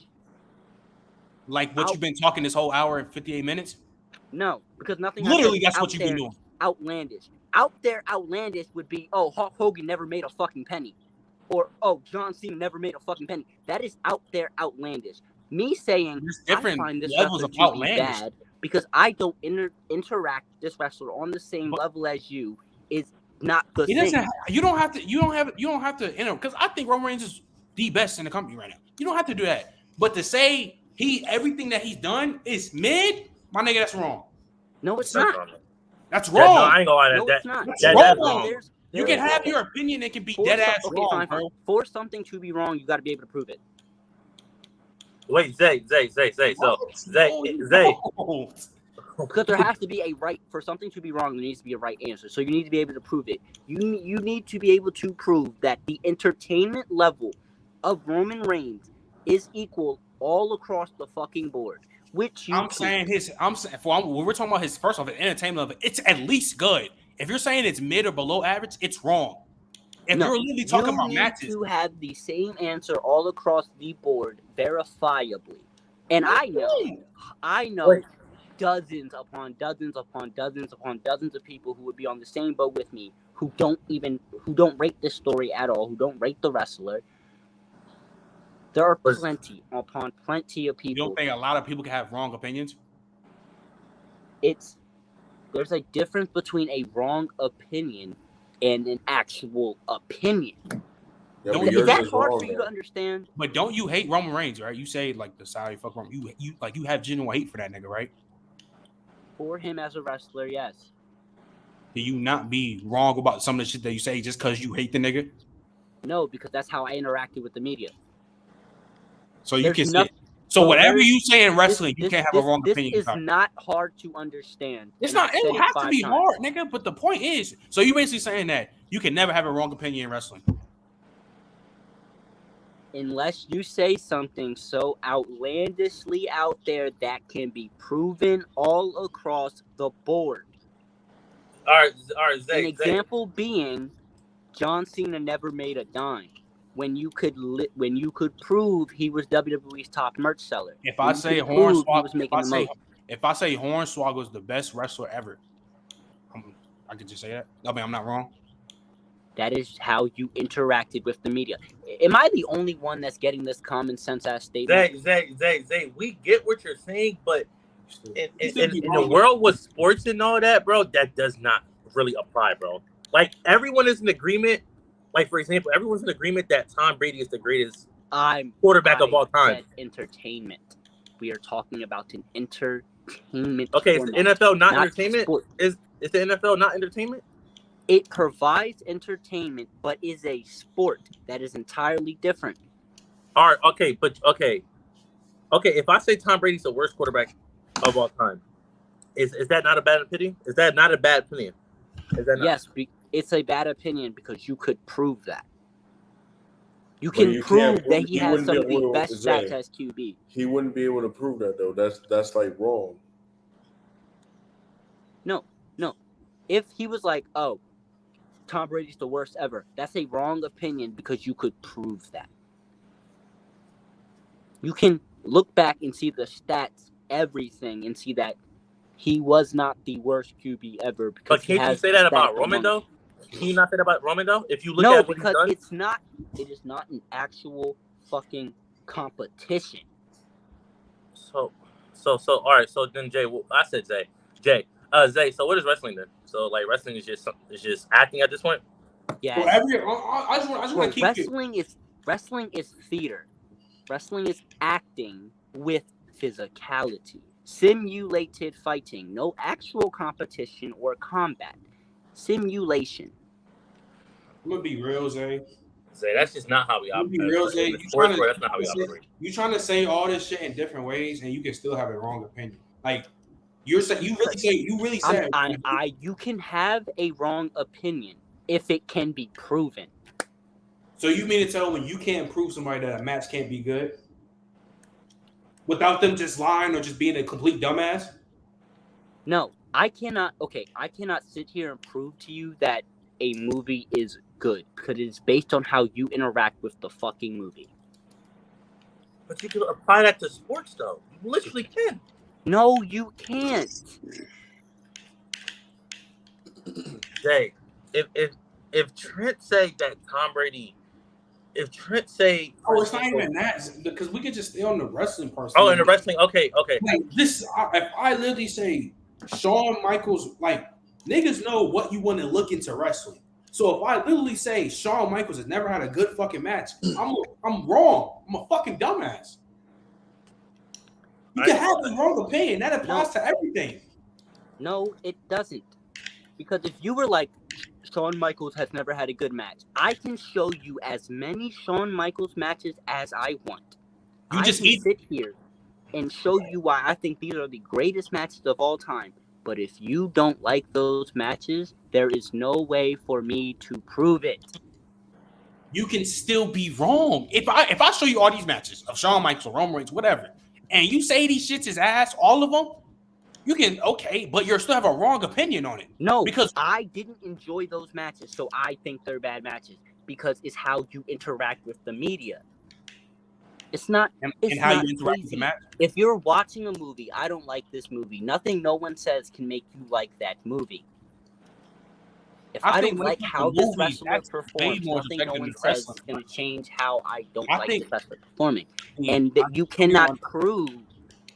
Like what you've been talking this whole hour and 58 minutes? No, because nothing. Literally, that's what you've been doing. Outlandish. Out there, outlandish would be, oh, Hulk Hogan never made a fucking penny. Or, oh, John Cena never made a fucking penny. That is out there, outlandish. Me saying, there's different I find this levels of outlandish. bad because I don't interact with this wrestler on the same level as you is not the same. You don't have to enter, because I think Roman Reigns is the best in the company right now. You don't have to do that. But to say everything that he's done is mid, my nigga, that's wrong. No, it's not. That's wrong. No, I ain't gonna lie. No, it's not. That's wrong. You can have your opinion. It can be dead ass wrong, fine. bro. For something to be wrong, you got to be able to prove it. Wait, Zay. So, Zay. Because there has to be a right for something to be wrong. There needs to be a right answer. So you need to be able to prove it. You need to be able to prove that the entertainment level of Roman Reigns is equal all across the fucking board. Which you when we're talking about his first off, his entertainment level, it's at least good. If you're saying it's mid or below average, it's wrong. If you're literally talking about matches, you need to have the same answer all across the board, verifiably. And I know dozens upon dozens upon dozens upon dozens of people who would be on the same boat with me who don't rate this story at all, who don't rate the wrestler. There are plenty upon plenty of people. You don't think a lot of people can have wrong opinions? There's a difference between a wrong opinion and an actual opinion. Yeah, is that hard for you to understand? But don't you hate Roman Reigns, right? You say like the Saudi fuck Roman. You have genuine hate for that nigga, right? For him as a wrestler, yes. Do you not be wrong about some of the shit that you say just because you hate the nigga? No, because that's how I interacted with the media. So you can say. So whatever you say in wrestling, you can't have a wrong opinion. This is not hard to understand. It's not. It don't have to be hard, nigga. But the point is, so you basically saying that you can never have a wrong opinion in wrestling, unless you say something so outlandishly out there that can be proven all across the board. All right, Zay. An example being, John Cena never made a dime. When you could prove he was WWE's top merch seller. If I say Hornswoggle is the best wrestler ever, I could just say that. I mean, I'm not wrong. That is how you interacted with the media. Am I the only one that's getting this common sense ass statement? Zay, we get what you're saying, but in the world with sports and all that, bro, that does not really apply, bro. Like, everyone is in agreement. Like, for example, everyone's in agreement that Tom Brady is the greatest quarterback of all time. Entertainment. We are talking about an entertainment. Okay, is the NFL not entertainment? Is the NFL not entertainment? It provides entertainment, but is a sport that is entirely different. All right, okay. If I say Tom Brady's the worst quarterback of all time, is that not a bad opinion? Is that not a bad opinion? Is that not? Yes. It's a bad opinion because you could prove that. You can prove that he has some of the best stats as QB. He wouldn't be able to prove that though. That's like wrong. No. If he was like, oh, Tom Brady's the worst ever, that's a wrong opinion because you could prove that. You can look back and see the stats, everything, and see that he was not the worst QB ever. But can't you say that about Roman though? Can you not say that about Roman though? If you look at what he's done? It is not an actual fucking competition. So all right. So then Jay, I said Zay. Zay. So what is wrestling then? So like wrestling is just acting at this point. Yeah. I just want to keep wrestling is theater. Wrestling is acting with physicality, simulated fighting, no actual competition or combat. Simulation. I'm gonna be real, Zay. That's just not how we operate. Real, Zay. That's not how we operate. You trying to say all this shit in different ways, and you can still have a wrong opinion. Like you really say. You can have a wrong opinion if it can be proven. So you mean to tell me you can't prove somebody that a match can't be good without them just lying or just being a complete dumbass? No. I cannot sit here and prove to you that a movie is good because it's based on how you interact with the fucking movie. But you can apply that to sports, though. You literally can. No, you can't. Jay, if Trent say that Tom Brady, it's not even that because we could just stay on the wrestling part. Oh, in the wrestling, okay. Like this, if I literally say Shawn Michaels, like niggas know what you want to look into wrestling. So if I literally say Shawn Michaels has never had a good fucking match, I'm wrong. I'm a fucking dumbass. You can have the wrong opinion. That applies to everything. No, it doesn't. Because if you were like, Shawn Michaels has never had a good match, I can show you as many Shawn Michaels matches as I want. You just sit here. and show you why I think these are the greatest matches of all time. But if you don't like those matches, there is no way for me to prove it. You can still be wrong. If I show you all these matches of Shawn Michaels, Roman Reigns, whatever, and you say these shits is ass, all of them, you can, okay, but you still have a wrong opinion on it. No, because I didn't enjoy those matches, so I think they're bad matches because it's how you interact with the media. It's not. It's how not you interact with the match. If you're watching a movie, I don't like this movie. Nothing no one says can make you like that movie. If I don't like how this wrestler performs, nothing no one says is going to change how I don't like this wrestler performing. And that you cannot prove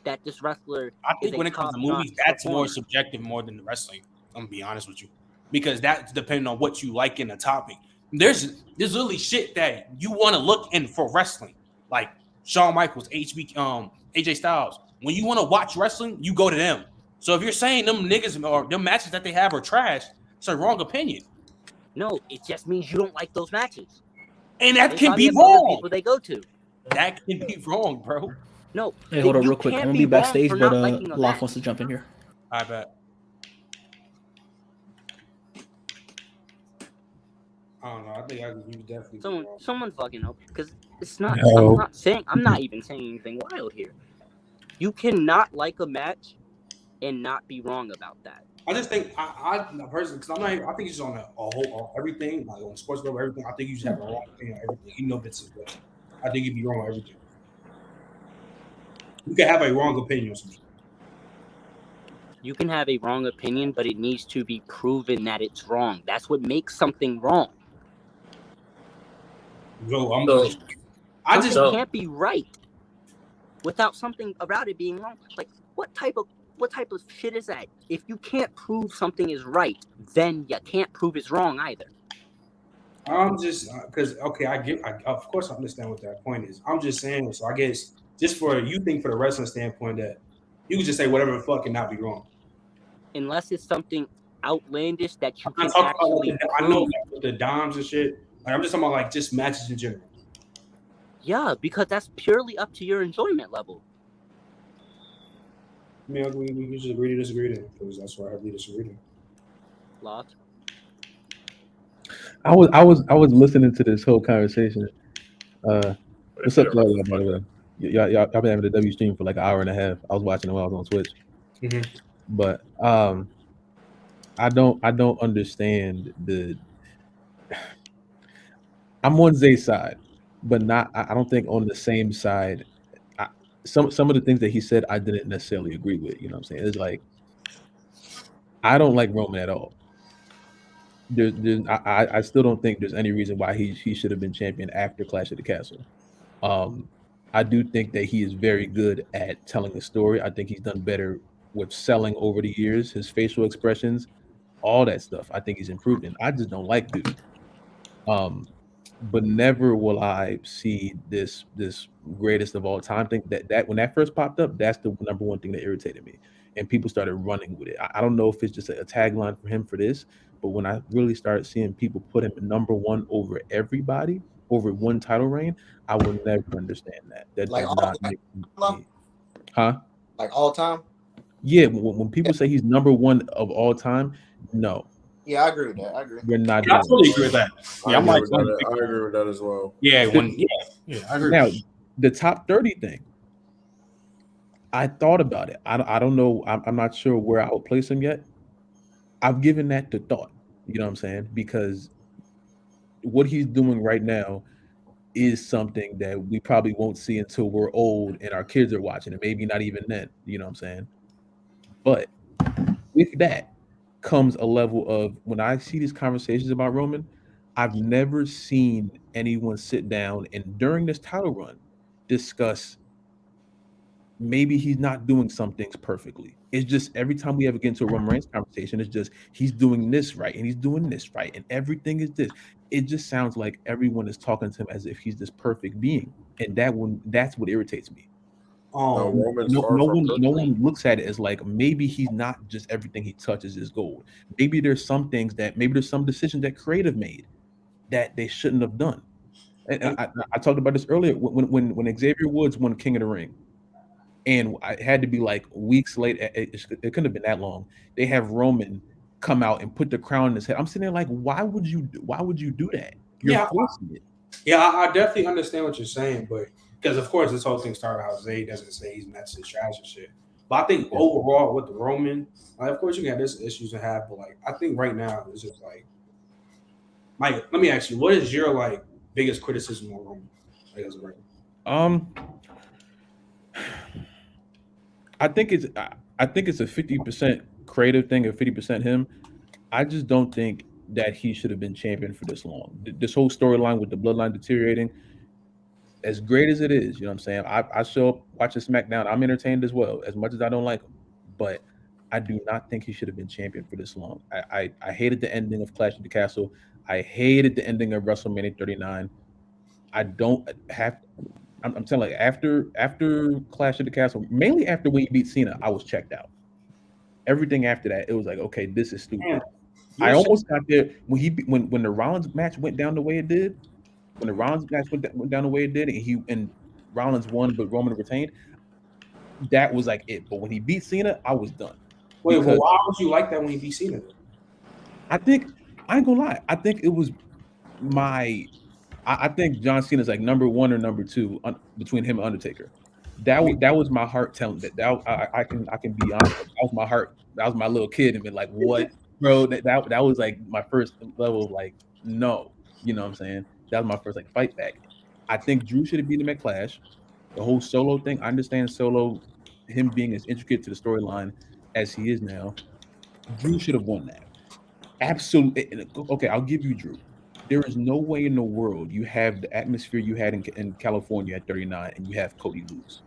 that this wrestler. I think when it comes to movies, that's more subjective more than the wrestling. I'm gonna be honest with you, because that's depending on what you like in the topic. There's literally shit that you want to look in for wrestling, like Shawn Michaels, AJ Styles. When you want to watch wrestling, you go to them. So if you're saying them niggas or them matches that they have are trash, it's a wrong opinion. No, it just means you don't like those matches, and that can be wrong. People they go to. That can be wrong, bro. No. Hey, hold on real quick. I'm gonna be backstage, but Loft wants to jump in here. I bet. I don't know. I think you definitely. Someone fucking help, because it's not. No. I'm not even saying anything wild here. You cannot like a match and not be wrong about that. I just think I personally, because I'm not. I think it's on a whole everything, like on sports level, everything. I think you should have a wrong opinion on everything, even though it's good. I think you'd be wrong on everything. You can have a wrong opinion on something. You can have a wrong opinion, but it needs to be proven that it's wrong. That's what makes something wrong. I just can't be right without something about it being wrong. Like what type of shit is that? If you can't prove something is right, then you can't prove it's wrong either. I'm just because of course I understand what that point is. I'm just saying, so I guess just for the wrestling standpoint, that you can just say whatever the fuck and not be wrong. Unless it's something outlandish that you can actually prove. I know the dimes and shit. Like, I'm just talking about like just matches in general. Yeah, because that's purely up to your enjoyment level. I mean, we just agree to disagree then, because that's why we disagree then. Lot. I was listening to this whole conversation. What's up, y'all? By the way, y'all been having the W stream for like an hour and a half. I was watching it while I was on Twitch. Mm-hmm. But I don't understand the. I'm on Zay's side, but I don't think on the same side. Some of the things that he said I didn't necessarily agree with. You know what I'm saying? It's like I don't like Roman at all. I still don't think there's any reason why he should have been champion after Clash of the Castle. I do think that he is very good at telling a story. I think he's done better with selling over the years, his facial expressions, all that stuff. I think he's improved in. I just don't like dude. But never will I see this greatest of all time thing. That when that first popped up, that's the number one thing that irritated me. And people started running with it. I don't know if it's just a tagline for him for this, but when I really started seeing people put him number one over everybody, over one title reign, I will never understand that. That like does not make me. Huh? Like all time? Yeah, when people say he's number one of all time, no. Yeah, I agree with that. I agree. We're not. I totally agree with that. Yeah, I agree with that as well. Yeah, I agree. Now, the top 30 thing, I thought about it. I don't know. I'm not sure where I would place him yet. I've given that to thought. You know what I'm saying? Because what he's doing right now is something that we probably won't see until we're old and our kids are watching it. Maybe not even then. You know what I'm saying? But with that comes a level of when I see these conversations about Roman, I've never seen anyone sit down and during this title run discuss maybe he's not doing some things perfectly. It's just every time we ever get into a Roman Reigns conversation, it's just he's doing this right and he's doing this right and everything is this. It just sounds like everyone is talking to him as if he's this perfect being, and that's what irritates me. No one looks at it as like maybe he's not just everything he touches is gold. Maybe there's some decisions that creative made that they shouldn't have done. And I talked about this earlier when Xavier Woods won King of the Ring. and it had to be like weeks later. It couldn't have been that long. They have Roman come out and put the crown in his head. I'm sitting there like, why would you do that? You're forcing it. Yeah, I definitely understand what you're saying, but because of course this whole thing started how Zay doesn't say he's matched his trash and shit. But I think overall with the Roman, of course you can have this issues to have, but like I think right now it's just like, Mike, let me ask you, what is your like biggest criticism on Roman? Like as a regular? I think it's a 50% creative thing and 50% him. I just don't think that he should have been champion for this long. This whole storyline with the bloodline deteriorating, as great as it is, you know what I'm saying? I show up watching SmackDown. I'm entertained as well, as much as I don't like him. But I do not think he should have been champion for this long. I hated the ending of Clash of the Castle. I hated the ending of WrestleMania 39. I don't have. I'm telling you, after Clash of the Castle, mainly after when he beat Cena, I was checked out. Everything after that, it was like, okay, this is stupid. I almost got there when the Rollins match went down the way it did. When the Rollins match went down the way it did, and Rollins won, but Roman retained. That was like it. But when he beat Cena, I was done. Wait, well, why would you like that when he beat Cena? I ain't gonna lie. I think it was I think John Cena's like number 1 or number 2 between him and Undertaker. That was my heart telling that. I can be honest. That was my heart. That was my little kid and been like, what, bro? That was like my first level of like, no, you know what I'm saying? That was my first like fight back. I think Drew should have beat him at Clash. The whole Solo thing. I understand Solo, him being as intricate to the storyline as he is now. Drew should have won that. Absolutely. Okay, I'll give you Drew. There is no way in the world you have the atmosphere you had in California at 39 and you have Cody lose.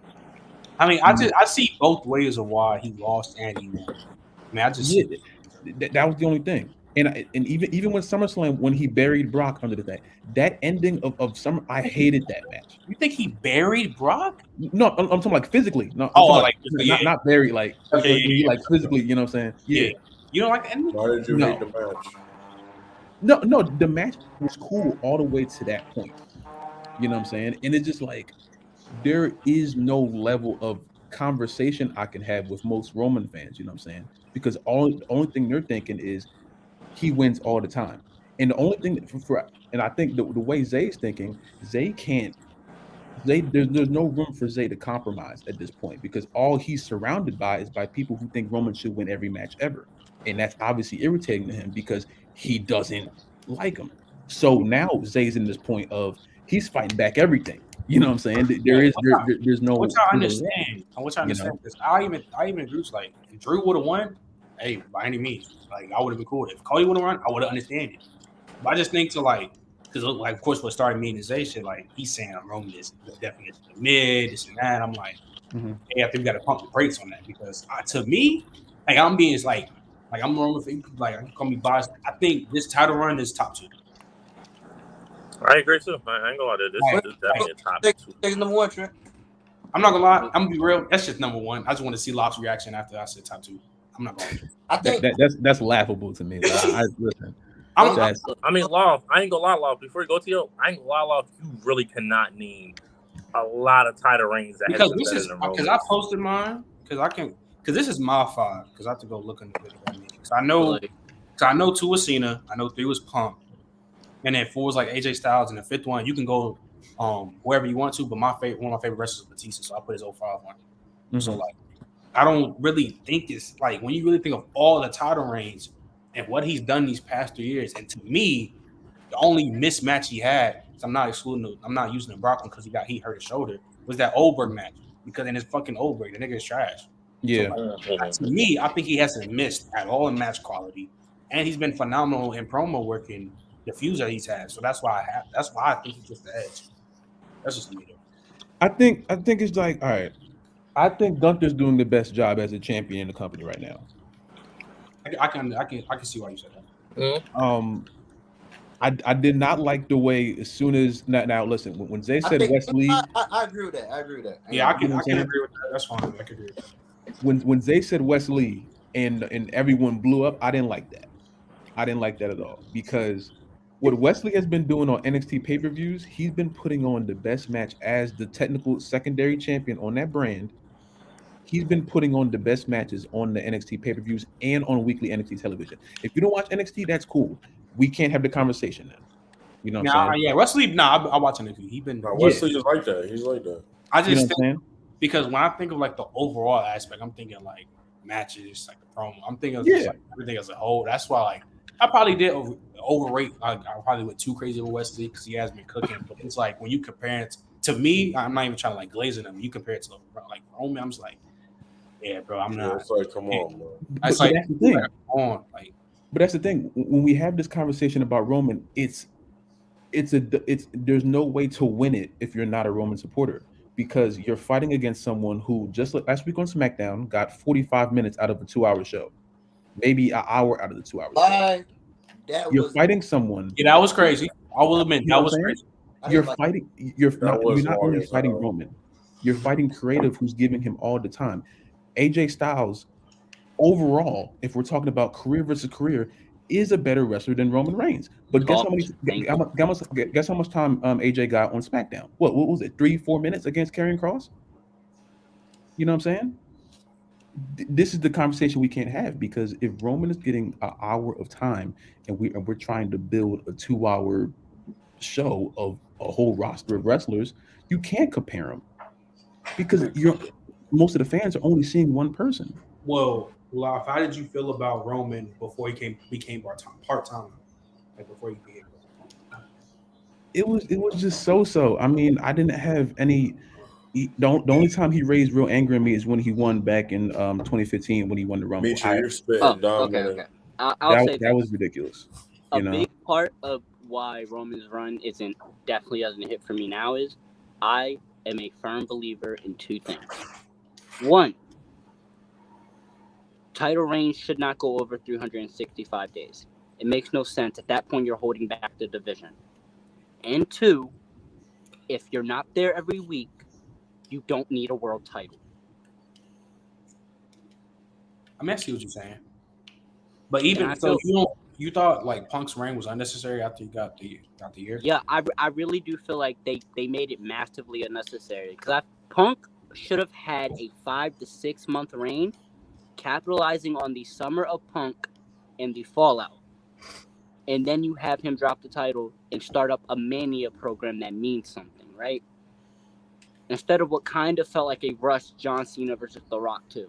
I mean, I see both ways of why he lost and he won. I mean, I just that was the only thing. And even when SummerSlam, when he buried Brock under the thing, that ending of Summer, I hated that match. You think he buried Brock? No, I'm talking like physically. No, not buried, like like physically. You know what I'm saying? Yeah. You don't like the ending? Why did you hate the match? No, the match was cool all the way to that point. You know what I'm saying? And it's just like there is no level of conversation I can have with most Roman fans. You know what I'm saying? Because the only thing they're thinking is he wins all the time. And the only thing and I think the way Zay's thinking, there's no room for Zay to compromise at this point because all he's surrounded by is by people who think Roman should win every match ever. And that's obviously irritating to him because he doesn't like him. So now Zay's in this point of he's fighting back everything. You know what I'm saying? There's no. Which I understand. Because I even agree. Like if Drew would have won, hey, by any means, like I would have been cool. If Cody would have won, I would have understood it. But I just think because like of course what started me and Zay shit, like he's saying Roman is the definition of mid, this and that. I'm like, hey, I think we got to pump the brakes on that because to me, like I'm being like I'm Roman, like I can call me biased. I think this title run is top 2. I agree too. I ain't gonna lie, this is definitely a top 2. Take number 1, Trent. I'm not gonna lie. I'm gonna be real. That's just number 1. I just want to see Lop's reaction after I said top 2. I'm not going. I think that's laughable to me. Listen. I mean, Law. I ain't gonna lie, Law. Before you go to you, I ain't gonna lie, Law. You really cannot name a lot of title reigns that because this is because I posted mine because this is my 5 because I have to go look in the video. Because I know 2 was Cena, I know 3 was Punk, and then 4 was like AJ Styles, and the 5th one you can go wherever you want to. But one of my favorite wrestlers is Batista, so I put his 05 one. Mm-hmm. So like, I don't really think it's like when you really think of all the title reigns and what he's done these past 3 years. And to me, the only mismatch he had, I'm not using the Brock one because he hurt his shoulder, was that Oldberg match. Because in his fucking Oldberg, the nigga is trash. Yeah. So like, to me, I think he hasn't missed at all in match quality, and he's been phenomenal in promo working the feuds that he's had. So that's why I think he's just the edge. That's just me though. I think it's like, all right. I think Gunther's doing the best job as a champion in the company right now. I can see why you said that. Mm-hmm. I did not like the way as soon as now listen when Zay said Wesley. I agree with that. Yeah, I can agree with that. That's fine. I can agree with that. When Zay said Wesley and everyone blew up, I didn't like that. I didn't like that at all because what Wesley has been doing on NXT pay-per-views, he's been putting on the best match as the technical secondary champion on that brand He's been putting on the best matches on the NXT pay-per-views and on weekly NXT television. If you don't watch NXT, that's cool. We can't have the conversation then. You know what I'm saying? Yeah, Wesley. I watch NXT. He been. Wesley is like that. He's like that. I just think because when I think of like the overall aspect, I'm thinking like matches, like the promo. I'm thinking of just like everything as a whole. That's why like I probably did overrate. I probably went too crazy with Wesley because he has been cooking. But it's like when you compare it to me, I'm not even trying to like glaze it. When you compare it to like Roman, I'm just like, yeah, bro, I'm not. It's like, come on, bro. That's the thing. But that's the thing. When we have this conversation about Roman, there's no way to win it if you're not a Roman supporter, because you're fighting against someone who just like last week on SmackDown got 45 minutes out of a 2-hour show, maybe an hour out of the 2 hours. You're fighting someone. Yeah, that was crazy. I will admit that was crazy. You're fighting. You're not only fighting Roman. You're fighting creative, who's giving him all the time. AJ Styles, overall, if we're talking about career versus career, is a better wrestler than Roman Reigns. But guess how much time AJ got on SmackDown? What was it? 3-4 minutes against Karrion Kross? You know what I'm saying? This is the conversation we can't have, because if Roman is getting an hour of time and we're trying to build a 2-hour show of a whole roster of wrestlers, you can't compare them, because most of the fans are only seeing one person. Whoa. Love, how did you feel about Roman before he became part-time? Like before he became It was just so. I mean, I didn't have any. The only time he raised real anger in me is when he won back in 2015 when he won the Rumble. Okay. That was ridiculous. A big part of why Roman's run definitely doesn't hit for me now is I am a firm believer in two things. One, title reigns should not go over 365 days. It makes no sense. At that point, you're holding back the division. And two, if you're not there every week, you don't need a world title. I mean, I see what you're saying. But even so, you thought like Punk's reign was unnecessary after you got the year? Yeah, I really do feel like they made it massively unnecessary, because Punk should have had a 5 to 6 month reign, capitalizing on the summer of Punk and the fallout. And then you have him drop the title and start up a Mania program that means something, right? Instead of what kind of felt like a rush John Cena versus The Rock 2.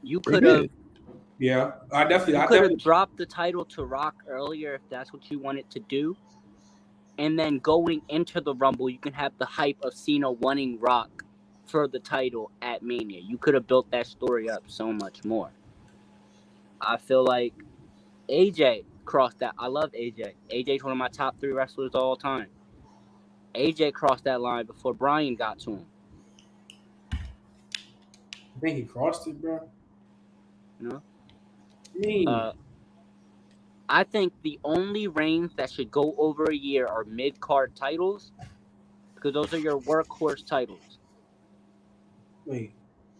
You could have... Yeah, I definitely could have dropped the title to Rock earlier if that's what you wanted to do. And then going into the Rumble, you can have the hype of Cena wanting Rock for the title at Mania. You could have built that story up so much more. I feel like AJ crossed that. I love AJ. AJ's one of my top 3 wrestlers of all time. AJ crossed that line before Bryan got to him. I think he crossed it, bro. No. I think the only reigns that should go over a year are mid-card titles, because those are your workhorse titles. Wait.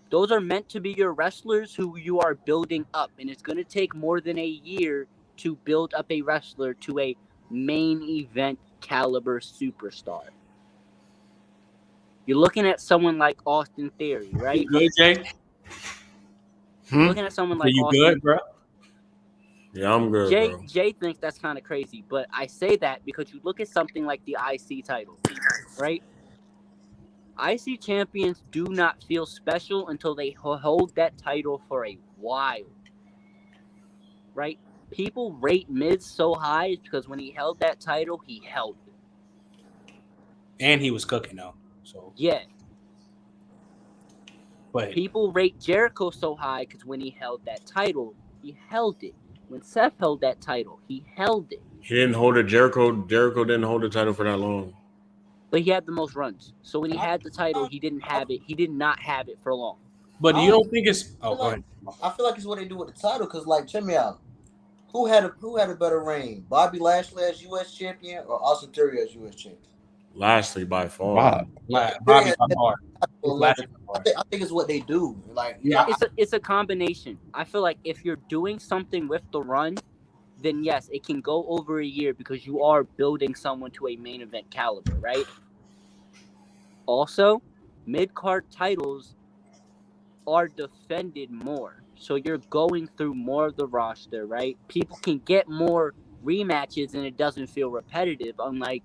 Those are meant to be your wrestlers who you are building up, and it's going to take more than a year to build up a wrestler to a main event caliber superstar. You're looking at someone like Austin Theory, right? You good, Jay? You're looking at someone like you Austin. good, bro? Yeah, I'm good, bro. Jay thinks that's kind of crazy, but I say that because you look at something like the IC title, right? IC champions do not feel special until they hold that title for a while, right? People rate Miz so high because when he held that title, he held it. And he was cooking, though. So yeah. But people rate Jericho so high because when he held that title, he held it. When Seth held that title, he held it. He didn't hold it. Jericho didn't hold the title for that long. But he had the most runs. So when he had the title, he didn't have it. He did not have it for long. But you don't think it's... Oh, go ahead. I feel like it's what they do with the title, because, like, check me out. Who had a better reign? Bobby Lashley as U.S. champion or Austin Theory as U.S. champion? Lashley by far. Bobby by far. I think it's what they do. Like, yeah, it's a combination. I feel like if you're doing something with the run, then yes, it can go over a year because you are building someone to a main event caliber, right? Also, mid-card titles are defended more. So you're going through more of the roster, right? People can get more rematches and it doesn't feel repetitive, unlike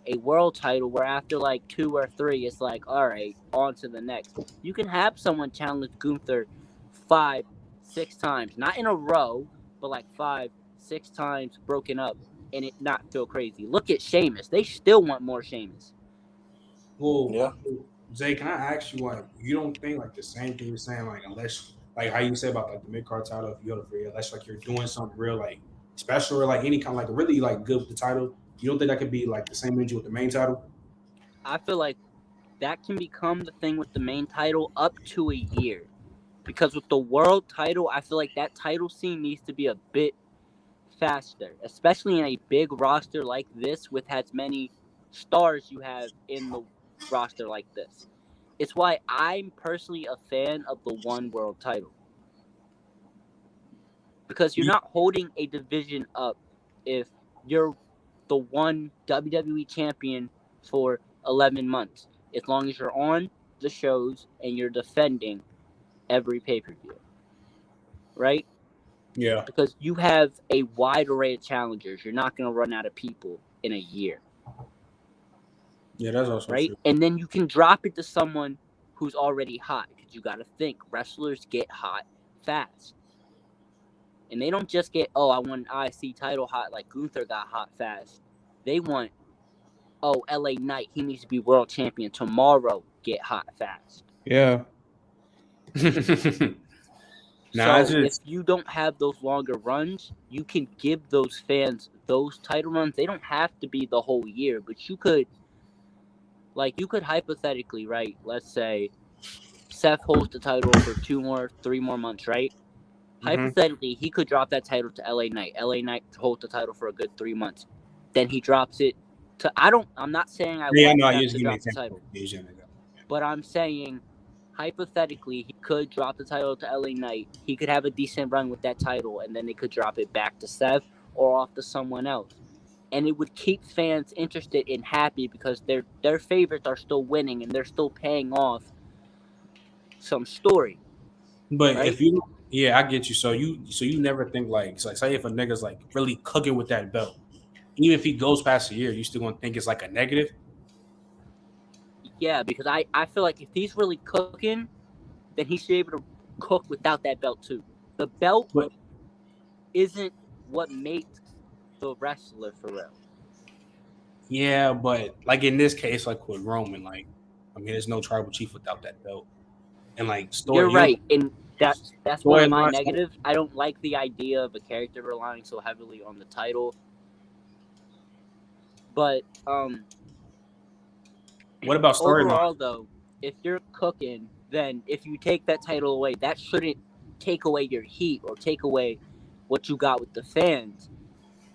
a world title where after like 2 or 3, it's like, all right, on to the next. You can have someone challenge Gunther 5, 6 times, not in a row, but like 5, 6 times broken up, and it not feel crazy. Look at Sheamus. They still want more Sheamus. Well, yeah. Zay, can I ask you, like, you don't think like the same thing you're saying, like, unless like how you say about like the mid card title, if you go to free, unless like you're doing something real like special or like any kind of like really like good with the title, you don't think that could be like the same energy with the main title? I feel like that can become the thing with the main title up to a year. Because with the world title, I feel like that title scene needs to be a bit faster, especially in a big roster like this with as many stars you have in the roster like this. It's why I'm personally a fan of the one world title. Because you're not holding a division up if you're the one WWE champion for 11 months. As long as you're on the shows and you're defending every pay-per-view. Right? Yeah. Because you have a wide array of challengers. You're not going to run out of people in a year. Yeah, that's also right? true. And then you can drop it to someone who's already hot. Because you got to think, wrestlers get hot fast. And they don't just get, I want an IC title hot like Gunther got hot fast. They want, LA Knight, he needs to be world champion tomorrow, get hot fast. Yeah. If you don't have those longer runs, you can give those fans those title runs. They don't have to be the whole year, but you could hypothetically, right? Let's say Seth holds the title for 2 more, 3 more months, right? Hypothetically, he could drop that title to LA Knight. LA Knight holds the title for a good 3 months. Then he drops it to I'm not saying I want Seth to drop the title. But I'm saying hypothetically he could drop the title to LA Knight. He could have a decent run with that title and then they could drop it back to Seth or off to someone else. And it would keep fans interested and happy because their favorites are still winning and they're still paying off some story. But right? I get you. So you never think like say if a nigga's like really cooking with that belt, even if he goes past a year, you still gonna think it's like a negative? Yeah, because I feel like if he's really cooking, then he should be able to cook without that belt too. The belt isn't what makes the wrestler for real. Yeah, but like in this case, like with Roman, like there's no tribal chief without that belt. And like You're right, and that's one of my negatives. I don't like the idea of a character relying so heavily on the title. But what about storyline? Overall, though, if you're cooking, then if you take that title away, that shouldn't take away your heat or take away what you got with the fans.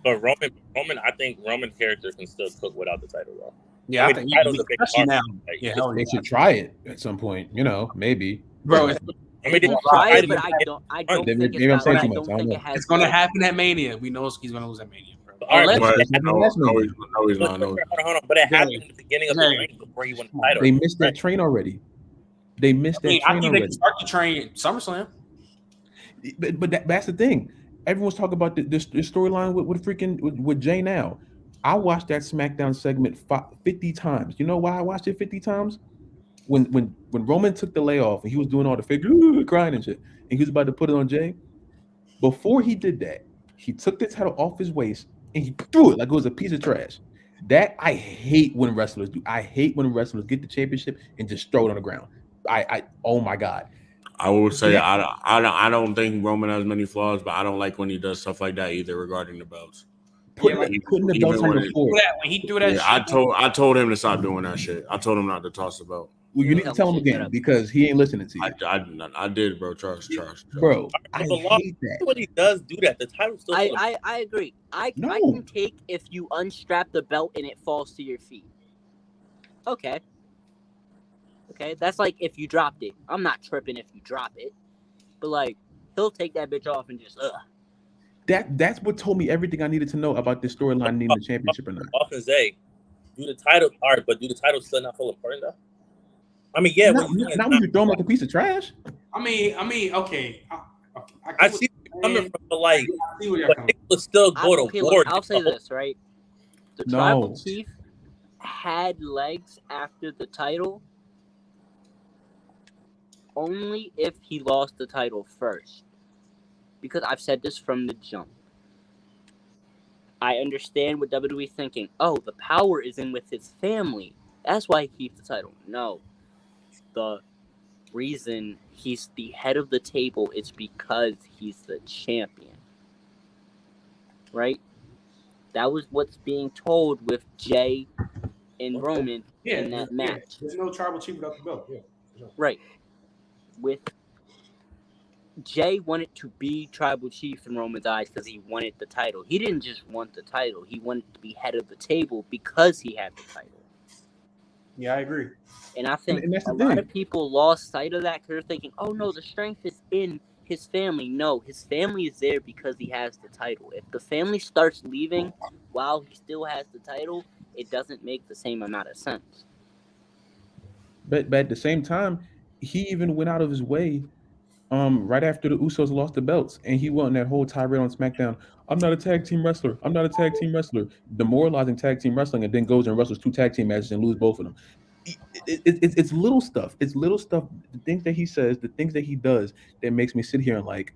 But Roman, I think Roman character can still cook without the title, though. Yeah, I think title's a big part. Now, they should try it at some point. Maybe, bro. They can try it, but I don't think it's maybe I'm saying too much. It's going to happen at Mania. We know he's going to lose at Mania. All right, hold on. But it happened in the beginning of the reign before he won the title. They missed that train already. I think they can start the train SummerSlam. But that's the thing. Everyone's talking about this storyline with Jay now. I watched that SmackDown segment 50 times. You know why I watched it 50 times? When Roman took the layoff and he was doing all the fake crying and shit, and he was about to put it on Jay. Before he did that, he took the title off his waist and he threw it like it was a piece of trash. That I hate when wrestlers do. I hate when wrestlers get the championship and just throw it on the ground. Oh my God. I would say I don't think Roman has many flaws, but I don't like when he does stuff like that either regarding the belts. Putting the belts on the floor. When he threw that shit. I told him to stop doing that shit. I told him not to toss the belt. Well, you need to tell him again because he ain't listening to you. I did, bro. Trust. Bro, I hate that. When he does do that, the title still. I agree. I can take if you unstrap the belt and it falls to your feet. Okay, that's like if you dropped it. I'm not tripping if you drop it, but like he'll take that bitch off and just That's what told me everything I needed to know about this storyline needing the championship or not. Often say, do the title still not feel important though? I mean, yeah. Not when you throw him like a piece of trash. I mean, okay. I see where you're coming from, but like, it would still go to war. I'll say this, right? The tribal chief had legs after the title only if he lost the title first. Because I've said this from the jump. I understand what WWE thinking. Oh, the power is in with his family. That's why he keeps the title. No. The reason he's the head of the table is because he's the champion. Right? That was what's being told with Jay and Roman in that match. Yeah. There's no tribal chief without the belt. Yeah. Sure. Right. With Jay wanted to be tribal chief in Roman's eyes because he wanted the title. He didn't just want the title. He wanted to be head of the table because he had the title. Yeah, I agree. And I think a lot of people lost sight of that because they're thinking, oh, no, the strength is in his family. No, his family is there because he has the title. If the family starts leaving while he still has the title, it doesn't make the same amount of sense. But at the same time, he even went out of his way right after the Usos lost the belts, and he won that whole tirade on SmackDown. I'm not a tag team wrestler. I'm not a tag team wrestler. Demoralizing tag team wrestling, and then goes and wrestles 2 tag team matches and lose both of them. It's little stuff. It's little stuff. The things that he says, the things that he does, that makes me sit here and like,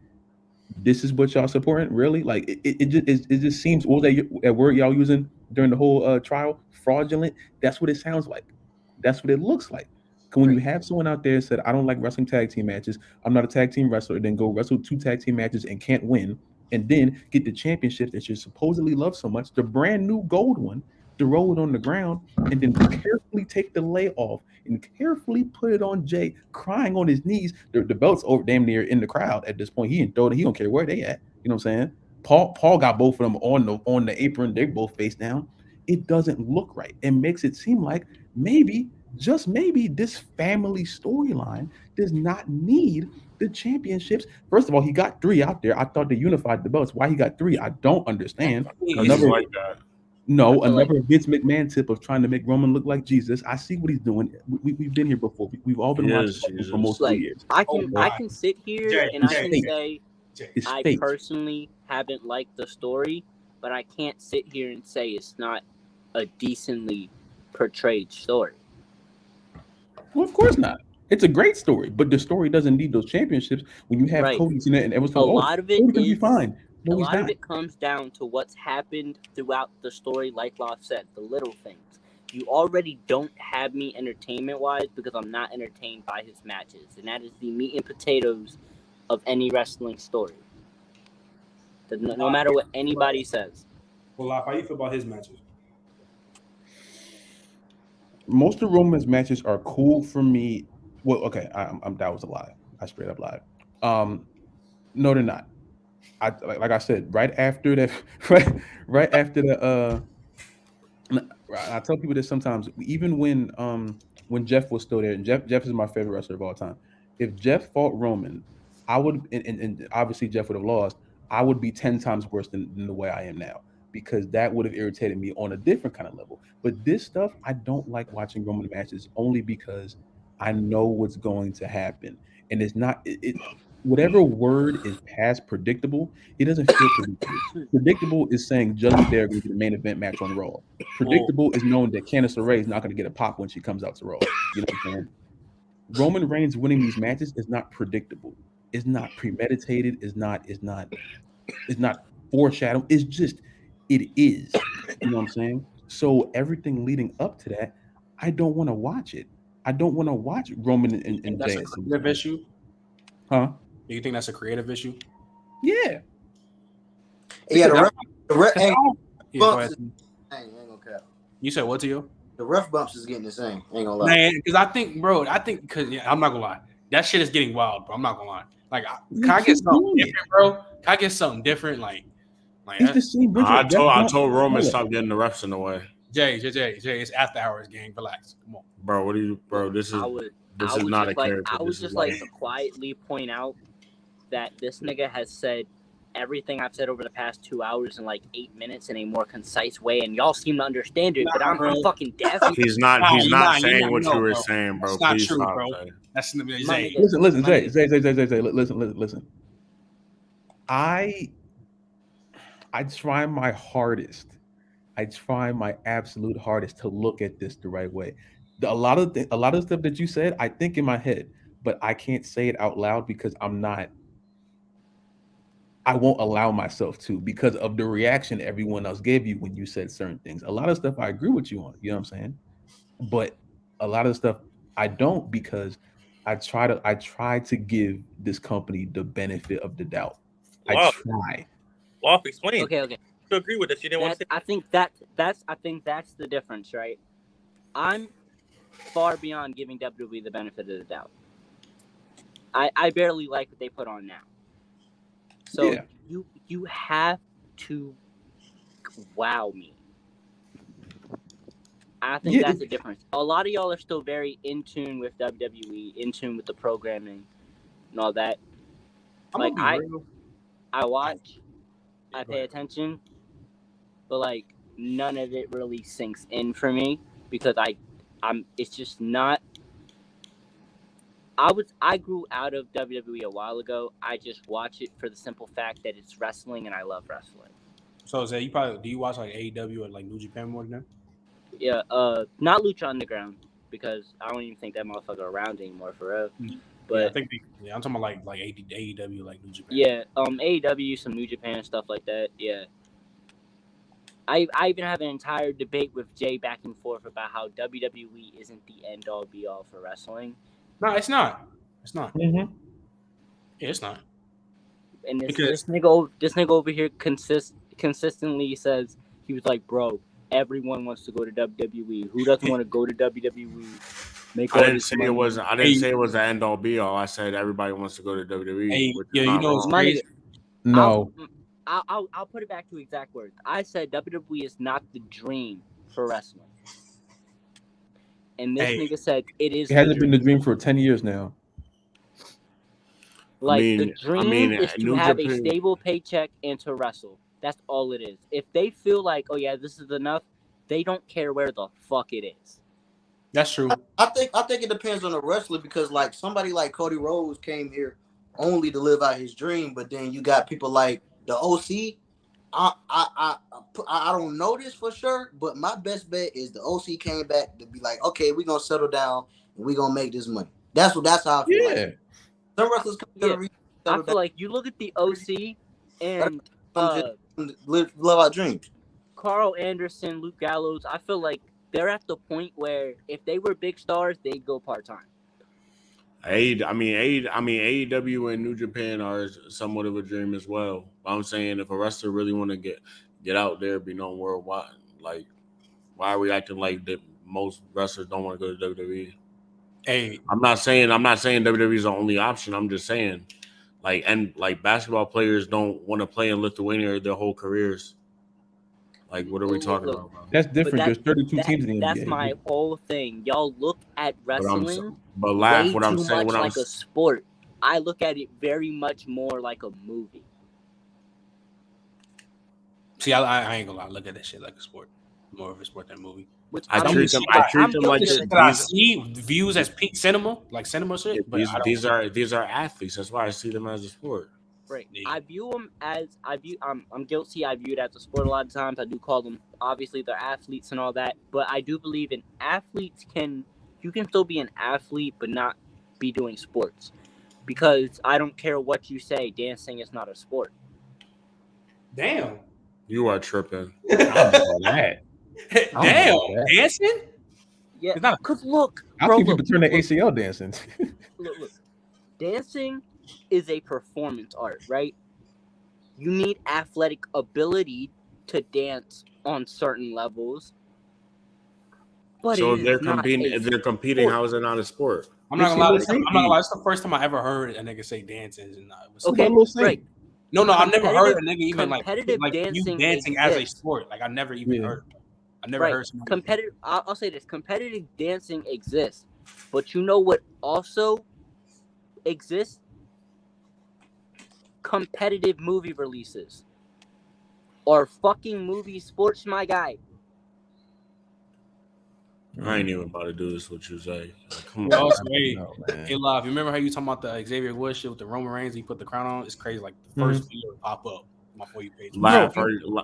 this is what y'all supporting? Really? Like it just seems. What was that word y'all using during the whole trial? Fraudulent. That's what it sounds like. That's what it looks like. When you have someone out there said, I don't like wrestling tag team matches, I'm not a tag team wrestler, then go wrestle 2 tag team matches and can't win, and then get the championship that you supposedly love so much, the brand new gold one, to roll it on the ground, and then carefully take the lay off and carefully put it on Jay, crying on his knees. The belt's over damn near in the crowd at this point. He didn't throw it. He don't care where they at. You know what I'm saying? Paul got both of them on the apron. They're both face down. It doesn't look right. It makes it seem like maybe, just maybe, this family storyline does not need the championships. First of all, he got 3 out there. I thought they unified the belts. Why he got 3, I don't understand. Another Vince McMahon tip of trying to make Roman look like Jesus. I see what he's doing. We've been here before. We've all been watching for most of the years. I can sit here and I can say I personally haven't liked the story, but I can't sit here and say it's not a decently portrayed story. Well, of course not. It's a great story, but the story doesn't need those championships when you have Cody and everyone's a lot of it is fine. No, a lot of it comes down to what's happened throughout the story, like Loft said, the little things. You already don't have me entertainment-wise because I'm not entertained by his matches, and that is the meat and potatoes of any wrestling story. No matter what anybody says. Well, Loft, how you feel about his matches? Most of Roman's matches are cool for me. Well, okay, that was a lie. I straight up lied. No, they're not. Like I said, right after that, right after the I tell people this sometimes, even when Jeff was still there, and Jeff is my favorite wrestler of all time. If Jeff fought Roman, I would, and obviously Jeff would have lost, I would be 10 times worse than the way I am now, because that would have irritated me on a different kind of level. But this stuff, I don't like watching Roman matches only because I know what's going to happen. And it's not, whatever word is past predictable, it doesn't feel predictable. Predictable is saying Judgment Day are going to get the main event match on Raw. Predictable is knowing that Candice LeRae is not going to get a pop when she comes out to Raw. You know what I'm saying? Roman Reigns winning these matches is not predictable. It's not premeditated. It's not foreshadowed. It's just, it is. You know what I'm saying? So everything leading up to that, I don't want to watch it. I don't want to watch Roman and That's Jay. a creative issue? Huh? Do you think that's a creative issue? Yeah. Yeah, the ref You said what to you? The ref bumps is getting insane. Ain't gonna lie. Man, because I'm not gonna lie. That shit is getting wild, bro. I'm not gonna lie. Like, can I get something different, bro? Can I get something different? Like it's the same. I told Roman stop getting the refs in the way. Jay, it's after hours, gang. Relax. Come on, bro. What are you, bro? This is not a character. I would just like to quietly point out that this nigga has said everything I've said over the past 2 hours in like 8 minutes in a more concise way, and y'all seem to understand it, but I'm fucking deaf. He's not saying what you were saying, bro. That's Please not true, stop, bro. Zay. That's not Zay. Listen, Zay. Listen. I try my hardest. I try my absolute hardest to look at this the right way. A lot of stuff that you said, I think in my head, but I can't say it out loud because I won't allow myself to because of the reaction everyone else gave you when you said certain things. A lot of stuff I agree with you on, you know what I'm saying? But a lot of stuff I don't because I try to give this company the benefit of the doubt. Wow. I try. Well, explain. Okay. To agree with this, you didn't want to say. I think that's the difference, right? I'm far beyond giving WWE the benefit of the doubt. I barely like what they put on now. So you have to wow me. I think that's the difference. A lot of y'all are still very in tune with WWE, in tune with the programming and all that. Like I watch, I pay attention, but like none of it really sinks in for me because it's just not. I grew out of WWE a while ago. I just watch it for the simple fact that it's wrestling and I love wrestling. So Zay, do you watch like AEW or like New Japan more than that? Yeah, not Lucha Underground because I don't even think that motherfucker around anymore for real. But I'm talking about like AEW, like New Japan. Yeah, AEW, some New Japan stuff like that. Yeah. I even have an entire debate with Jay back and forth about how WWE isn't the end all be all for wrestling. No, it's not. It's not. Mm-hmm. Yeah, it's not. And this nigga over here consistently says, he was like, bro, everyone wants to go to WWE. Who doesn't want to go to WWE? I didn't say it was the end all be all. I said everybody wants to go to WWE. Hey, you know what's crazy? No. I'll put it back to exact words. I said WWE is not the dream for wrestling. And this nigga said it is. It hasn't been the dream for 10 years now. Like, the dream is to have a stable paycheck and to wrestle. That's all it is. If they feel like, oh yeah, this is enough, they don't care where the fuck it is. That's true. I think it depends on the wrestler because like somebody like Cody Rhodes came here only to live out his dream, but then you got people like the OC. I don't know this for sure, but my best bet is the OC came back to be like, okay, we're gonna settle down and we're gonna make this money. That's how I feel. Like. Some wrestlers come together. I feel like you look at the OC and live out dreams. Carl Anderson, Luke Gallows. I feel like they're at the point where if they were big stars, they'd go part-time. AEW and New Japan are somewhat of a dream as well. I'm saying if a wrestler really want to get out there, be known worldwide, like why are we acting like that? Most wrestlers don't want to go to WWE. Hey, I'm not saying WWE is the only option. I'm just saying, like basketball players don't want to play in Lithuania their whole careers. Like, what are we talking about, bro? That's different. There's 32 teams in the NBA. That's my whole thing. Y'all look at wrestling way too much like a sport. I look at it very much more like a movie. See, I ain't gonna lie. I look at that shit like a sport. More of a sport than a movie. I treat them like I see views as peak cinema, like cinema shit. Yeah, but these are athletes. That's why I see them as a sport. Right. Yeah. I view them as I'm guilty. I view it as a sport a lot of times. I do call them, obviously they're athletes and all that, but I do believe in athletes you can still be an athlete but not be doing sports, because I don't care what you say, dancing is not a sport. Damn. You are tripping. Damn, dancing? Yeah, because look, I've seen people turn their ACL dancing. Look. Dancing is a performance art, right? You need athletic ability to dance on certain levels. But so if they're competing, how is it not a sport? I'm not gonna lie. It's the first time I ever heard a nigga say dancing. Okay, right. No, I've never heard a nigga even like dancing as a sport. Like I never even heard. I never heard someone competitive. I'll say this: competitive dancing exists, but you know what also exists? competitive movie releases. Are fucking movie sports, my guy? I ain't even about to do this with you, Zay. Like, come Yeah, on. also, hey, Live, you remember how you talking about the Xavier Woods shit with the Roman Reigns? He put the crown on. It's crazy. Like the first video to pop up on my For You page. Laugh.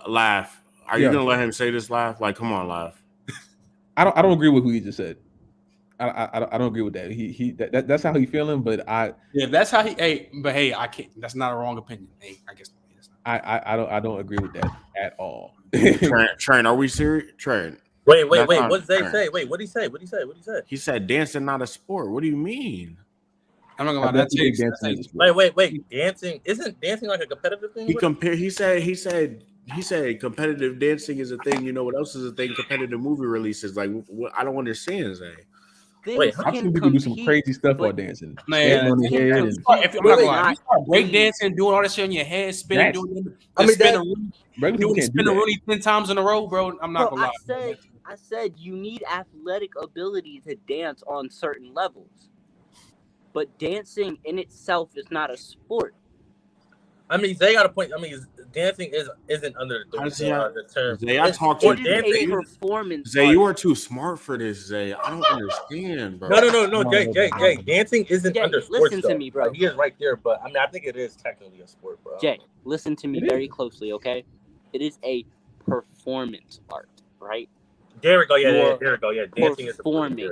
Laugh. Are you gonna let him say this? Laugh. Like, come on, Laugh. I don't agree with who he just said. I don't agree with that. That's how he feeling, but that's how he. Hey, I can't. That's not a wrong opinion. Hey, I guess. I don't agree with that at all. Trent, are we serious? Trent. Wait. What did they say? Wait, what did he say? What did he say? He said dancing not a sport. What do you mean? I'm not gonna lie. That's dancing. Wait. Dancing isn't dancing like a competitive thing? He said competitive dancing is a thing. You know what else is a thing? Competitive movie releases. Like, what, I don't understand, Zay. Wait, I've seen people do some crazy stuff while dancing. Man, if you start break dancing, doing all that shit on your head, spinning, doing Rooney 10 times in a row, bro. I'm not gonna lie. I said you need athletic ability to dance on certain levels, but dancing in itself is not a sport. I mean, Zay got a point. I mean, dancing isn't under the term. Zay, I talked to you. Performance. Zay, you are too smart for this, Zay. I don't understand, bro. No, Jay. Dancing isn't under sports. Listen to me, bro. Like, he is right there, but I mean, I think it is technically a sport, bro. Jay, listen to me very closely, okay? It is a performance art, right? There we go. Yeah. Dancing is performing.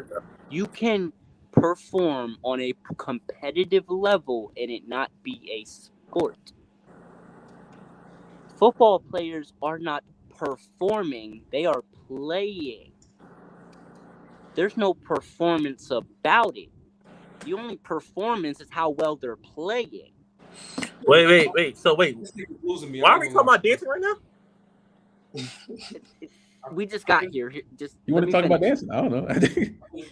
You can perform on a competitive level and it not be a sport. Football players are not performing, they are playing. There's no performance about it. The only performance is how well they're playing. Wait. So why are we talking about dancing right now? We just got here. You want to talk about dancing? I don't know.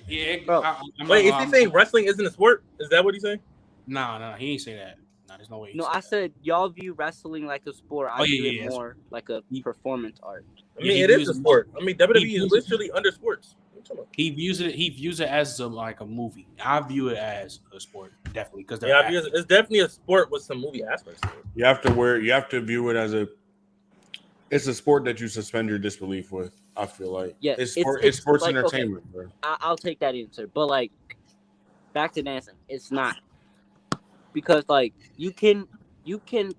Yeah, bro. Wait, is he saying wrestling isn't a sport? Is that what he's saying? No, he ain't say that. No, there's no way. No, I said y'all view wrestling like a sport. I view it more like a performance art. I mean, it is a sport. I mean, WWE is literally under sports. He views it as a movie. I view it as a sport, definitely, because it's definitely a sport with some movie aspects to it. You have to view it as it's a sport that you suspend your disbelief with. I feel like it's sports like, entertainment, bro. I'll take that answer, but like back to dancing, it's not. Because like you can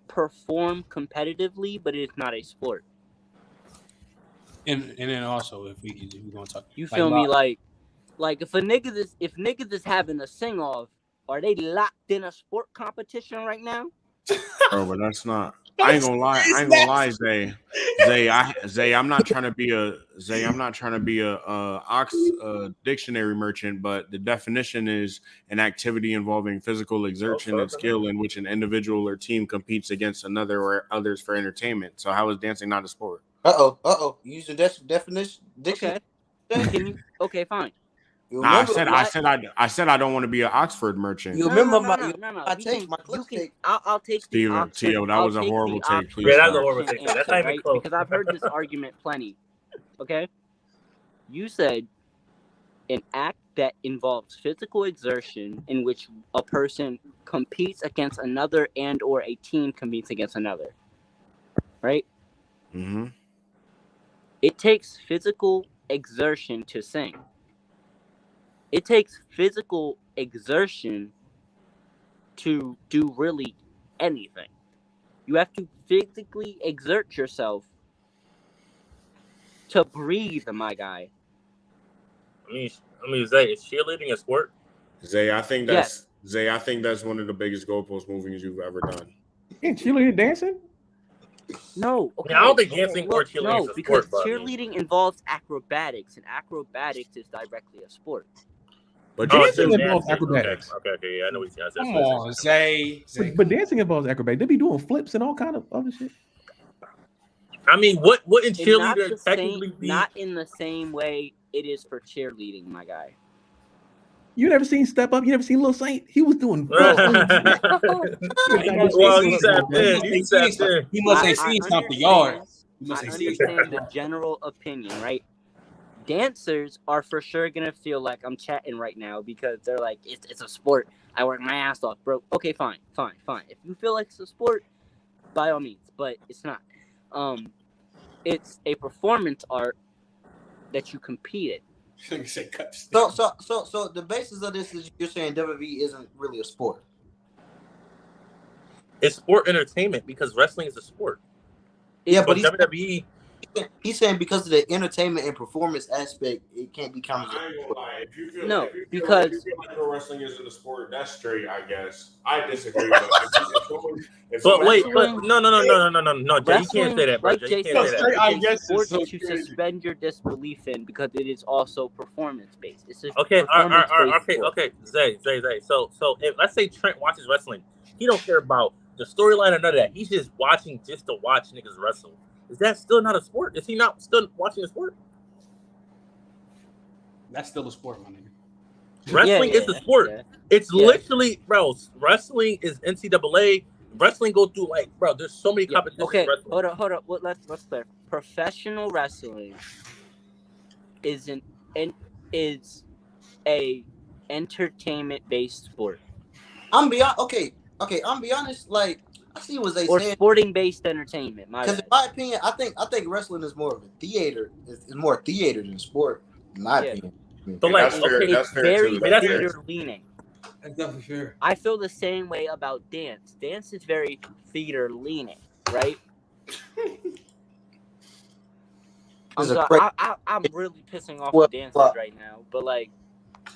perform competitively, but it's not a sport. And then also if we're gonna talk, you feel me? Like if niggas is having a sing off, are they locked in a sport competition right now? Bro, but that's not. I ain't gonna lie, Zay. Zay, I'm not trying to be a Ox dictionary merchant, but the definition is an activity involving physical exertion and skill in which an individual or team competes against another or others for entertainment. So how is dancing not a sport? You use the definition dictionary. Okay, fine. Nah, I said I don't want to be an Oxford merchant. You remember my I'll take Steven, Tio, that was a horrible take. Please, yeah, that was a horrible take. That's not even close. Because I've heard this argument plenty. Okay, you said an act that involves physical exertion in which a person competes against another and or a team competes against another. Right? Mm-hmm. It takes physical exertion to sing. It takes physical exertion to do really anything. You have to physically exert yourself to breathe, my guy. I mean, Zay, is cheerleading a sport? Zay, I think that's one of the biggest goalpost movies you've ever done. Ain't cheerleading dancing? No, okay. I don't think dancing or cheerleading is a because sport. cheerleading involves acrobatics, and acrobatics is directly a sport. But dancing involves acrobatics. Okay, yeah, I know what you're saying. Come on, Zay. But dancing involves acrobatics. They be doing flips and all kind of other shit. I mean, what in cheerleader technically be? Not in the same way it is for cheerleading, my guy. You never seen Step Up? You never seen Lil Saint? He was doing. Well, he sat there. He must have seen something the yard. I understand the general opinion, right? Dancers are for sure gonna feel like I'm chatting right now because they're like, it's a sport. I work my ass off, bro. Okay, fine. If you feel like it's a sport, by all means, but it's not. It's a performance art that you compete in. So the basis of this is you're saying WWE isn't really a sport. It's sport entertainment because wrestling is a sport. Yeah, but WWE. He's saying because of the entertainment and performance aspect, it can't be counted. I ain't gonna lie. If you feel No, like, because if you feel like pro wrestling isn't a sport, that's straight. I guess I disagree. But wait, no, Jay, you can't say that, bro. Like Jay said, it's a sport that you suspend your disbelief in because it is also performance based. It's a okay, Zay. So if let's say Trent watches wrestling, he don't care about the storyline or none of that. He's just watching just to watch niggas wrestle. Is that still not a sport? Is he not still watching a sport? That's still a sport, my nigga. Wrestling is a sport. Yeah. It's literally, bro. Wrestling is NCAA. Wrestling go through bro. There's so many competitions. Okay, hold up. Well, let's clear. Professional wrestling is a entertainment-based sport. I'm be honest. Like I see what they or saying. Sporting-based entertainment. Because in my opinion, I think wrestling is more of a theater. It's more theater than sport. In my opinion. But it's very theater leaning. That's definitely fair. I feel the same way about dance. Dance is very theater leaning, right? I'm really pissing off the dancers right now, but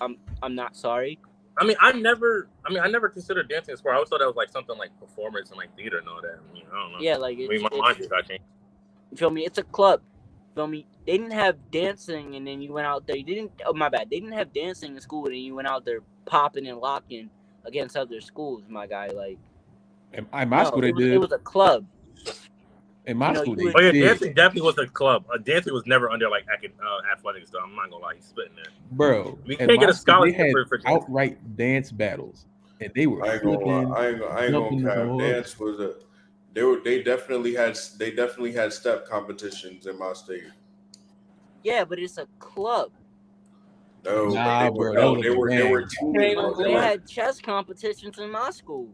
I'm not sorry. I never considered dancing a sport. I always thought that was something like performance and theater and all that. I don't know. Yeah, my mind just got changed. You feel me? It's a club. Feel me? They didn't have dancing, and then you went out there. You didn't. Oh my bad. They didn't have dancing in school, and then you went out there popping and locking against other schools. My guy, in my school they did. It was a club. In my school, they did. Dancing definitely was a club. Dancing was never under athletics. Though I'm not gonna lie, he's spitting there, bro. We can't get a scholarship for outright dance battles, and they were. I ain't gonna cap. Dance was They definitely had step competitions in my state. Yeah, but it's a club. No, they were teams. They had chess competitions in my school.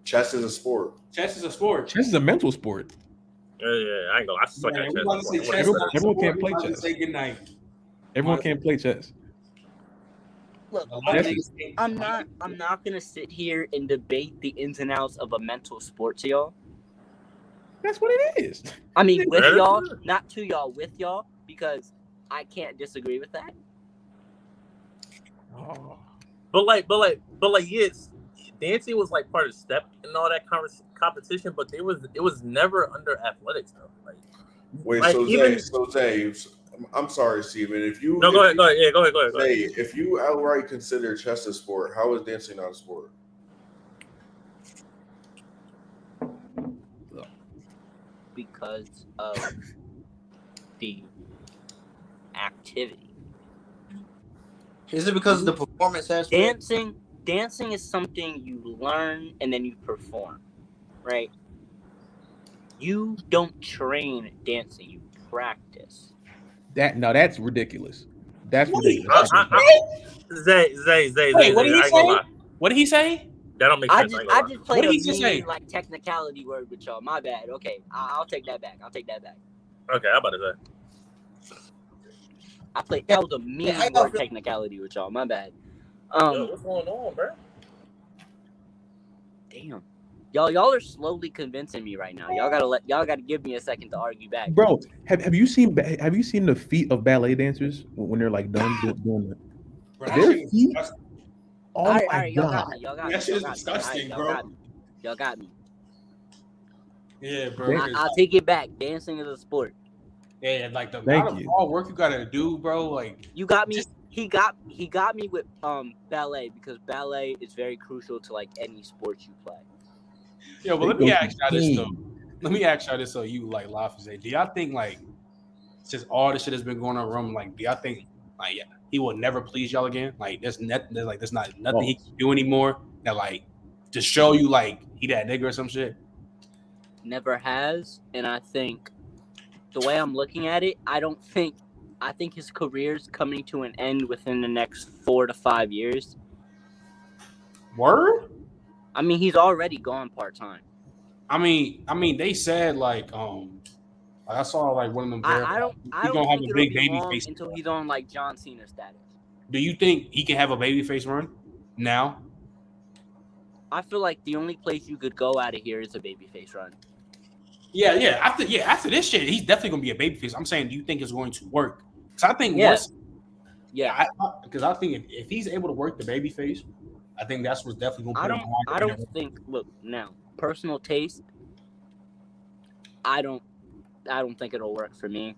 Chess is a sport. Chess is a sport. Chess is a mental sport. Yeah, I ain't gonna. I suck at chess. Everyone can't play chess. Say goodnight. Everyone can't play chess. Look, I'm not gonna sit here and debate the ins and outs of a mental sport to y'all. That's what it is. I mean, with y'all, not to y'all, with y'all, because I can't disagree with that. Oh. But yes, dancing was part of step and all that competition, but it was never under athletics though. Zay, I'm sorry, Steven. Go ahead. Yeah, go ahead. Zay, if you outright consider chess a sport, how is dancing not a sport? Because of the activity. Is it because of the performance aspect? Dancing is something you learn and then you perform, right? You don't train dancing, you practice. That's ridiculous. That's ridiculous. Zay. Wait, what did he say? What did he say? That don't make sense. I just played a technicality word with y'all. My bad. Okay, I'll take that back. Okay, I'm about to say. That was a mean word technicality with y'all. My bad. Yo, what's going on, bro? Damn. Y'all are slowly convincing me right now. Y'all gotta give me a second to argue back. Bro, have you seen the feet of ballet dancers when they're done doing that? Their feet. Oh my God. Y'all got me. That shit is disgusting, bro. Y'all got me. Yeah, bro. I'll take it back. Dancing is a sport. Yeah, the amount of hard work you gotta do, bro. You got me. He got me with ballet because ballet is very crucial to any sport you play. Yeah, but let me ask y'all this though. You Lafayette, do y'all think since all this shit has been going on in Rome, do y'all think he will never please y'all again? There's not nothing he can do anymore that to show you he that nigga or some shit. Never has, and I think the way I'm looking at it, I think his career's coming to an end within the next 4 to 5 years. Word? I mean, he's already gone part-time. I mean, they said like I saw like one of them. I don't have think a it'll big be baby long face until he's on like John Cena status. Do you think he can have a baby face run now? I feel like the only place you could go out of here is a babyface run. Yeah. After this shit, he's definitely gonna be a babyface. I'm saying, do you think it's going to work? Because I think once, because I think if he's able to work the babyface, I think that's what's definitely gonna put him on. I don't think. Look now, personal taste. I don't think it'll work for me.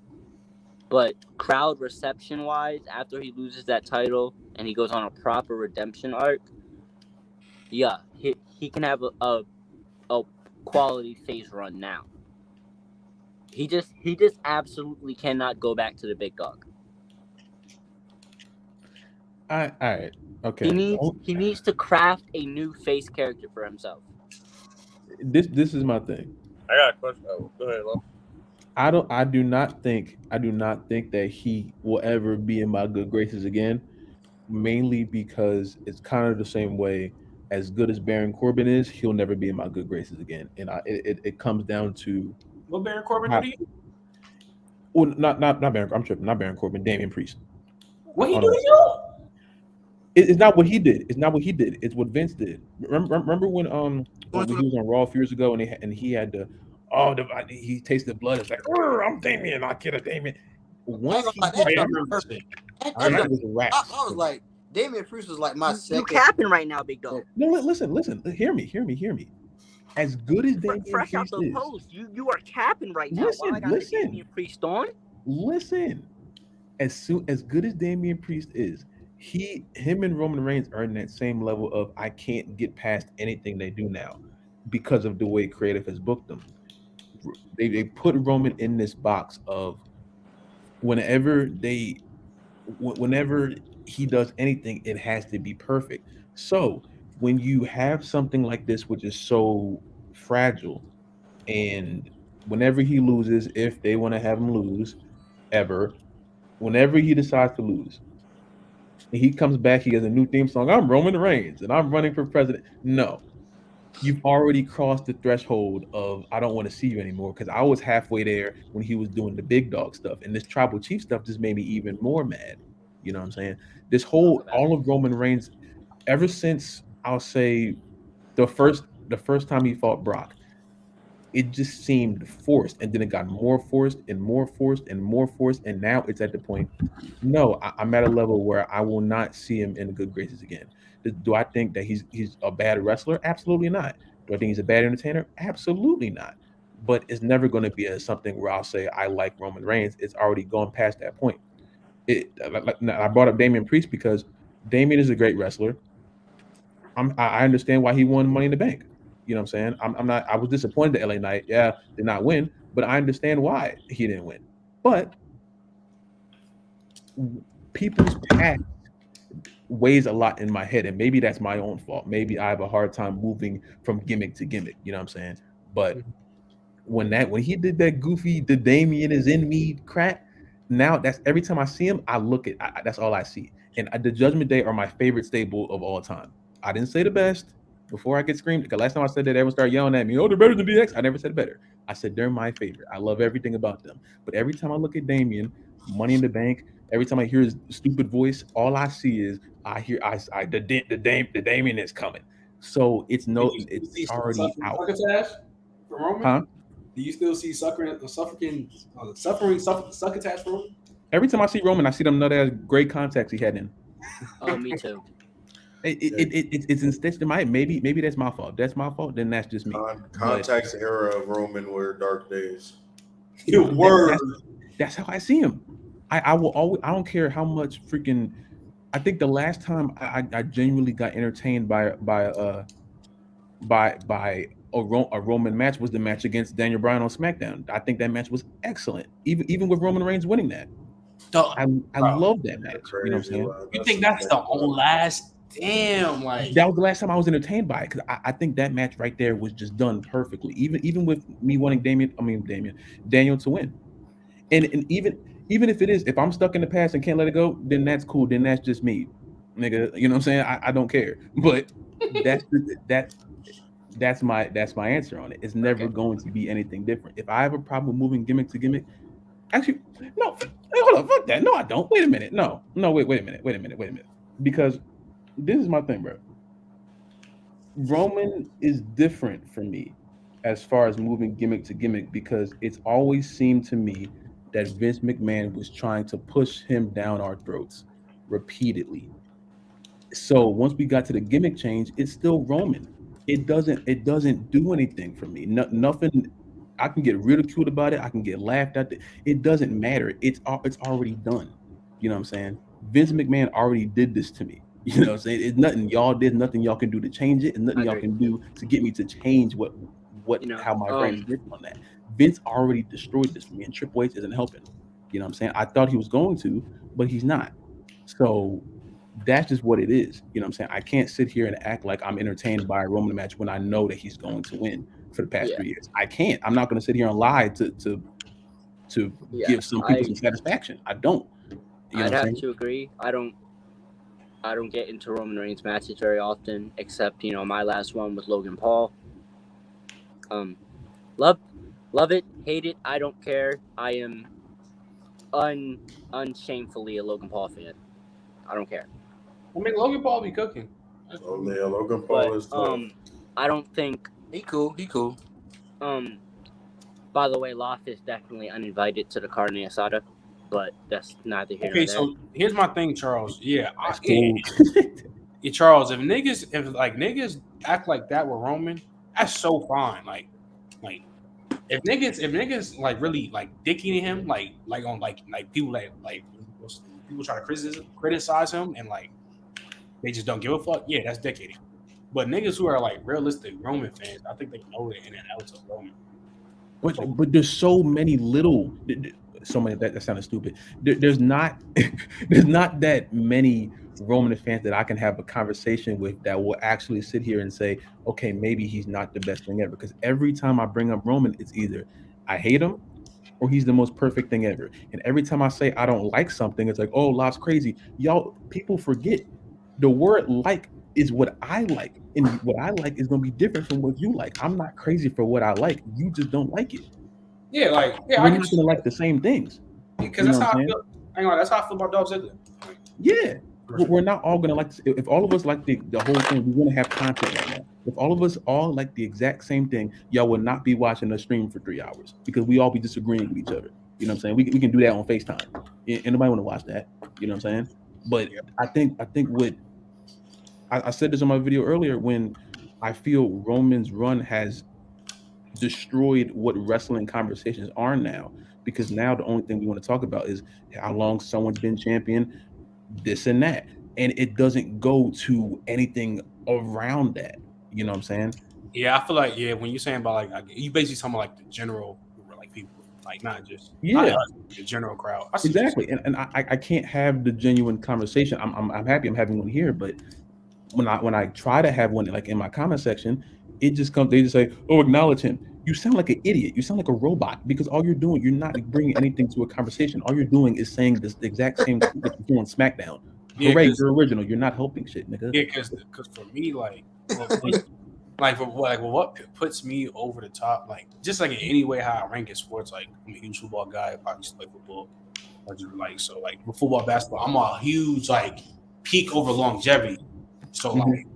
But crowd reception wise, after he loses that title and he goes on a proper redemption arc, yeah, he can have a quality face run now. He just absolutely cannot go back to the big dog. All right. Okay. He needs to craft a new face character for himself. This is my thing. I got a question. Oh, go ahead, Lo. I do not think that he will ever be in my good graces again, mainly because it's kind of the same way. As good as Baron Corbin is, he'll never be in my good graces again, and it comes down to what Baron Corbin do to you? Well, not Baron. I'm tripping. Not Baron Corbin. Damian Priest. What he do to you? It's not what he did. It's not what he did. It's what Vince did. Remember when he was on Raw a few years ago and he had to he tasted blood. It's like I'm Damian. I get a Damian. Once he did I was like, Damian Priest was like my second. You capping right now, big dog. No, listen. Hear me. As good as Damian fresh Priest out the is, post, you are capping right now. Listen. Damian Priest on. Listen, as good as Damian Priest is, him and Roman Reigns are in that same level of I can't get past anything they do now because of the way creative has booked them. They put Roman in this box of whenever he does anything, it has to be perfect. So when you have something like this, which is so fragile, and whenever he loses, if they want to have him lose, whenever he decides to lose, he comes back, he has a new theme song. I'm Roman Reigns and I'm running for president. No, you've already crossed the threshold of I don't want to see you anymore, because I was halfway there when he was doing the big dog stuff, and this tribal chief stuff just made me even more mad. You know what I'm saying? All of Roman Reigns, ever since I'll say the first time he fought Brock, it just seemed forced, and then it got more forced and more forced and more forced, and now it's at the point. No, I'm at a level where I will not see him in the good graces again. Do I think that he's a bad wrestler? Absolutely not. Do I think he's a bad entertainer? Absolutely not. But it's never going to be something where I'll say I like Roman Reigns. It's already gone past that point. I brought up Damian Priest because Damian is a great wrestler. I understand why he won Money in the Bank. You know what I'm saying? I was disappointed that LA Knight, did not win, but I understand why he didn't win. But people's past weighs a lot in my head, and maybe that's my own fault. Maybe I have a hard time moving from gimmick to gimmick. You know what I'm saying? But when he did that goofy, the Damien is in me crap, now that's every time I see him, I look at that's all I see. And the Judgment Day are my favorite stable of all time. I didn't say the best before I get screamed. Because last time I said that, everyone started yelling at me, "Oh, they're better than DX." I never said better. I said they're my favorite. I love everything about them. But every time I look at Damien, Money in the Bank, every time I hear his stupid voice, all I see is the Damien is coming. So it's already out. Huh? Do you still see suffering succotash for Roman? Every time I see Roman, I see them nut-ass gray contacts he had in. Oh, me too. It's in stitched in my head. Maybe that's my fault. That's my fault. Then that's just me. Contacts era of Roman were dark days. That's how I see him. I will always. I don't care how much freaking. I think the last time I genuinely got entertained by a Roman match was the match against Daniel Bryan on SmackDown. I think that match was excellent, even with Roman Reigns winning that. I love that match. You know what I'm saying? You think that's the last? Damn, like that was the last time I was entertained by it, because I think that match right there was just done perfectly. Even with me wanting Daniel to win, and even if it is, if I'm stuck in the past and can't let it go, then that's cool. Then that's just me, nigga. You know what I'm saying? I don't care. But That's my answer on it. It's never going to be anything different. If I have a problem with moving gimmick to gimmick, actually, no, hold on, fuck that. No, I don't. Wait a minute. No, wait a minute. Because this is my thing, bro. Roman is different for me as far as moving gimmick to gimmick because it's always seemed to me that Vince McMahon was trying to push him down our throats repeatedly. So once we got to the gimmick change, it's still Roman. It doesn't do anything for me. Nothing. I can get ridiculed about it. I can get laughed at. It doesn't matter. It's already done. You know what I'm saying? Vince McMahon already did this to me. You know what I'm saying? It's nothing y'all did, nothing y'all can do to change it, and nothing y'all can do to get me to change how my brain is written on that. Vince already destroyed this for me, and Triple H isn't helping. You know what I'm saying? I thought he was going to, but he's not. So that's just what it is. You know what I'm saying? I can't sit here and act like I'm entertained by a Roman match when I know that he's going to win for the past 3 years. I can't. I'm not going to sit here and lie to give some people some satisfaction. I don't. I'd have to agree. I don't get into Roman Reigns matches very often, except my last one with Logan Paul. Love it, hate it. I don't care. I am unshamefully a Logan Paul fan. I don't care. I mean, Logan Paul be cooking. Oh yeah, Logan Paul is tough. I don't think he cool. By the way, Loft is definitely uninvited to the carne asada, but that's neither here nor there. Okay, so here's my thing, Charles. Yeah, Charles. If niggas act like that with Roman, that's so fine. Like if niggas like really like dicking him, like on like people people try to criticize him and like they just don't give a fuck. Yeah, that's dictating. But niggas who are like realistic Roman fans, I think they know the in and outs of Roman. But there's so many that sounded stupid. There's not that many Roman fans that I can have a conversation with that will actually sit here and say, okay, maybe he's not the best thing ever. Because every time I bring up Roman, it's either I hate him or he's the most perfect thing ever. And every time I say I don't like something, it's like, oh, Lot's crazy. Y'all, people forget the word like is what I like. And what I like is going to be different from what you like. I'm not crazy for what I like. You just don't like it. Yeah, we're not going to like the same things. Because that's how I feel. Hang on, that's how I feel about Dolph Ziggler. Yeah. We're not all going to like this. If all of us like the whole thing, we're going to have content right now. If all of us all like the exact same thing, y'all will not be watching a stream for 3 hours because we all be disagreeing with each other. You know what I'm saying? We can do that on FaceTime. And nobody want to watch that. You know what I'm saying? But I think what I said this on my video earlier when I feel Roman's run has destroyed what wrestling conversations are now, because now the only thing we want to talk about is how long someone's been champion, this and that, and it doesn't go to anything around that. You know what I'm saying? Yeah, I feel like when you're saying about like you basically talking about like the general like people, like not just the general crowd. Exactly, and I can't have the genuine conversation. I'm happy I'm having one here, but when I try to have one like in my comment section, it just comes. They just say, "Oh, acknowledge him." You sound like an idiot. You sound like a robot because all you're doing, you're not bringing anything to a conversation. All you're doing is saying the exact same thing that you're doing SmackDown. Yeah, Hooray, you're original. You're not helping shit, nigga. Yeah, because for me, what puts me over the top, like just like in any way how I rank in sports, like I'm a huge football guy. I used to play football, so with football, basketball, I'm a huge like peak over longevity. So like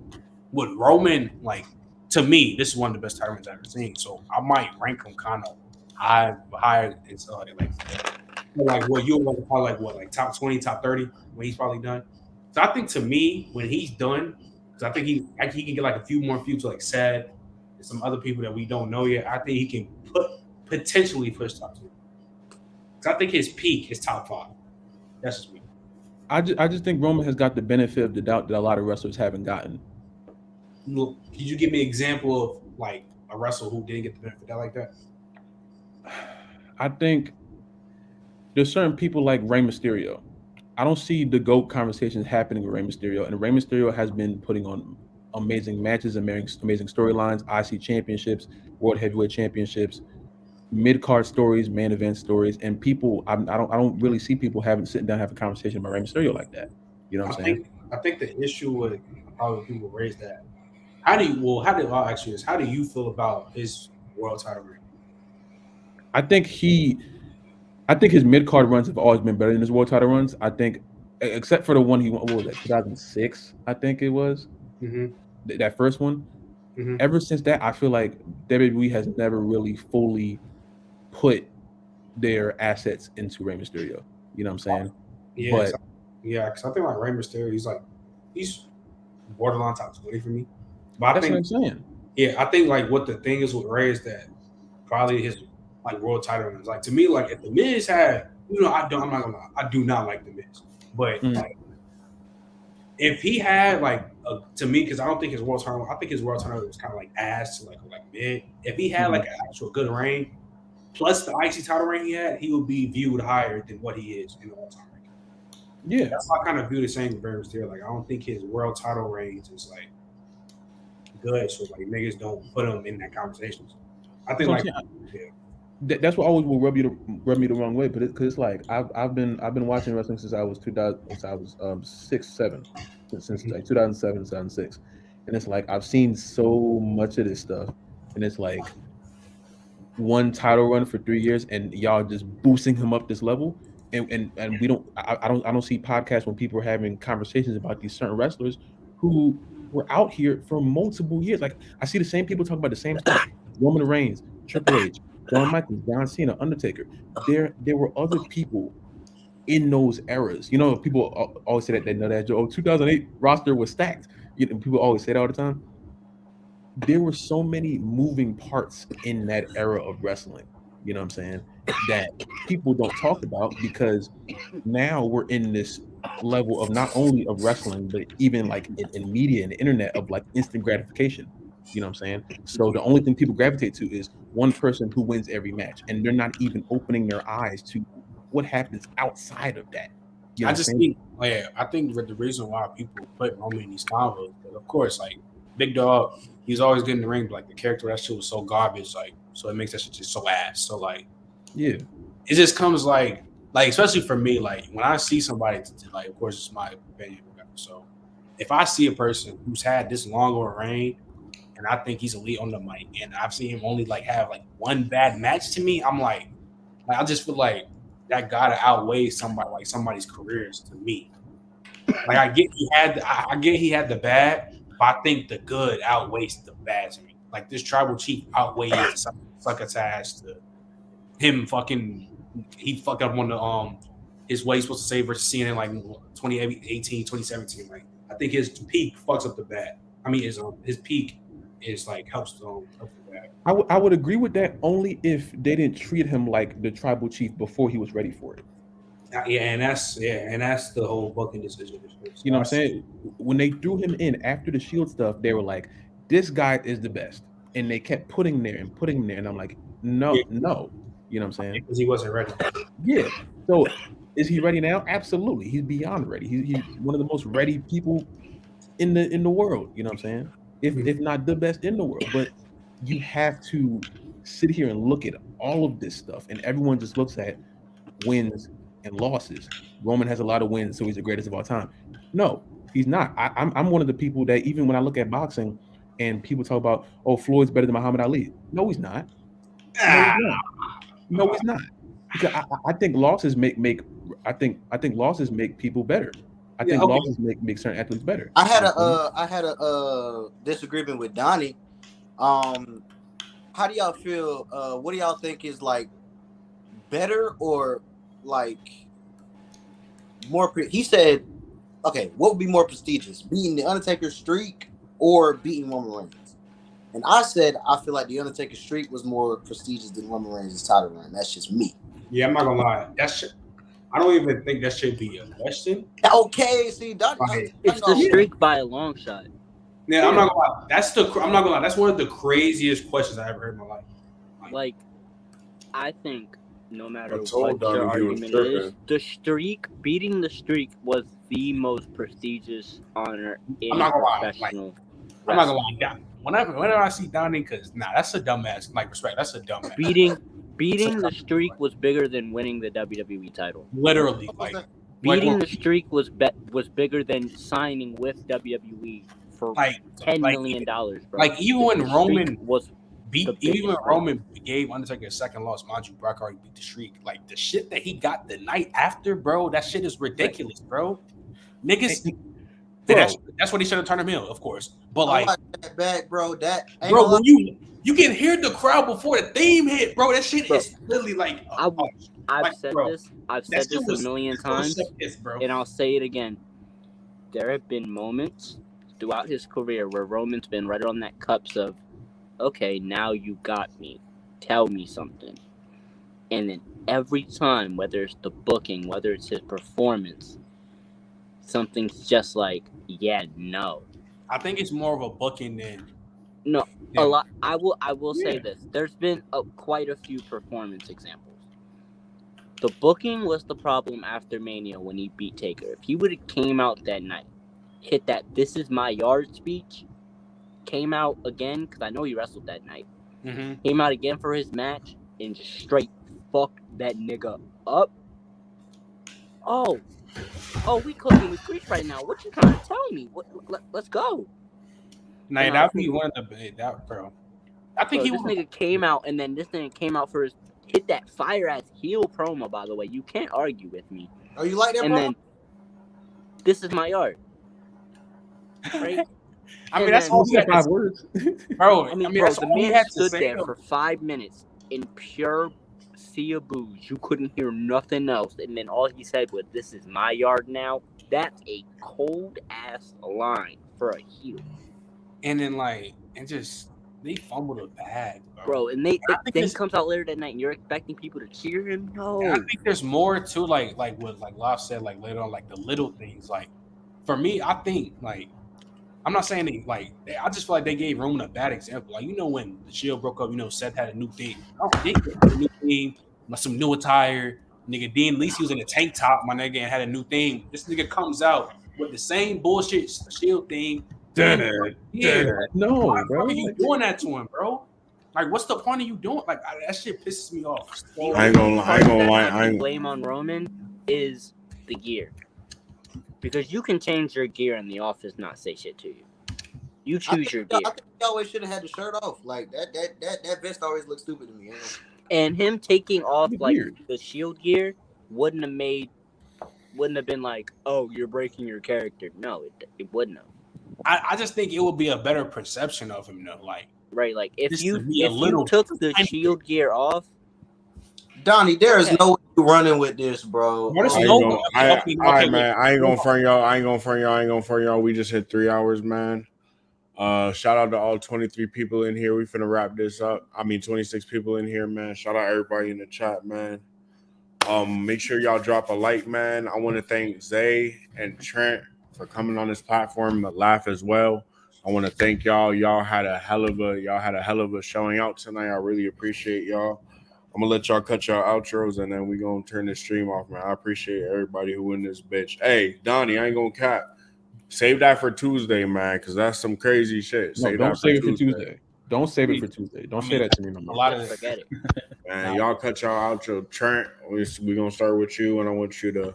with Roman, like to me, this is one of the best Tyrants I've ever seen. So I might rank him kind of higher and so like what you want to call like top 20, top 30 when he's probably done. So I think to me, when he's done, because I think he can get like a few more feuds like Sad and some other people that we don't know yet. I think he can potentially push top 2. Because I think his peak is top 5. That's just me. I just think Roman has got the benefit of the doubt that a lot of wrestlers haven't gotten. Look, could you give me an example of like a wrestler who didn't get the benefit of that like that? I think there's certain people like Rey Mysterio. I don't see the GOAT conversations happening with Rey Mysterio, and Rey Mysterio has been putting on amazing matches, amazing storylines, IC championships, World Heavyweight Championships, mid-card stories, main event stories, and people. I don't really see people sitting down have a conversation about Rey Mysterio like that. You know what I'm saying? I think the issue with how people raise that How do you feel about his world title reign? I think his mid card runs have always been better than his world title runs. I think, except for the one he won, what was that, 2006? I think it was that first one. Ever since that, I feel like WWE has never really fully put their assets into Rey Mysterio. You know what I'm saying? Yeah, because I think like Rey Mysterio, he's borderline top 20 for me. But that's what I'm saying. Yeah, I think like what the thing is with Rey is that probably his like world title runs. Like to me, like if the Miz had, I'm not gonna lie, I do not like the Miz, but like if he had like to me, because I don't think his world title, I think his world title was kind of like ass to like mid. If he had like an actual good reign, plus the IC title reign he had, he would be viewed higher than what he is in the all-time ranking. Yeah, that's how I kind of view the same with Rey Mysterio. Like I don't think his world title reigns is like good, so like niggas don't put him in that conversation. I think that's what always will rub me the wrong way. But because it's like I've been watching wrestling since I was 6-7, since like 2007, 2006, and it's like I've seen so much of this stuff, and it's like one title run for 3 years, and y'all just boosting him up this level, and we don't. I don't see podcasts when people are having conversations about these certain wrestlers who were out here for multiple years. Like I see the same people talking about the same stuff: Roman Reigns, Triple H, Shawn Michaels, John Cena, Undertaker. There were other people in those eras. You know, people always say that they know that 2008 roster was stacked. People always say that all the time. There were so many moving parts in that era of wrestling. You know what I'm saying? That people don't talk about because now we're in this level of not only of wrestling, but even like in media and the internet of like instant gratification. You know what I'm saying? So the only thing people gravitate to is one person who wins every match, and they're not even opening their eyes to what happens outside of that. You know I think the reason why people put Roman in these combos, but of course, like Big Dog, he's always getting the ring, but like the character that shit was so garbage, like so it makes that shit just so ass. So like, yeah, it just comes like especially for me, like when I see somebody, like of course it's my opinion, so if I see a person who's had this long of a reign, and I think he's elite on the mic, and I've seen him only like have like one bad match to me, I'm like I just feel like that gotta outweigh somebody's careers to me. Like I get he had the bad, but I think the good outweighs the bad to me. Like this tribal chief outweighs the succotash to him fucking he fucked up on the his way he's supposed to say versus seeing in like 2018, 2017. Like I think his peak fucks up the bad. I mean his peak is like helps the bad. I would agree with that only if they didn't treat him like the tribal chief before he was ready for it. And that's the whole booking decision. You know what I'm saying? When they threw him in after the Shield stuff, they were like, "This guy is the best," and they kept putting him there, and I'm like, "No." You know what I'm saying? Because he wasn't ready. Yeah. So, is he ready now? Absolutely. He's beyond ready. He's one of the most ready people in the world. You know what I'm saying? If not the best in the world, but you have to sit here and look at all of this stuff, and everyone just looks at wins and losses. Roman has a lot of wins, so he's the greatest of all time. No, he's not. I'm one of the people that even when I look at boxing and people talk about, oh, Floyd's better than Muhammad Ali. No, he's not. No, he's not. Because I think losses make losses make people better. I think losses make certain athletes better. I had a disagreement with Donnie. How do y'all feel? What do y'all think is like better or like more? He said, "Okay, what would be more prestigious, beating the Undertaker's streak or beating Roman Reigns?" And I said, I feel like the Undertaker's streak was more prestigious than Roman Reigns' title run. That's just me. Yeah, I'm not gonna lie. I don't even think that should be a question. Okay, see, it's the streak by a long shot. Yeah, I'm not gonna lie. I'm not gonna lie. That's one of the craziest questions I ever heard in my life. Like I think no matter what your argument is, beating the streak was the most prestigious honor in professional. I'm not gonna lie. Whenever I see Donnie, because that's a dumbass. Like respect, that's a dumbass. Beating the streak was bigger than winning the WWE title. Literally, beating the streak was bigger than signing with WWE for like $10 million, bro. Like even when Roman was even when Roman gave Undertaker a second loss, mind you, Brock already beat the streak. Like the shit that he got the night after, bro, that shit is ridiculous, bro. Niggas, bro. That's what he should have turned him in, of course. But like that back, bro, that ain't bro, when you can hear the crowd before the theme hit, bro. That shit is literally like I've said this a million times, and I'll say it again. There have been moments throughout his career where Roman's been right on that cups of, okay, now you got me. Tell me something. And then every time, whether it's the booking, whether it's his performance, something's just like, yeah, no. I think it's more of a booking than no. A lot. I will say this. There's been quite a few performance examples. The booking was the problem after Mania when he beat Taker. If he would have came out that night, hit that "This is my yard" speech, came out again because I know he wrestled that night. Mm-hmm. Came out again for his match and just straight fucked that nigga up. Oh, we cooking with grease right now. What you trying to tell me? Let's go. Nah, that'd be one of the that bro. I think this nigga came out, and then this nigga came out for his hit that fire ass heel promo. By the way, you can't argue with me. Oh, you like that? And promo? then "This is my yard." Right? I mean, that's all he had 5 words, bro. I mean, bro, the man stood there for 5 minutes in pure sea of booze. You couldn't hear nothing else, and then all he said was, "This is my yard now." That's a cold ass line for a heel. And then they fumbled a bag, bro. And then he comes out later that night, and you're expecting people to cheer him. No, I think there's more to like what Love said later on, the little things. Like for me, I think I'm not saying I just feel like they gave Roman a bad example. Like when the Shield broke up, Seth had a new theme. They had a new theme, some new attire. Nigga Dean, at least he was in a tank top, my nigga, and had a new theme. This nigga comes out with the same bullshit Shield theme. No, bro. Why are you doing that to him, bro? Like, what's the point of you doing? Like, that shit pisses me off. I ain't gonna lie. Blame on Roman is the gear, because you can change your gear in the office, not say shit to you. You choose your gear. I think he always should have had the shirt off. Like that vest always looks stupid to me. And him taking off the Shield gear wouldn't have been like, oh, you're breaking your character. No, it wouldn't have. I just think it would be a better perception of him, though. Like if you took the Shield gear off, Donnie, there is no way you running with this, bro. All right, man. I ain't gonna front y'all. We just hit 3 hours, man. Shout out to all 23 people in here. We finna wrap this up. 26 people in here, man. Shout out everybody in the chat, man. Make sure y'all drop a like, man. I want to thank Zay and Trent for coming on this platform to laugh as well. I want to thank y'all. Y'all had a hell of a showing out tonight. I really appreciate y'all. I'm gonna let y'all cut y'all outros, and then we gonna turn this stream off, man. I appreciate everybody who in this bitch. Hey, Donnie, I ain't gonna cap. Save that for Tuesday, man, because that's some crazy shit. Don't save it for Tuesday. Don't save it for Tuesday. Don't say that to me no more. A lot of forget it. Man, y'all cut y'all outro. Trent, we gonna start with you, and I want you to,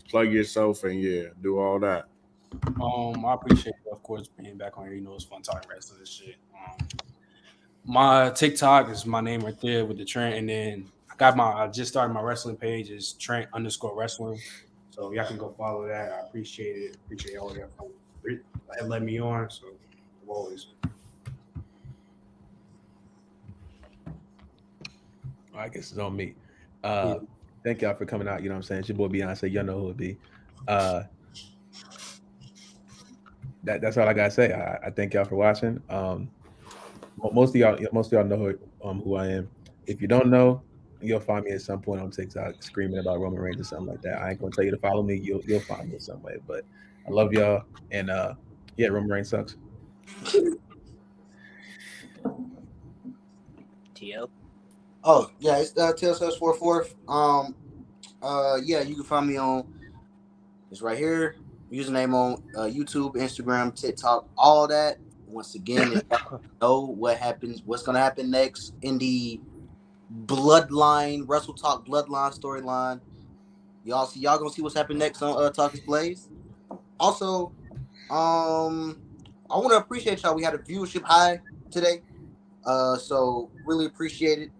plug yourself and do all that. I appreciate it, of course, being back on here. It's fun talking wrestling and shit. My TikTok is my name right there with the Trent, and then I just started my wrestling page is Trent_wrestling. So y'all can go follow that. I appreciate it. Appreciate all y'all for letting me on. So always. I guess it's on me. Thank y'all for coming out. You know what I'm saying? It's your boy Beyonce. Y'all know who it be. That's all I gotta say. I thank y'all for watching. Most of y'all know who I am. If you don't know, you'll find me at some point on TikTok screaming about Roman Reigns or something like that. I ain't gonna tell you to follow me. You'll find me some way. But I love y'all, and Roman Reigns sucks. TL. Oh yeah, it's TL744. You can find me on. It's right here. Username on YouTube, Instagram, TikTok, all that. Once again, if y'all know what's gonna happen next in the Bloodline Wrestle Talk Bloodline storyline. Y'all gonna see what's happening next on Talk Is Blaze. Also, I want to appreciate y'all. We had a viewership high today. So really appreciate it.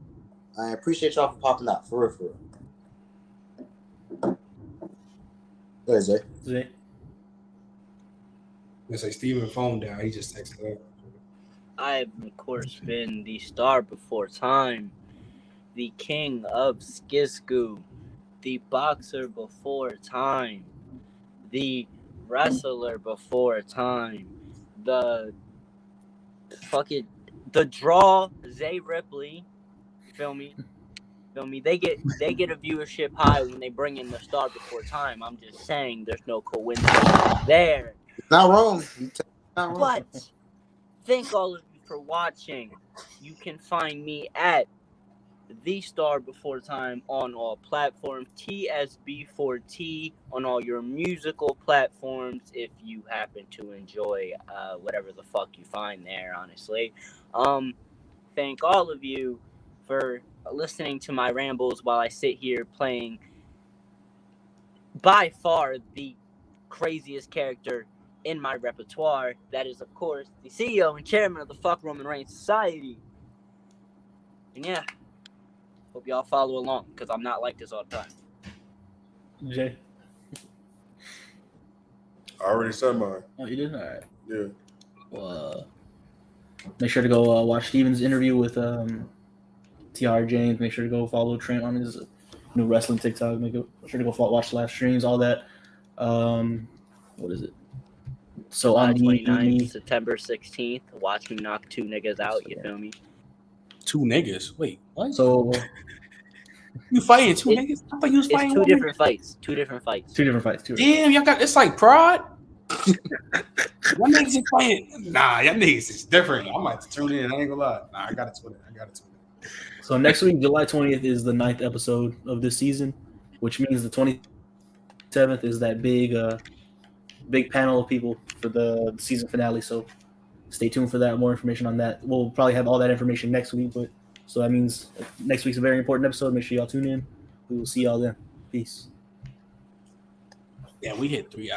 I appreciate y'all for popping out. For real. Go ahead, Zay. Let's say Steven phone down. He just texted up. I've, of course, been the star before time, the king of Skisku, the boxer before time, the wrestler before time, the draw Zay Ripley. You feel me? They get a viewership high when they bring in the star before time. I'm just saying, there's no coincidence there. Not wrong. But thank all of you for watching. You can find me at The Star Before Time on all platforms, TSB4T on all your musical platforms if you happen to enjoy whatever the fuck you find there, honestly. Thank all of you for listening to my rambles while I sit here playing by far the craziest character in my repertoire. That is, of course, the CEO and chairman of the Fuck Roman Reigns Society. And yeah, hope y'all follow along, because I'm not like this all the time. Jay? I already said mine. Oh, you did? All right. Yeah. Well, make sure to go watch Steven's interview with TR James. Make sure to go follow Trent on his new wrestling TikTok. Make sure to go watch the live streams, all that. What is it? So on July 29th, September 16th, watch me knock two niggas out, you feel me? Two niggas? Wait, what? So you fighting two niggas? I thought you was fighting two different fights. Two different fights. Damn, y'all got it's like prod. Y'all niggas is fighting. Nah, y'all niggas is different. I might have to tune in. I ain't gonna lie. Nah, I gotta tune in. So next week, July 20th, is the 9th episode of this season, which means the 27th is that big panel of people for the season finale. So stay tuned for that. More information on that. We'll probably have all that information next week, but so that means next week's a very important episode. Make sure y'all tune in. We will see y'all then. Peace. Yeah, we hit 3 hours.